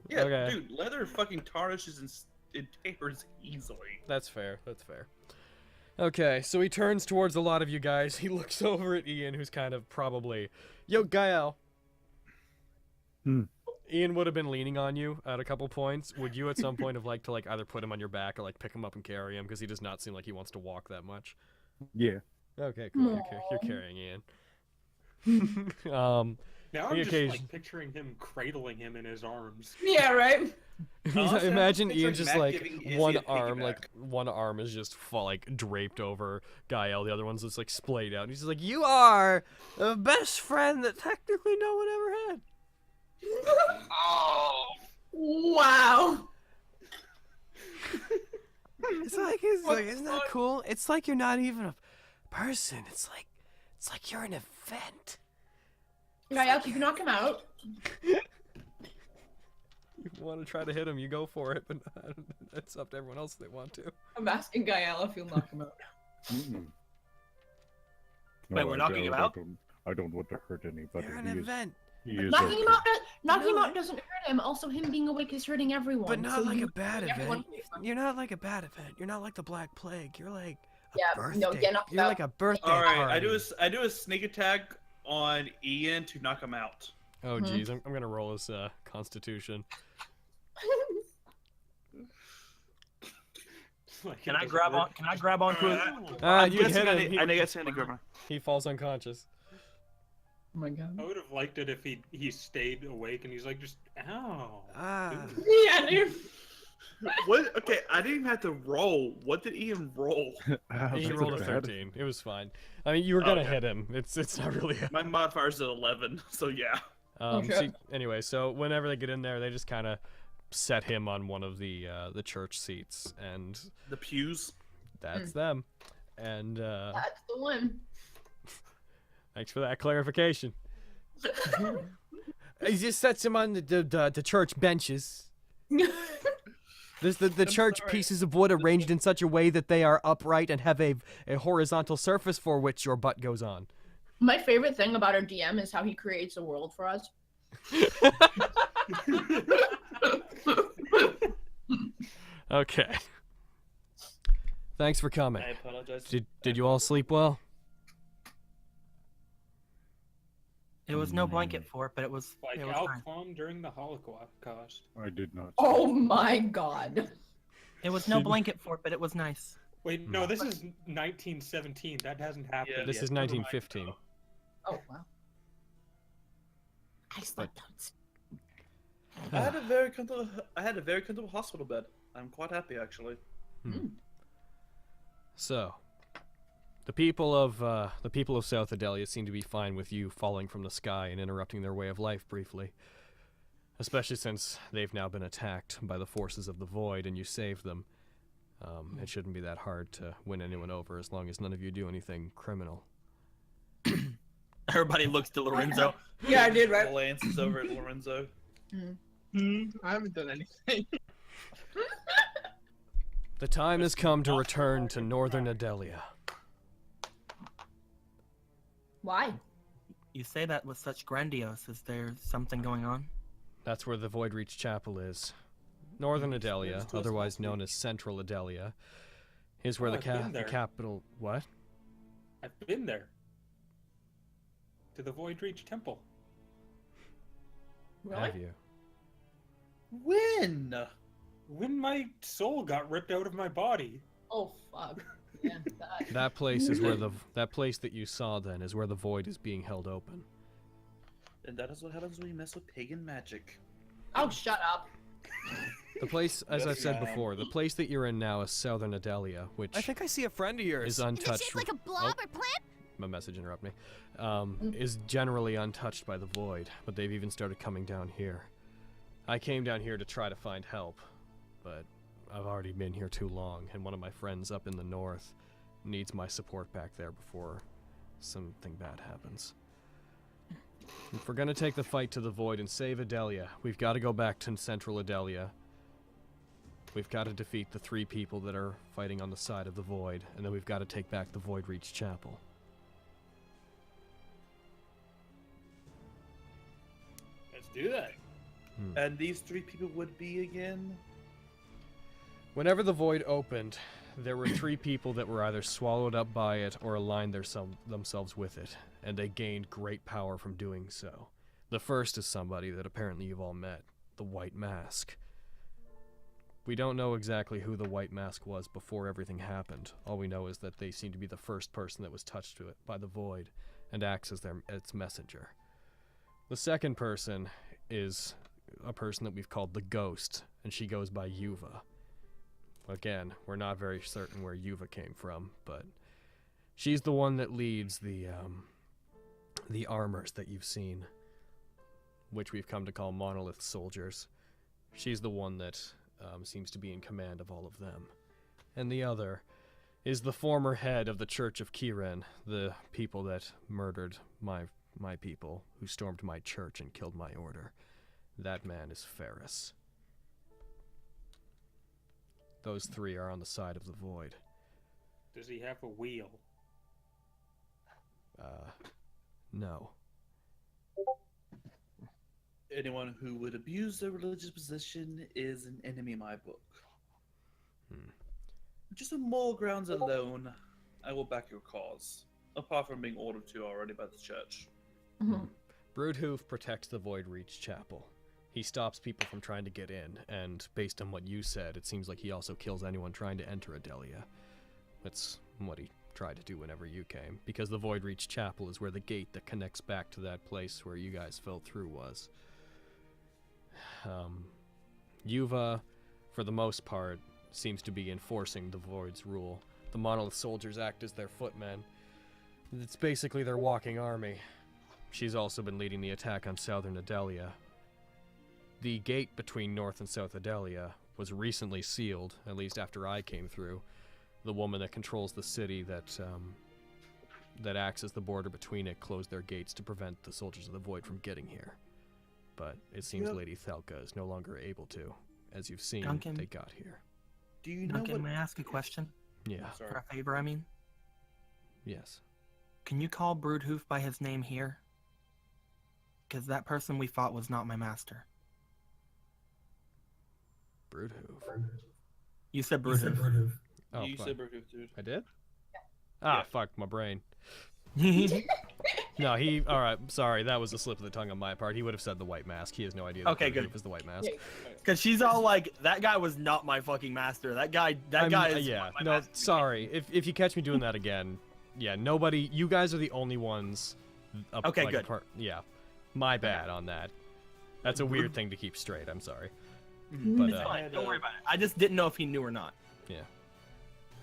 Yeah, Okay. dude, leather fucking tarnishes and it tapers easily. That's fair. That's fair. Okay, so he turns towards a lot of you guys. He looks over at Ian, who's kind of probably, yo, GAE-EL. Ian would have been leaning on you at a couple points. Would you at some point have liked to like either put him on your back or like pick him up and carry him? Because he does not seem like he wants to walk that much. Yeah. Okay, cool. You're carrying Ian. Now the I'm just occasion- like picturing him cradling him in his arms. Yeah, right? Honestly, Imagine I'm Ian picturing just Matt like giving Izzy one a arm, piggyback. like one arm is just like draped over GAE-EL. The other one's just like splayed out. And he's just like, "You are the best friend that technically no one ever had." Oh, wow. It's like, isn't that cool? It's like you're not even a person. It's like you're an event. GAE-EL, can you knock him out? You want to try to hit him, you go for it, but it's up to everyone else if they want to. I'm asking GAE-EL if he'll knock him out. Wait, we're knocking him out? I don't want to hurt anybody. You're an event. He is Knocking him okay. out, knocking him out doesn't hurt him. Also, him being awake is hurting everyone. But not so like you- a bad everyone event. can be fine. You're not like a bad event. You're not like the Black Plague. You're like a Yeah, birthday. no, get knocked You're out. like a birthday All right, party. I do a sneak attack on Ian to knock him out. Oh geez, I'm gonna roll his Constitution. Like, Can it I doesn't grab work. on? Can I grab onto it? You guessing hit I him. need- I guess I need to grab him. He falls unconscious. Oh my god. I would have liked it if he stayed awake and he's like just ow. Ah. Yeah, dude. What? Okay, I didn't even have to roll. What did Ian roll? He That's rolled a bad. 13. It was fine. I mean, you were gonna Okay. hit him. It's not really. My modifier's at 11, so yeah. See, anyway, so whenever they get in there, they just kind of set him on one of the church seats, and The pews. that's them. And That's the one. thanks for that clarification. He just sets him on the church benches. There's the church sorry. pieces of wood arranged in such a way that they are upright and have a horizontal surface for which your butt goes on. My favorite thing about our DM is how he creates a world for us. Okay. Thanks for coming. I apologize. Did you all sleep well? It was no blanket fort, but it was. Like it was Al fine. Quam during the Holocaust. I did not. Oh my god. It was no blanket fort, but it was nice. Wait, no, this is 1917. That hasn't happened. Yeah, This yet. is Never mind. 1915. Oh wow. I slept on. I had a very comfortable hospital bed. I'm quite happy actually. So, the people of South Idelia seem to be fine with you falling from the sky and interrupting their way of life briefly. Especially since they've now been attacked by the forces of the Void and you saved them. It shouldn't be that hard to win anyone over as long as none of you do anything criminal. Everybody looks to Lorenzo. Yeah, I did, right? Lance is over at Lorenzo. I haven't done anything. The time has come to return to Northern Idelia. Why? You say that with such grandiose. Is there something going on? That's where the Void Reach Chapel is. Northern Idelia, otherwise known as Central Idelia, is where Oh, the I've been the there. capital. What? I've been there. To the Void Reach Temple. Have you? When? When my soul got ripped out of my body. Oh fuck. Yeah, that. That place is where that place that you saw then is where the Void is being held open. And that is what happens when you mess with pagan magic. Oh, shut up. The place, as I've said Yeah. before, the place that you're in now is Southern Idelia, which I think I see a friend of yours. is untouched. Shaped like a blob or plant? My message interrupted me. Is generally untouched by the Void, but they've even started coming down here. I came down here to try to find help, but I've already been here too long, and one of my friends up in the north needs my support back there before something bad happens. If we're gonna take the fight to the Void and save Idelia, we've got to go back to central Idelia. We've got to defeat the 3 people that are fighting on the side of the Void, and then we've got to take back the Void Reach Chapel. Let's do that. And these 3 people would be again? Whenever the Void opened, there were 3 people that were either swallowed up by it or aligned themselves with it, and they gained great power from doing so. The first is somebody that apparently you've all met, the White Mask. We don't know exactly who the White Mask was before everything happened. All we know is that they seem to be the first person that was touched to it by the Void and acts as its messenger. The second person is a person that we've called the Ghost, and she goes by Yuva. Again, we're not very certain where Yuva came from, but she's the one that leads the armors that you've seen, which we've come to call monolith soldiers. She's the one that seems to be in command of all of them. And the other is the former head of the Church of Kiren, the people that murdered my people, who stormed my church and killed my order. That man is Ferris. Those 3 are on the side of the Void. Does he have a wheel? No. Anyone who would abuse their religious position is an enemy in my book. Just on moral grounds alone, I will back your cause. Apart from being ordered to already by the church. Bruudhuvv protects the Void Reach Chapel. He stops people from trying to get in, and based on what you said, it seems like he also kills anyone trying to enter Idelia. That's what he tried to do whenever you came, because the Void Reach Chapel is where the gate that connects back to that place where you guys fell through was. Yuva, for the most part, seems to be enforcing the Void's rule. The Monolith soldiers act as their footmen. It's basically their walking army. She's also been leading the attack on southern Idelia. The gate between North and South Idelia was recently sealed, at least after I came through. The woman that controls the city that acts as the border between it closed their gates to prevent the soldiers of the Void from getting here. But it seems Lady Thelka is no longer able to. As you've seen, Duncan? they got here. Do you know Duncan, what... may I ask a question? Yeah. For a favor, I mean? Yes. Can you call Bruudhuvv by his name here? Because that person we fought was not my master. Bruudhuvv. You said Bruudhuvv. Oh, you fuck. said Bruudhuvv, dude. I did? Ah, Yeah. fuck, my brain. No, alright, sorry, that was a slip of the tongue on my part. He would have said the White Mask. He has no idea that Okay, good. Bruudhuvv is the White Mask. Because she's all like, that guy was not my fucking master. That guy is yeah, my no, master. sorry. If you catch me doing that again, yeah, nobody, you guys are the only ones. Okay, good. Yeah, my bad on that. That's a weird thing to keep straight, I'm sorry. But, it's fine, don't worry about it. I just didn't know if he knew or not. Yeah.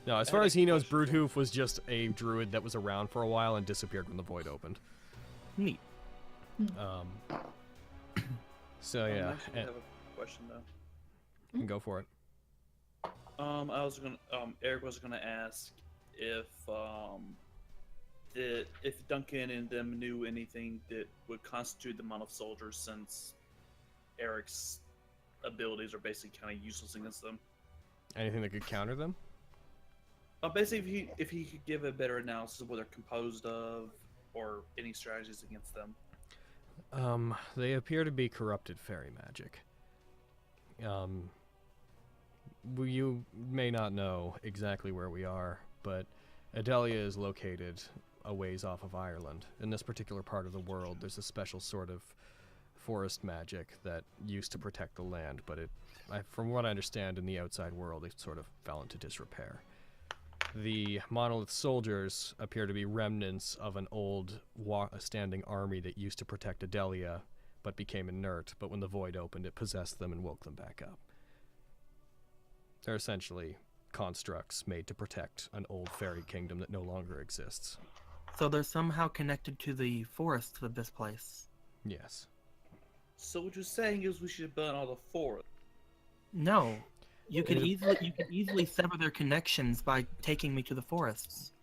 No, as far as he knows, Bruudhuvv was just a druid that was around for a while and disappeared when the Void opened. Neat. So yeah, I actually have a question though. Go for it. Eric was gonna ask if Duncan and them knew anything that would constitute the amount of soldiers, since Eric's abilities are basically kind of useless against them. Anything that could counter them? Basically, if he could give a better analysis of what they're composed of, or any strategies against them. They appear to be corrupted fairy magic. You may not know exactly where we are, but Idelia is located a ways off of Ireland. In this particular part of the world, there's a special sort of forest magic that used to protect the land, but from what I understand, in the outside world, it sort of fell into disrepair. The monolith soldiers appear to be remnants of an old standing army that used to protect Idelia, but became inert, but when the Void opened, it possessed them and woke them back up. They're essentially constructs made to protect an old fairy kingdom that no longer exists. So they're somehow connected to the forests of this place. Yes. So what you're saying is we should burn all the forest? No. You could easily sever their connections by taking me to the forests.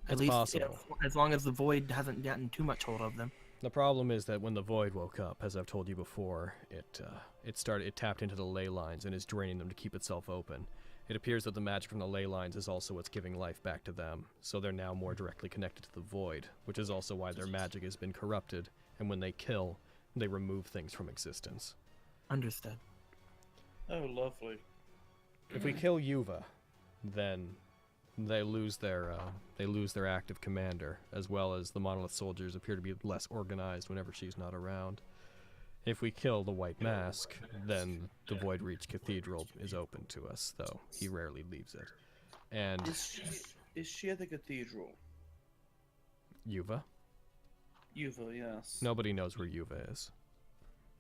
At It's least possible. as long as the void hasn't gotten too much hold of them. The problem is that when the void woke up, as I've told you before, it tapped into the ley lines and is draining them to keep itself open. It appears that the magic from the ley lines is also what's giving life back to them, so they're now more directly connected to the void, which is also why their magic has been corrupted, and when they kill, they remove things from existence. Understood. Oh, lovely. If we kill Yuva, then they lose their active commander, as well as the monolith soldiers appear to be less organized whenever she's not around. If we kill the White Mask, then the Void Reach Cathedral is open to us, though he rarely leaves it. And Is she at the cathedral? Yuva? Yuva, yes. Nobody knows where Yuva is.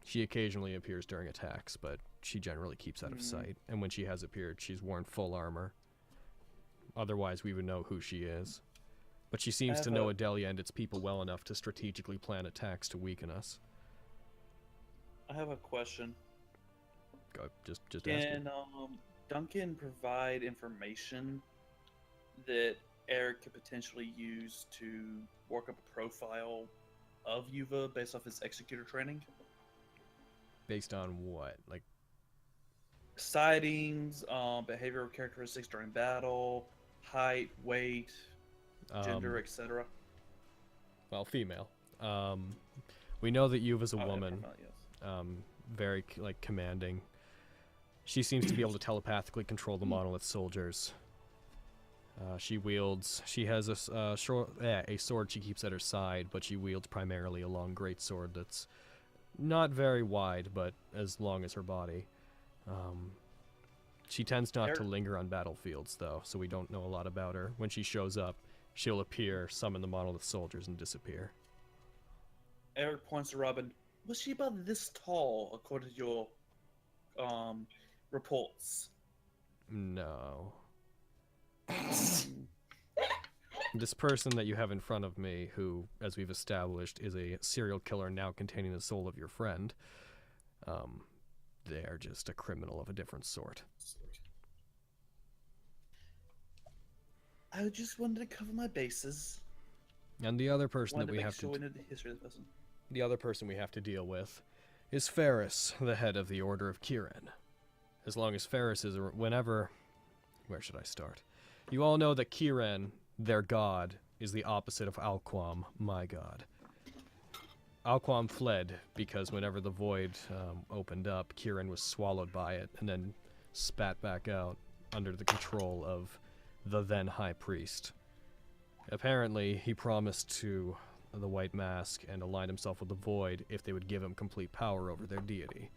She occasionally appears during attacks, but she generally keeps out of sight. And when she has appeared, she's worn full armor. Otherwise, we would know who she is. But she seems to know Idelia and its people well enough to strategically plan attacks to weaken us. I have a question. Go, just ask Can me. Duncan provide information that Eric could potentially use to work up a profile of Yuva based off his executor training? Based on what? Like sightings, behavioral characteristics during battle, height, weight, gender, etc. Well, female. We know that Yuva's a woman. Female, yes. Very commanding. She seems to be able to telepathically control the monolith soldiers. She has a sword she keeps at her side, but she wields primarily a long greatsword that's not very wide, but as long as her body. She tends not to linger on battlefields, though, so we don't know a lot about her. When she shows up, she'll appear, summon the monolith soldiers, and disappear. Eric points to Robin. Was she about this tall, according to your reports? No. This person that you have in front of me, who, as we've established, is a serial killer now containing the soul of your friend, they are just a criminal of a different sort. I just wanted to cover my bases. And the other person that we have to... the history of the person. The other person we have to deal with is Ferris, the head of the Order of Kirin. As long as Ferris is... Whenever... Where should I start? You all know that Kirin, their god, is the opposite of Alquam, my god. Alquam fled because whenever the void opened up, Kirin was swallowed by it and then spat back out under the control of the then High Priest. Apparently, he promised to the White Mask and aligned himself with the Void if they would give him complete power over their deity.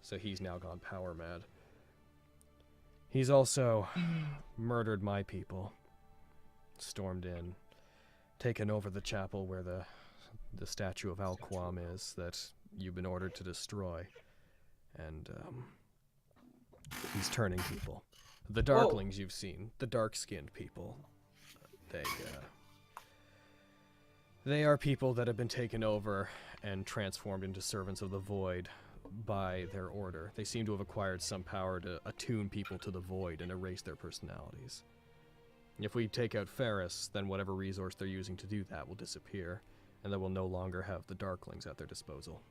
So he's now gone power mad. He's also murdered my people, stormed in, taken over the chapel where the statue of Alquam is that you've been ordered to destroy, and he's turning people. The Darklings you've seen, the dark-skinned people, they are people that have been taken over and transformed into servants of the Void by their order. They seem to have acquired some power to attune people to the Void and erase their personalities. If we take out Ferris, then whatever resource they're using to do that will disappear, and they will no longer have the Darklings at their disposal.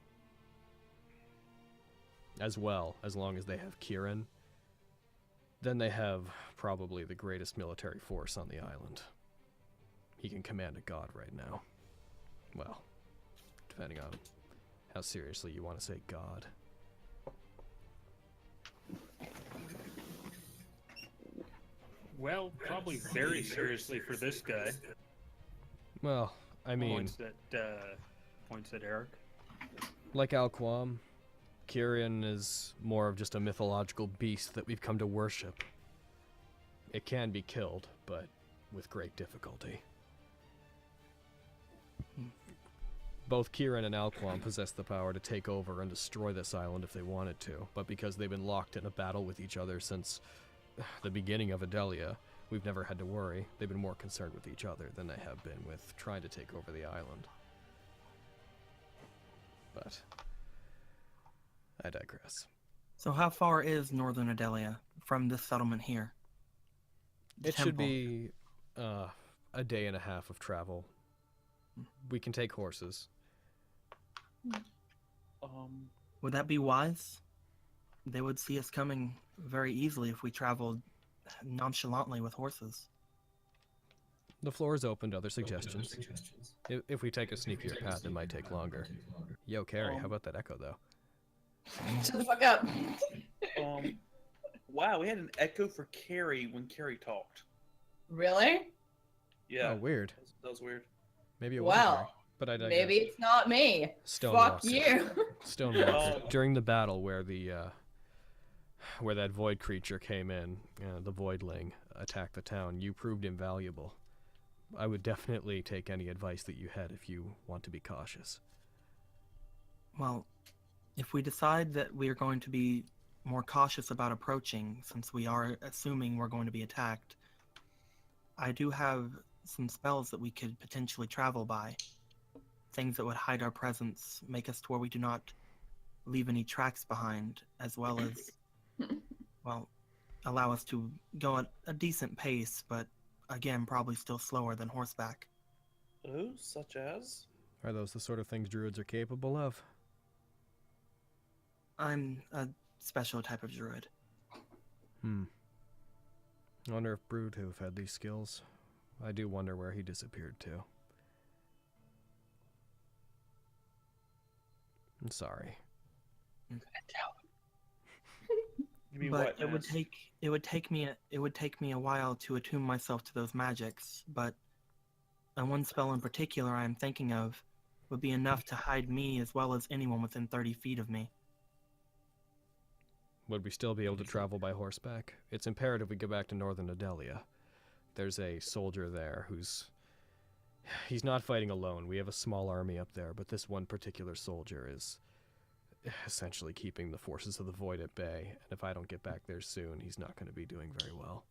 As well, as long as they have Kirin, then they have probably the greatest military force on the island. He can command a god right now. Well, depending on how seriously you want to say god. Well, probably very seriously for this guy. Well, I mean... Points at Eric. Like Alquam, Kirin is more of just a mythological beast that we've come to worship. It can be killed, but with great difficulty. Both Kirin and Alquam possess the power to take over and destroy this island if they wanted to, but because they've been locked in a battle with each other since the beginning of Idelia, we've never had to worry. They've been more concerned with each other than they have been with trying to take over the island. But I digress. So how far is northern Idelia from this settlement here? It should Temple. be a day and a half of travel. We can take horses. Would that be wise? They would see us coming very easily if we traveled nonchalantly with horses. The floor is open to other suggestions. If we take a sneakier path, it might take longer. Yo, Carrie, how about that echo, though? Shut the fuck up. Wow, we had an echo for Carrie when Carrie talked. Really? Yeah. Oh, weird. That was weird. Maybe it wasn't Carrie, but I digress. Maybe it's not me. Fuck you. Stonewalker. During the battle where where that void creature came in, the voidling attacked the town, you proved invaluable. I would definitely take any advice that you had if you want to be cautious. Well, if we decide that we are going to be more cautious about approaching, since we are assuming we're going to be attacked, I do have some spells that we could potentially travel by. Things that would hide our presence, make us to where we do not leave any tracks behind, as well as, well, allow us to go at a decent pace, but again, probably still slower than horseback. Oh, such as? Are those the sort of things druids are capable of? I'm a special type of druid. I wonder if bruudhuvv had these skills. I do wonder where he disappeared to. I'm sorry. But it would take me a while to attune myself to those magics, but one spell in particular I am thinking of would be enough to hide me as well as anyone within 30 feet of me. Would we still be able to travel by horseback? It's imperative we get back to northern Idelia. There's a soldier there he's not fighting alone. We have a small army up there, but this one particular soldier is essentially keeping the forces of the void at bay, and if I don't get back there soon, he's not going to be doing very well.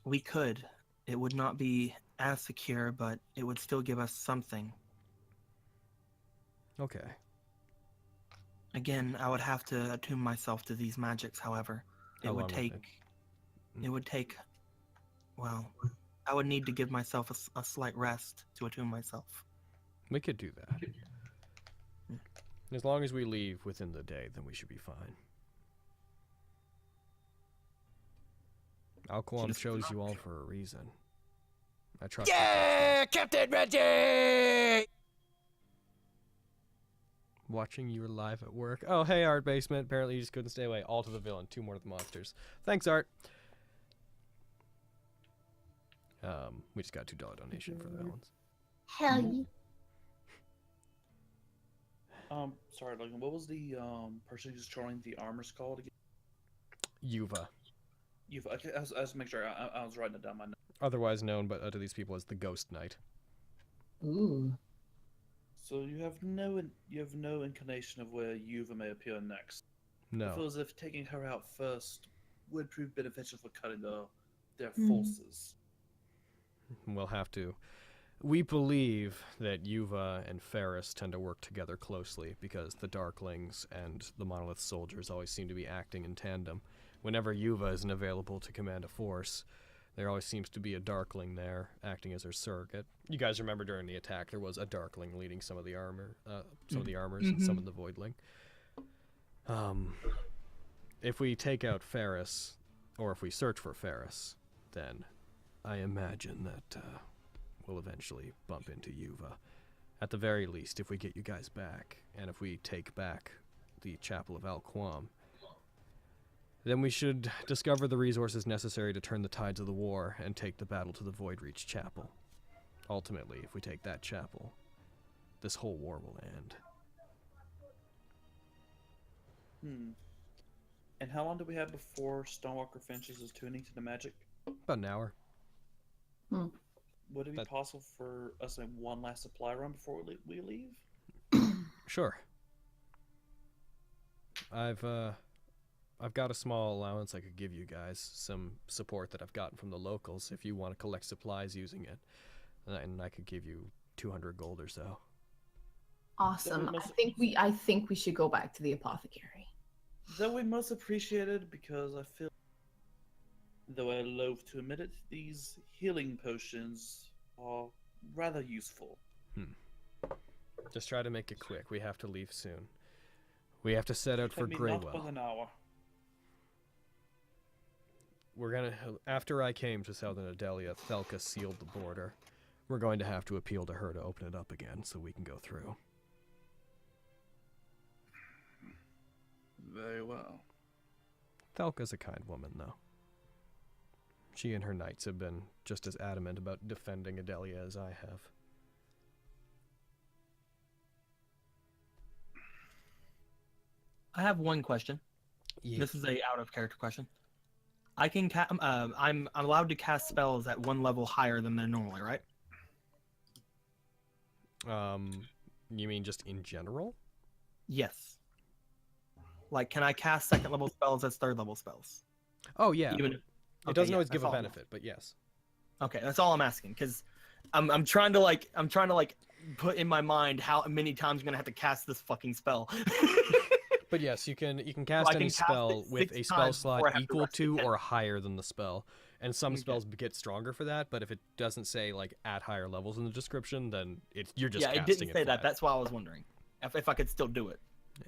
We could. It would not be as secure, but it would still give us something. Okay. Again, I would have to attune myself to these magics, however. It would take, well, I would need to give myself a slight rest to attune myself. We could do that. As long as we leave within the day, then we should be fine. Alquam chose you all for a reason. I trust you. Yeah, Captain Reggie! Watching you live at work. Oh, hey, Art Basement. Apparently you just couldn't stay away. All to the villain. 2 more to the monsters. Thanks, Art. We just got a $2 donation for the villains. Hell yeah. Sorry, Logan. What was the person who's controlling the armors called again? Yuva. Yuva. Okay, I was make sure I was writing it down. My notes. Otherwise known, but to these people as the Ghost Knight. Ooh. So you have no inclination of where Yuva may appear next. No. I feel as if taking her out first would prove beneficial for cutting their forces. We'll have to. We believe that Yuva and Ferris tend to work together closely because the Darklings and the Monolith soldiers always seem to be acting in tandem. Whenever Yuva isn't available to command a force, there always seems to be a Darkling there acting as her surrogate. You guys remember during the attack there was a Darkling leading some of the armor, and some of the Voidling. If we take out Ferris, or if we search for Ferris, then I imagine that we'll eventually bump into Yuva. At the very least, if we get you guys back, and if we take back the Chapel of Alquam, then we should discover the resources necessary to turn the tides of the war and take the battle to the Voidreach Chapel. Ultimately, if we take that chapel, this whole war will end. And how long do we have before Stonewalker finishes his tuning to the magic? About an hour. Would it be possible for us to have one last supply run before we leave? Sure. I've got a small allowance I could give you guys, some support that I've gotten from the locals if you want to collect supplies using it. And I could give you 200 gold or so. Awesome. That I think we should go back to the apothecary. That we most appreciated because I feel, though I loathe to admit it, these healing potions are rather useful. Just try to make it quick. We have to leave soon. We have to set out for Not Greywell. but an hour. We're gonna, after I came to southern Idelia, Thelka sealed the border. We're going to have to appeal to her to open it up again so we can go through. Very well. Thelka's a kind woman, though. She and her knights have been just as adamant about defending Idelia as I have. I have one question. Yeah. This is a out of character question. I can I'm allowed to cast spells at one level higher than they're normally, right? You mean just in general? Yes. Like, can I cast second level spells as third level spells? Oh yeah. Even if, it doesn't always give a benefit, but yes. Okay, that's all I'm asking, because I'm trying to put in my mind how many times I'm gonna have to cast this fucking spell. But yes, you can cast any spell with a spell slot equal to or higher than the spell. And some spells get stronger for that, but if it doesn't say like at higher levels in the description, then you're just casting it. Yeah, it didn't say that. That's why I was wondering if I could still do it. Yeah.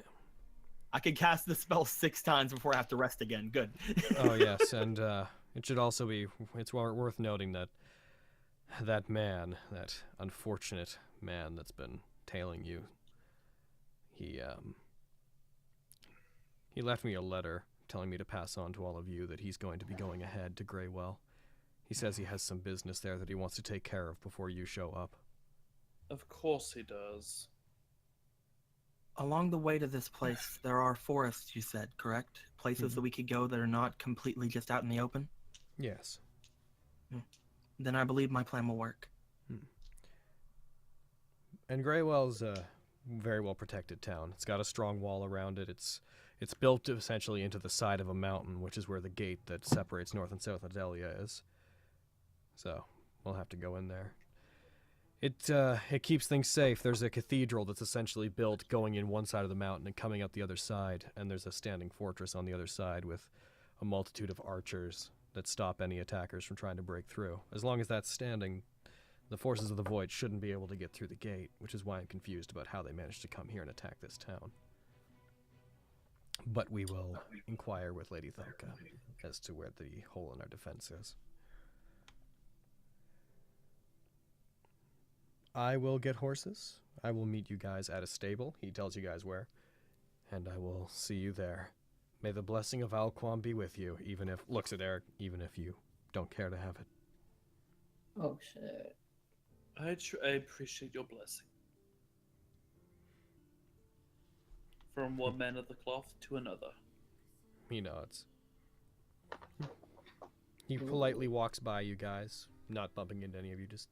I could cast the spell 6 times before I have to rest again. Good. Oh yes, and it should also be worth noting that that man, that unfortunate man that's been tailing you, he left me a letter telling me to pass on to all of you that he's going to be going ahead to Greywell. He says he has some business there that he wants to take care of before you show up. Of course he does. Along the way to this place, there are forests, you said, correct? Places that we could go that are not completely just out in the open? Yes. Then I believe my plan will work. And Greywell's a very well protected town. It's got a strong wall around it. It's built essentially into the side of a mountain, which is where the gate that separates North and South Idelia is. So we'll have to go in there. It keeps things safe. There's a cathedral that's essentially built going in one side of the mountain and coming out the other side, and there's a standing fortress on the other side with a multitude of archers that stop any attackers from trying to break through. As long as that's standing, the forces of the Void shouldn't be able to get through the gate, which is why I'm confused about how they managed to come here and attack this town. But we will inquire with Lady Thelka as to where the hole in our defense is. I will get horses. I will meet you guys at a stable. He tells you guys where. And I will see you there. May the blessing of Alquam be with you, looks at Eric, even if you don't care to have it. Oh shit. I appreciate your blessing. From one man of the cloth to another. He nods. He politely walks by you guys, not bumping into any of you, just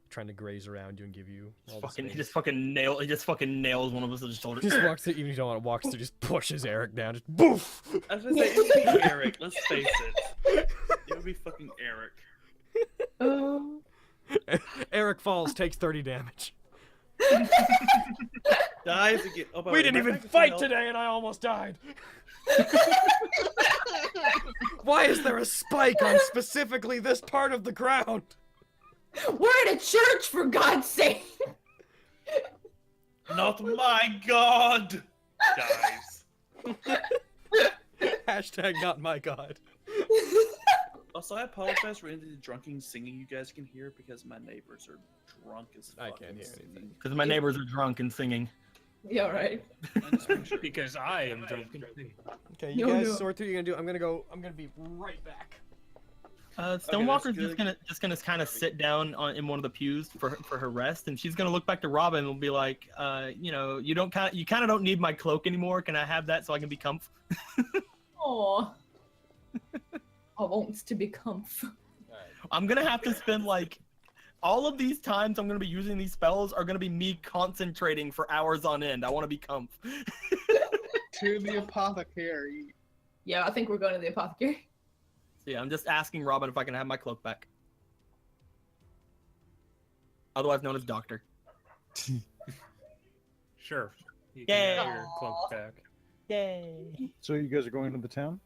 trying to graze around you and give you all the space. He just fucking nails one of us on the shoulder. Just walks through, even if you don't want to walk through, just pushes Eric down, just boof! I was gonna say, it would be Eric, let's face it. It would be fucking Eric. Eric falls, takes 30 damage. Dies again. Oh, we didn't even fight today and I almost died. Why is there a spike on specifically this part of the ground? We're in a church, for God's sake! Not my god! Guys. Hashtag not my god. Also, I apologize for any of the drunken singing you guys can hear because my neighbors are drunk as fuck. I can't hear anything. Because my neighbors are drunk and singing. Yeah, right. Because I am drunk and singing. Okay, you guys sort through. You're gonna do. I'm gonna be right back. Stonewalker's just gonna kind of sit down in one of the pews for her rest, and she's gonna look back to Robin and will be like, you know, you kind of don't need my cloak anymore. Can I have that so I can be comf? Aww. I wants to be comf. I'm gonna have to spend like all of these times I'm gonna be using these spells are gonna be me concentrating for hours on end. I want to be comf. To the apothecary. Yeah, I think we're going to the apothecary. Yeah, I'm just asking Robin if I can have my cloak back. Otherwise known as Doctor. Sure. You can Yay. have your cloak back. Yay. So you guys are going to the town?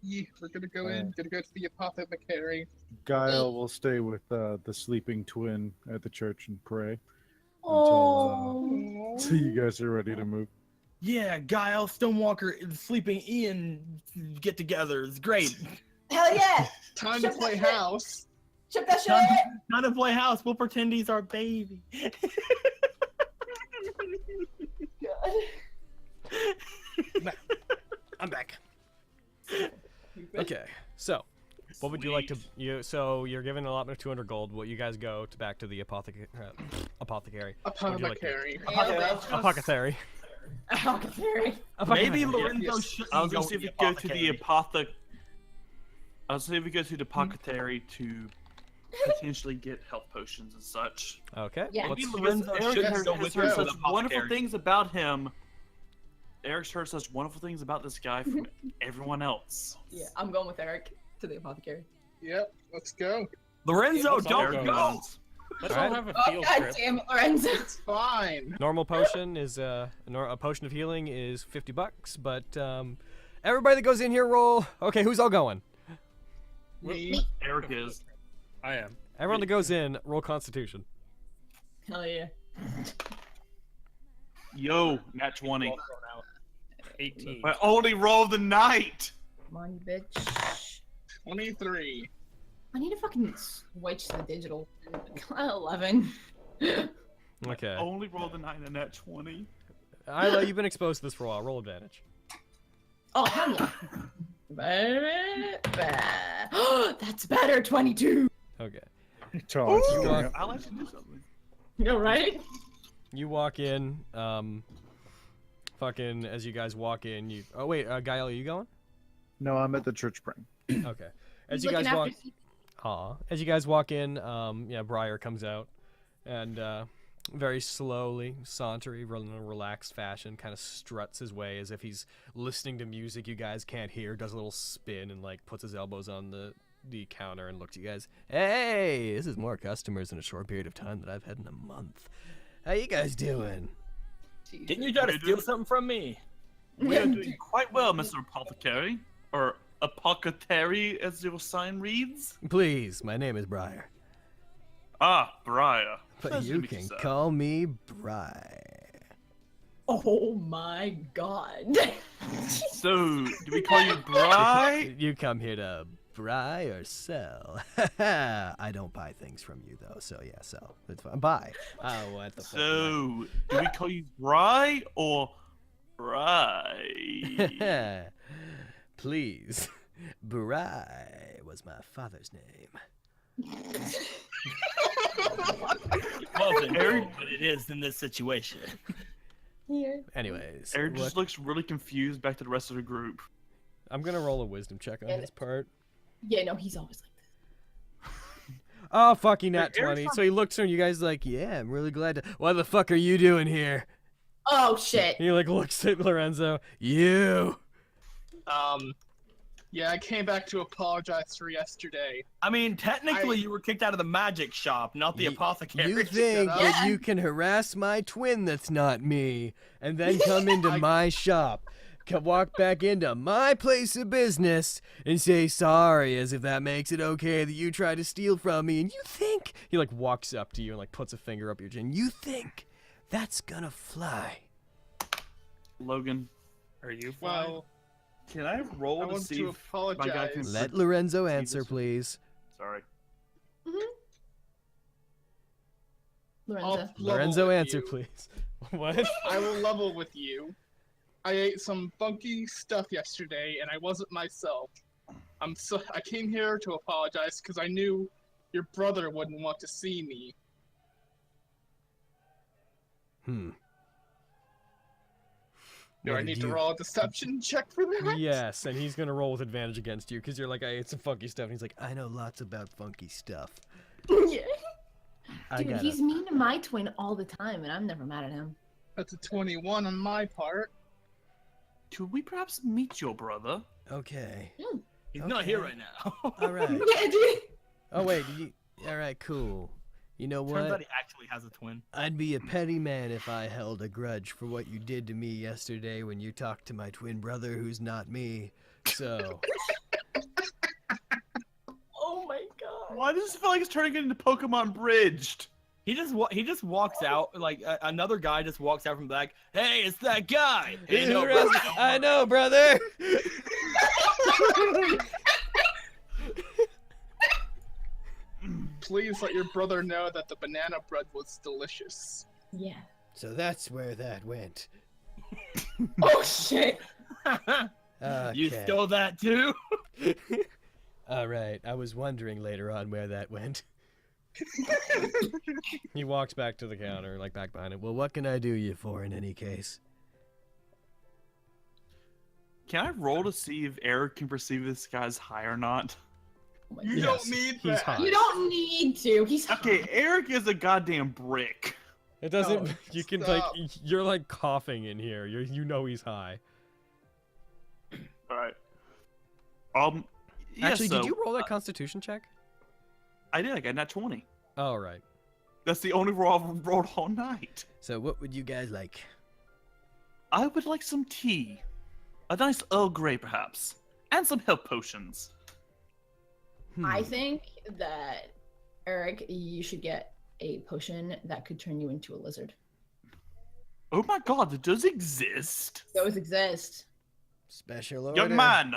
Yeah, we're gonna go in. Gonna go to the apothecary. Guile will stay with the sleeping twin at the church and pray Oh. until you guys are ready to move. Yeah, Guile, Stonewalker, Sleeping Ian get together. It's great. Hell yeah! Time to play house. Ship that shit! Time to play house. We'll pretend he's our baby. I'm back. Okay, so what would you like to? So you're given an allotment of 200 gold. Will you guys go to back to the apothecary? Apothecary. What would you like to do? Apothecary. Apothecary. Maybe Lorenzo should. I was gonna see if we go to the I was saying if we go to the apothecary to potentially get health potions and such. Okay. Yeah. Maybe Because Lorenzo Eric should has go to with go to such the wonderful apothecary. things about him. Eric's heard such wonderful things about this guy from everyone else. Yeah, I'm going with Eric to the apothecary. Yep, let's go. Lorenzo, Let's all don't go. go. Let's All all right. have a Oh, field God trip. damn it, Lorenzo. It's fine. Normal potion is a potion of healing is $50, but everybody that goes in here roll. Okay, who's all going? Me. Eric is. I am. Everyone that goes in, roll Constitution. Hell yeah. Yo, Nat 20. 18. I only rolled the night. Come on, you bitch. 23. I need to fucking switch to the digital. 11. Okay. Only rolled the night and Nat 20. Isla, you've been exposed to this for a while. Roll advantage. Oh, hell yeah. That's better, 22. Okay. Charles, You walk, I'll let you do something. You right? you walk in. Fucking as you guys walk in, you. Oh wait, Guile, are you going? No, I'm at the church praying. Okay. As He's you guys looking walk. after you. As you guys walk in, yeah, Briar comes out, and very slowly, sauntery, in a relaxed fashion, kind of struts his way as if he's listening to music you guys can't hear. Does a little spin and like puts his elbows on the counter and looks at you guys. Hey, this is more customers in a short period of time than I've had in a month. How you guys doing? Didn't you try to steal something from me? We are doing quite well, Mr. Apothecary. Or Apothecary, as your sign reads. Please, my name is Briar. Ah, Briar. But Pleasure to you meet can sir. call me Briar. Oh my god. So, do we call you Bri? You come here to buy or sell. I don't buy things from you though, so yeah, sell. It's fine. Buy. Oh, what the fuck? So, do we call you Bri or Bri? Please. Burai was my father's name. Well, then, but it is in this situation. Here. Anyways, Eric what- just looks really confused back to the rest of the group. I'm gonna roll a wisdom check on And- his part. Yeah, no, he's always like this. Oh, fucking nat Wait, Eric's 20. not- So he looks at you guys like, yeah, I'm really glad to. What the fuck are you doing here? Oh shit. He like looks at Lorenzo. You. Yeah, I came back to apologize for yesterday. I mean, technically, you were kicked out of the magic shop, not the apothecary. You think up. that you can harass my twin that's not me, and then come into my shop, walk back into my place of business, and say sorry as if that makes it okay that you try to steal from me, and you think... He like walks up to you and like puts a finger up your chin. You think that's gonna fly? Logan, Are you fine? Well, can I I roll to want see to if my guy apologize. can... Let Lorenzo see answer, this? please. Sorry. Lorenzo. I'll level Lorenzo, with answer, you. please. What? I will level with you. I ate some funky stuff yesterday, and I wasn't myself. I came here to apologize because I knew your brother wouldn't want to see me. Do What I did need you- to roll a deception check for that? Yes, and he's gonna roll with advantage against you because you're like, I ate some funky stuff. And he's like, I know lots about funky stuff. Yeah. I Dude, gotta- he's mean to my twin all the time, and I'm never mad at him. That's a 21 on my part. Could we perhaps meet your brother? Okay. He's not here right now. All right. Yeah, dude. Oh wait. All right. Cool. You know Turns out what? he actually has a twin. I'd be a petty man if I held a grudge for what you did to me yesterday when you talked to my twin brother who's not me. So, Oh my god. Why does it feel like it's turning into Pokemon Bridged? He just walks out like another guy just walks out from the back. Hey, it's that guy. Hey, no, bro. I know, brother. Please let your brother know that the banana bread was delicious. Yeah. So that's where that went. Oh shit. You Okay. stole that too? All right. I was wondering later on where that went. He walks back to the counter, like back behind it. Well, what can I do you for in any case? Can I roll to see if Eric can perceive this guy's high or not? Oh my You God. don't need He's that. high. You don't need to. He's Okay, Eric is a goddamn brick. It doesn't. No, you can stop. like. You're like coughing in here. You know he's high. All right. Yeah, Actually, did so, you roll that Constitution check? I did. I got nat 20. Oh, right. That's the only roll I've rolled all night. So what would you guys like? I would like some tea. A nice Earl Grey, perhaps. And some health potions. I think that Eric, you should get a potion that could turn you into a lizard. Oh my god, it does exist? Those exist. Special order. Young man,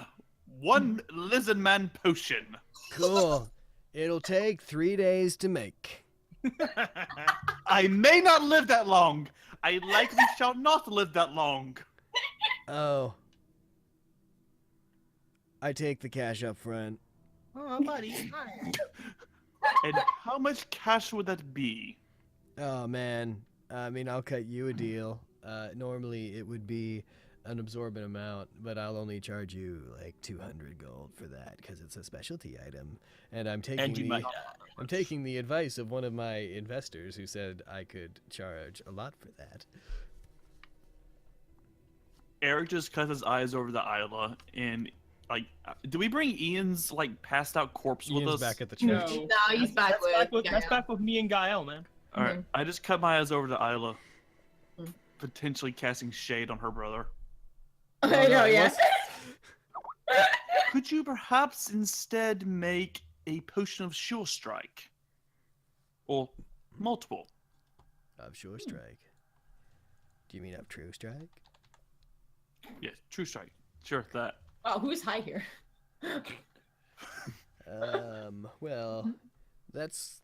one lizard man potion. Cool. It'll take 3 days to make. I may not live that long. I likely shall not live that long. Oh. I take the cash up front. Oh, buddy. And how much cash would that be? Oh, man. I mean, I'll cut you a deal. Normally, it would be an absorbent amount, but I'll only charge you like 200 gold for that because it's a specialty item. And I'm taking the advice of one of my investors who said I could charge a lot for that. Eric just cuts his eyes over the Isla and like, do we bring Ian's like passed out corpse with Ian's us? back at the church. No. No, he's back with. That's back with me and GAE-EL, man. All right, I just cut my eyes over to Isla, Mm. potentially casting shade on her brother. I know, yeah. Could you perhaps instead make a potion of Sure Strike? Or multiple? Of Sure Strike. Do you mean of True Strike? Yes, True Strike. Sure, that. Oh, who's high here? Well, that's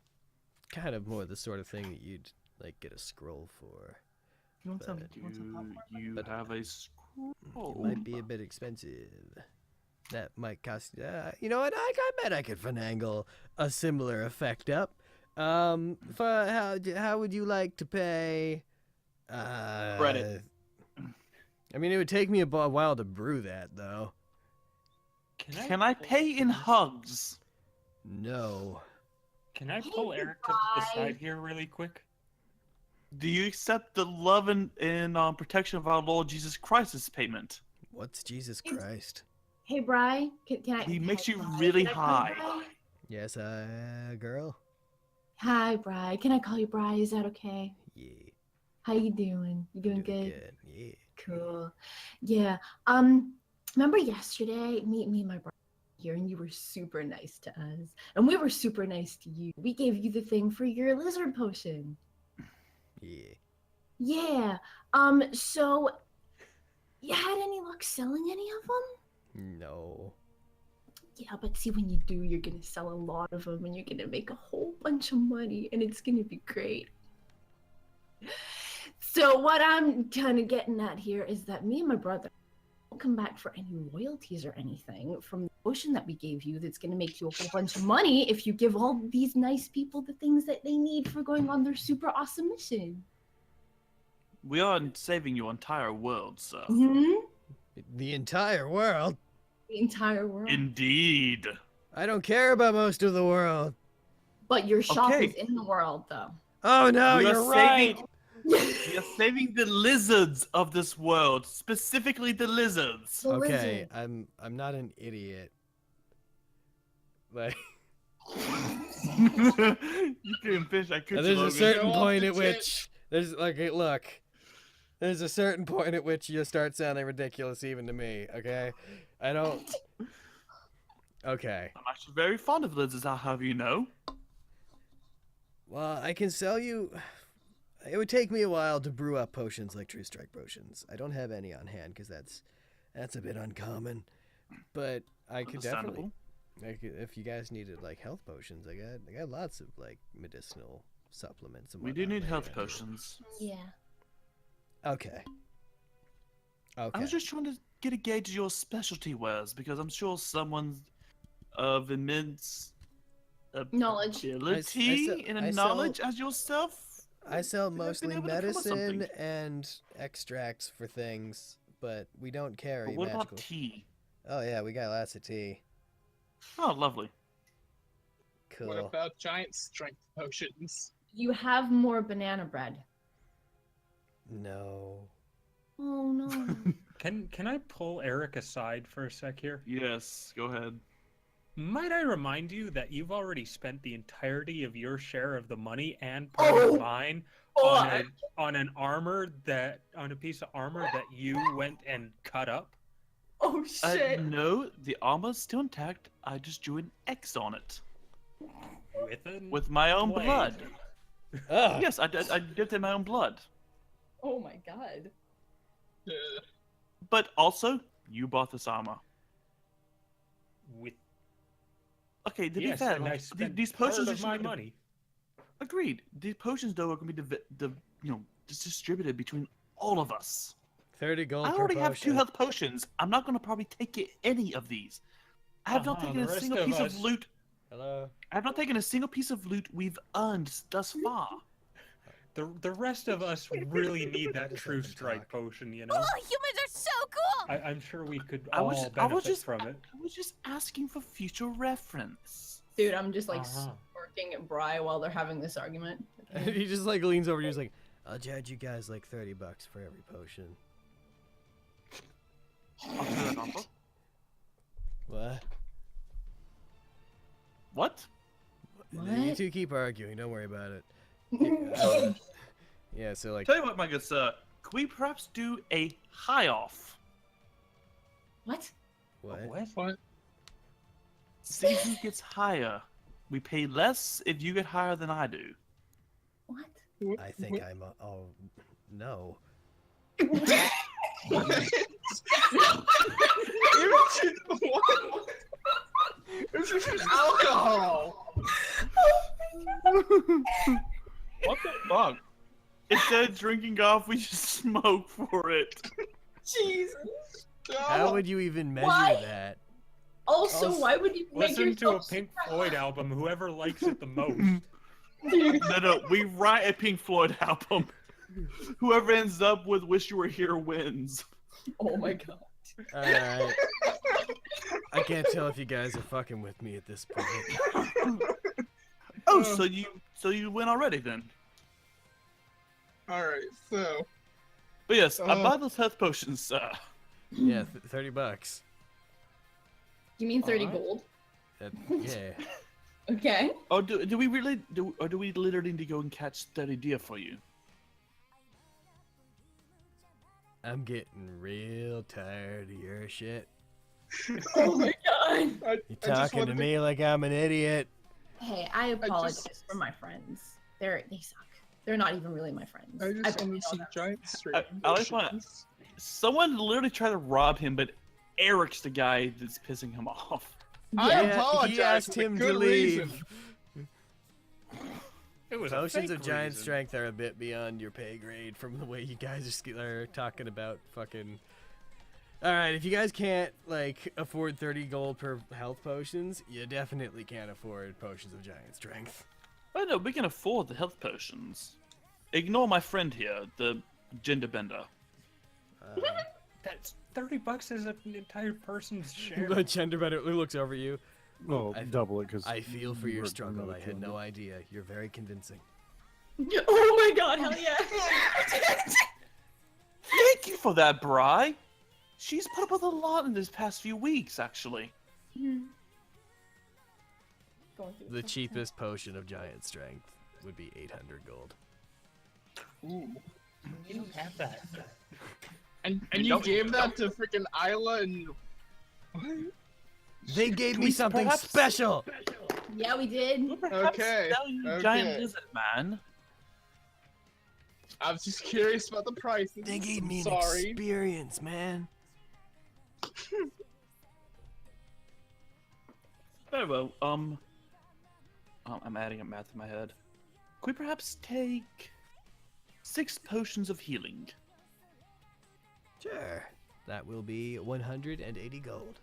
kind of more the sort of thing that you'd like get a scroll for. You want some? But Do you have a scroll? it might be a bit expensive. That might cost. You know what? I bet I could finagle a similar effect up. For how would you like to pay? Credit. I mean, it would take me a while to brew that, though. Can I pay in hugs? No. Can I pull Eric to the side here really quick? Do you accept the love and protection of our Lord Jesus Christ as payment? What's Jesus Christ? Hey, Bri, can I? He makes you Bri, really can I call you high. Bri? Yes, girl. Hi, Bri. Can I call you Bri? Is that okay? Yeah. How you doing? You doing good? Good. Yeah. Cool. Yeah. Remember yesterday, me and my brother here, and you were super nice to us, and we were super nice to you. We gave you the thing for your lizard potion. Yeah. Yeah. So you had any luck selling any of them? No. Yeah, but see, when you do, you're gonna sell a lot of them, and you're gonna make a whole bunch of money, and it's gonna be great. So what I'm kind of getting at here is that me and my brother won't come back for any royalties or anything from the potion that we gave you that's going to make you a whole bunch of money if you give all these nice people the things that they need for going on their super awesome mission. We are saving your entire world, sir. Mm-hmm. The entire world? The entire world. Indeed. I don't care about most of the world. But your shop Okay. is in the world, though. Oh no, We are you're right. We are saving the lizards of this world, specifically the lizards. The Okay, lizard. I'm not an idiot. Like You can fish. I could. And there's a Logan. certain Go off point the at tip. which there's like, hey, look. There's a certain point at which you start sounding ridiculous even to me. Okay, I don't. Okay. I'm actually very fond of lizards. I'll have you know. Well, I can sell you. It would take me a while to brew up potions like True Strike potions. I don't have any on hand because that's a bit uncommon. But I could definitely. If you guys needed like health potions, I got lots of like medicinal supplements. And We do whatnot need laying health around. potions. Yeah. Okay. Okay. I was just trying to get a gauge of your specialty wares because I'm sure someone's of immense Knowledge. ability and I knowledge as yourself. I sell Could have mostly been able to come up with medicine something. and extracts for things, but we don't carry But what magical. about tea? Oh yeah, we got lots of tea. Oh, lovely. Cool. What about giant strength potions? You have more banana bread. No. Oh no. Can I pull Eric aside for a sec here? Yes, go ahead. Might I remind you that you've already spent the entirety of your share of the money and part of mine on a piece of armor that you went and cut up? Oh shit. No, the armor's still intact. I just drew an X on it. With my own blade. blood. Ugh. Yes, I dipped in my own blood. Oh my god. But also, you bought this armor. With Okay, to yes, be fair, and I like, spent these part potions of my money. Agreed. These potions, though, are going to be just distributed between all of us. 30 gold I per already have 2 potion. health potions. I'm not going to probably take any of these. I have not Uh-huh, taken the a rest single of piece us- of loot. Hello. I have not taken a single piece of loot we've earned thus far. The rest of us really need that True Strike potion, you know? Oh, humans are so cool! I'm sure we could I all was benefit just from it. I was just asking for future reference. Dude, I'm just like Uh-huh. smirking at Bri while they're having this argument. He just like leans over to you. He's like, "I'll charge you guys like $30 for every potion." I'll do that offer. What? What? You two keep arguing. Don't worry about it. Yeah. So like. Tell you what, my good sir. Could we perhaps do a high off? What? What? What? See who gets higher. We pay less if you get higher than I do. What? I think I'm. Oh no. This is alcohol. What the fuck? Instead of drinking off, we just smoke for it. Jesus. How would you even measure Why? that? Also, why would you make Listen to a yourself Pink super Floyd high? album, whoever likes it the most. No, we write a Pink Floyd album. Whoever ends up with "Wish You Were Here" wins. Oh my god. All right. I can't tell if you guys are fucking with me at this point. Oh, so you win already then? All right, so. But yes, I buy those health potions, sir. Yeah, $30. You mean 30 Alright. gold? Yeah. Okay. Oh, do we really or do we literally need to go and catch 30 deer for you? I'm getting real tired of your shit. Oh my god. You talking to me like I'm an idiot. Hey, I apologize for my friends. They suck. They're not even really my friends. I just bet wanted you know some that. giant straight I like my. Someone literally tried to rob him, but Eric's the guy that's pissing him off. I Yeah, apologize he asked for him good to leave. reason. It was a Potions fake of giant reason. strength are a bit beyond your pay grade from the way you guys are talking about fucking. All right, if you guys can't like afford 30 gold per health potions, you definitely can't afford potions of giant strength. Oh no, we can afford the health potions. Ignore my friend here, the gender bender. That's $30 is an entire person's share. The gender bender looks over you. Well, double it because I feel for your struggle. I had no idea. You're very convincing. Oh my god, hell yeah. Thank you for that, Bri. She's put up with a lot in this past few weeks, actually. going through The some- cheapest potion of giant strength would be 800 gold. Ooh. You don't have that. And you gave that to freaking Isla and. They gave me we something perhaps- special. Yeah, we did. Okay. Sell you Okay. giant lizard man. I was just curious about the prices. They gave me an Sorry. experience, man. Very well. I'm adding up math in my head. Could we perhaps take 6 potions of healing? Sure. That will be 180 gold.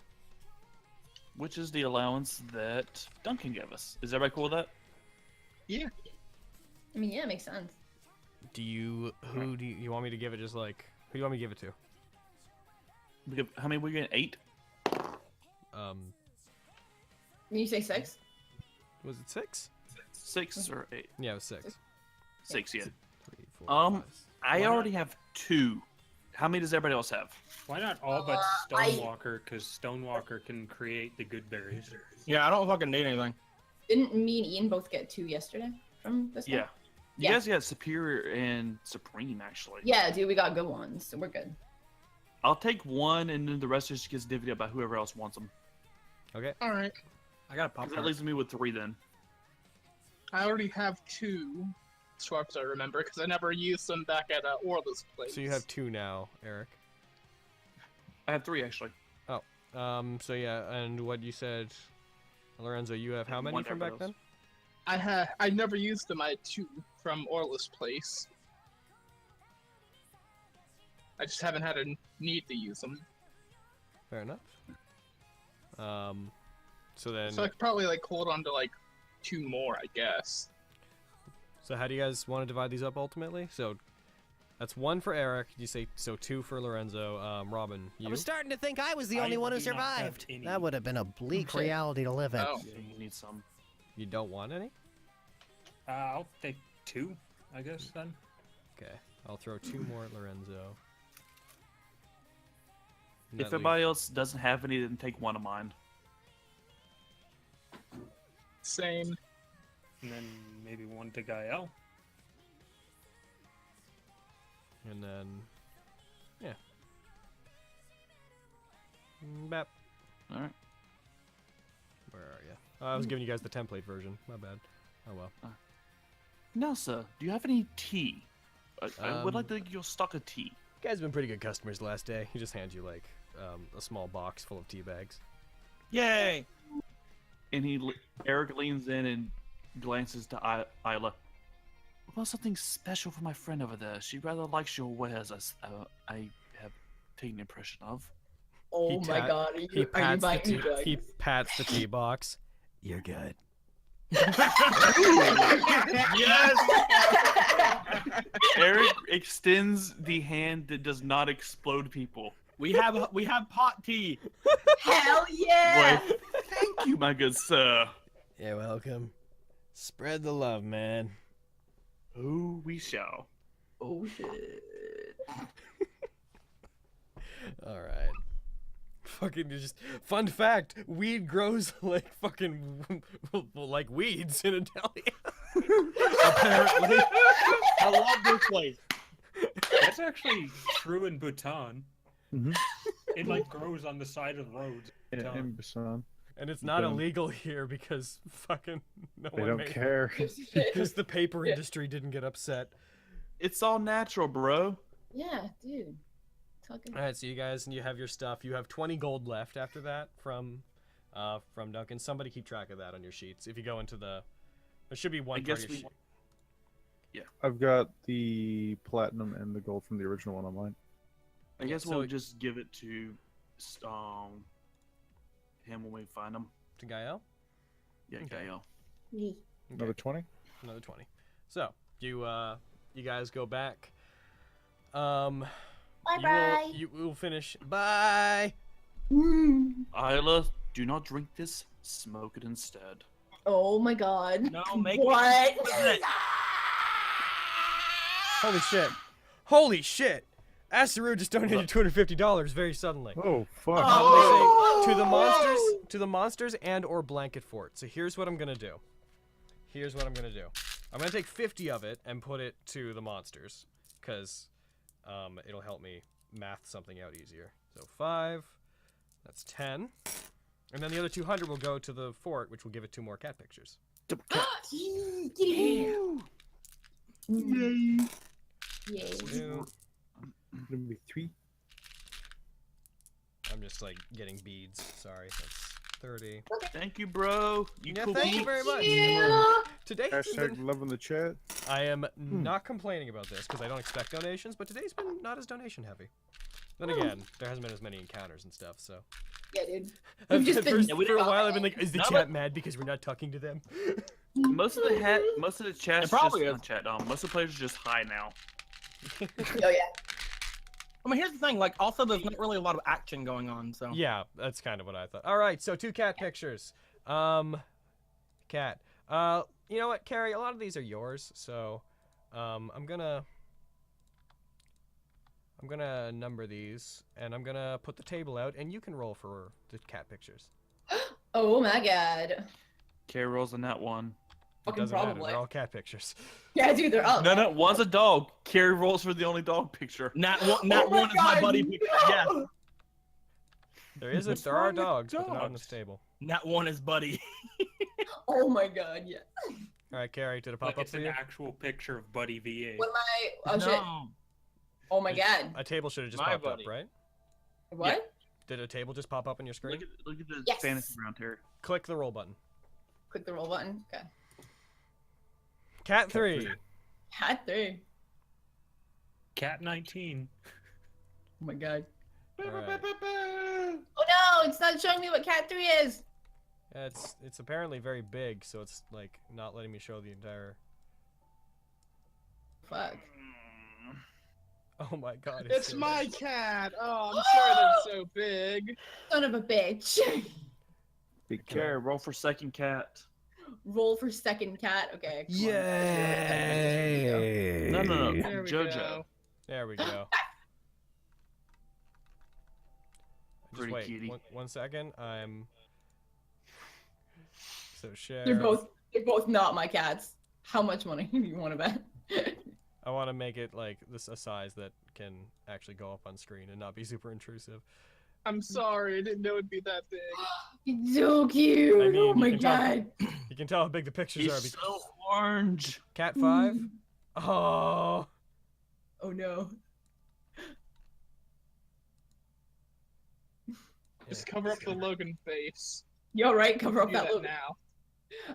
Which is the allowance that Duncan gave us. Is everybody cool with that? Yeah. I mean, yeah, it makes sense. Do you? Who do you want me to give it? Just like who do you want me to give it to? How many were you getting? 8? When you say 6? Was it 6? 6 or 8? Yeah, it was 6. 6, yeah. 3, 4, 5. I already have 2. How many does everybody else have? Why not all but Stonewalker? Because Stonewalker can create the good berries. Yeah, I don't fucking need anything. Didn't me and Ian both get 2 yesterday from this guy? Yeah. You guys got Superior and Supreme, actually. Yeah, dude, we got good ones, so we're good. I'll take 1, and then the rest just gets divvied up by whoever else wants them. Okay. All right. I got a pop. That leaves me with 3 then. I already have 2, as far as I remember, because I never used them back at Orla's place. So you have 2 now, Eric. I have 3 actually. Oh. So yeah, and what you said, Lorenzo, you have how many 1 from back everybody then? I never used them. I had 2 from Orla's place. I just haven't had a need to use them. Fair enough. So then. So I could probably like hold on to like 2 more, I guess. So how do you guys want to divide these up ultimately? So that's 1 for Eric. You say so 2 for Lorenzo. Robin, you. I was starting to think I was the I only one who do not have survived. any. That would have been a bleak Okay. reality to live in. Oh. Yeah, you need some. You don't want any? I'll take 2, I guess then. Okay. I'll throw 2 more at Lorenzo. And If that everybody else doesn't have any, then take 1 of mine. Same. And then maybe 1 to GAE-EL. And then, yeah. Bap. All right. Where are you? I was giving you guys the template version. My bad. Oh well. Nelsa, do you have any tea? I would like to get your stock of tea. You guys have been pretty good customers the last day. He just hands you like a small box full of tea bags. Yay! And Eric leans in and glances to Isla. What about something special for my friend over there? She rather likes your wares, as I have taken an impression of. Oh my god, are you buying me drugs? He pats the tea box. You're good. Yes! Eric extends the hand that does not explode people. We have pot tea. Hell yeah! Why, thank you, my good sir. You're welcome. Spread the love, man. Oh, we shall. Oh shit. All right. Fucking just fun fact: weed grows like fucking like weeds in Idelia. Apparently. I love this place. That's actually true in Bhutan. Mm-hmm. It like grows on the side of roads. in Yeah, Bhutan. in Busan. And it's not Bhutan. illegal here because fucking no They one don't made care. because the paper industry didn't get upset. It's all natural, bro. Yeah, dude. Talking. All right, so you guys, you have your stuff. You have 20 gold left after that from Duncan. Somebody keep track of that on your sheets. If you go into the, there should be one. I guess target we. sheet. Yeah. I've got the platinum and the gold from the original one on mine. I guess so- we'll just give it to him when we find him. To GAE-EL? Yeah, Okay. GAE-EL. Me. Okay. Another 20? Another 20. So you guys go back. Bye You will finish. Bye. Isla, do not drink this. Smoke it instead. Oh my god. No, make What? it. Holy shit. Holy shit. Asteru just donated $250 very suddenly. Oh fuck! They say, to the monsters and/or blanket fort. So here's what I'm gonna do. I'm gonna take 50 of it and put it to the monsters, cause it'll help me math something out easier. So 5, that's 10, and then the other 200 will go to the fort, which will give it 2 more cat pictures. Yay. Number 3. I'm just like getting beads. Sorry, that's 30. Thank you, bro. Thank you very much. Today has been... love in the chat. I am not complaining about this because I don't expect donations, but today's been not as donation heavy. Then again, there hasn't been as many encounters and stuff, so. Yeah, dude. For a while, I've been like, is the chat mad because we're not talking to them? Most of the chat is probably just chat. Most of the players are just high now. Oh yeah. I mean, here's the thing. Like, also, there's not really a lot of action going on, so. Yeah, that's kind of what I thought. All right, so 2 cat pictures. Cat. You know what, Carrie? A lot of these are yours, so I'm gonna number these, and I'm gonna put the table out, and you can roll for the cat pictures. Oh my god. Carrie rolls a nat 1. Fucking probably. They're all cat pictures. Yeah, dude, they're all. No, one's a dog. Carrie rolls for the only dog picture. Nat 1 is my buddy picture. Yes. There are dogs, but they're not on this table. Nat 1 is buddy. Oh my god, yeah. All right, Carrie, did it pop up it's for an you? actual picture of Buddy VA. When my oh shit. Oh my god. A table should have just popped up, right? What? Yeah. Did a table just pop up on your screen? Look at the Yes. fantasy round here. Click the roll button. Click the roll button. Okay. Cat 3. Cat 3. Cat 19. Oh my god. All right. Oh no, it's not showing me what cat 3 is. Yeah, it's apparently very big, so it's like not letting me show the entire. Fuck. Oh my god. It's my cat. Oh, I'm sorry they're so big. Son of a bitch. Big Carrie, roll for second cat. Roll for second cat. Okay. Yay! No. There we JoJo. go. There we go. Just Pretty wait. cutie. One second. I'm. So share. They're both not my cats. How much money do you want to bet? I want to make it like this a size that can actually go up on screen and not be super intrusive. I'm sorry, I didn't know it'd be that big. It's so cute. I mean, oh my you can tell- god. You can tell how big the pictures are. He's so orange. Cat 5. Oh. Oh no. Just cover up the Logan face. You're right. Cover up Do that look. now.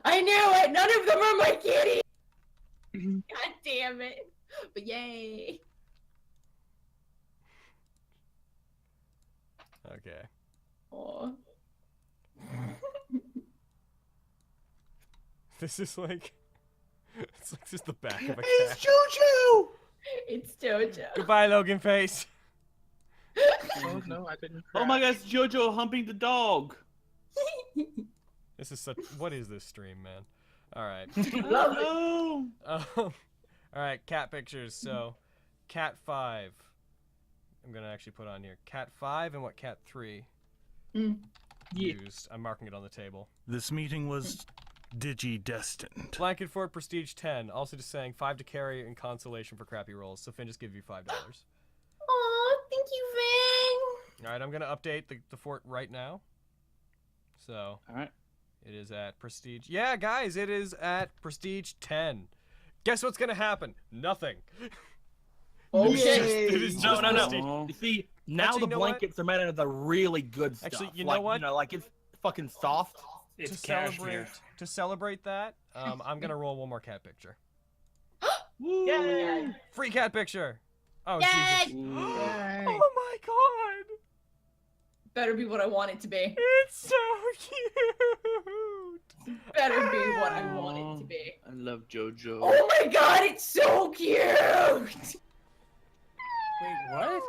I knew it. None of them are my kitty. God damn it. But yay. Okay. Aw. This is like. It's like just the back of a cat. It's Juju! It's JoJo. Goodbye, Logan face. Oh no, I didn't cry. Oh my gosh, JoJo humping the dog. This is such. What is this stream, man? All right. Love it. No. All right, cat pictures. So, cat 5. I'm gonna actually put on here cat 5 and what cat 3 used. I'm marking it on the table. This meeting was digi-destined. Blanket Fort Prestige 10. Also just saying 5 to carry and consolation for crappy rolls. So Finn just give you $5. Aw, thank you, Vin. All right, I'm gonna update the fort right now. So. All right. It is at Prestige. Yeah, guys, it is at Prestige 10. Guess what's gonna happen? Nothing. Oh It is shit. just- it is just Prestige. No. You see, now Actually, the you know what? blankets are made out of the really good stuff. Actually, you like, know what? You know, like it's fucking soft. It's to celebrate that, I'm gonna roll one more cat picture. Yay. Free cat picture. Oh Yay. Jesus. Oh my god. Better be what I want it to be. It's so cute. Better be what I want it to be. I love JoJo. Oh my god, it's so cute. Wait, what?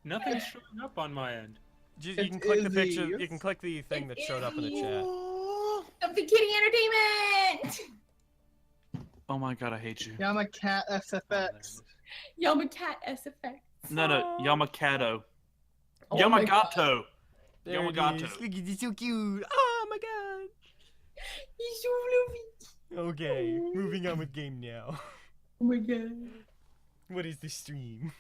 Nothing's showing up on my end. You can click the picture. You can click the thing that showed up in the chat. Something Kitty Entertainment. Oh my god, I hate you. Yeah, I'm a cat SFX. Yama Cat SFX. No, Yamakato. Oh my Yamagato. There it Yamagato. is. Look, he's so cute. Oh my god. He's so fluffy. Okay, moving on with game now. Oh my god. What is the stream?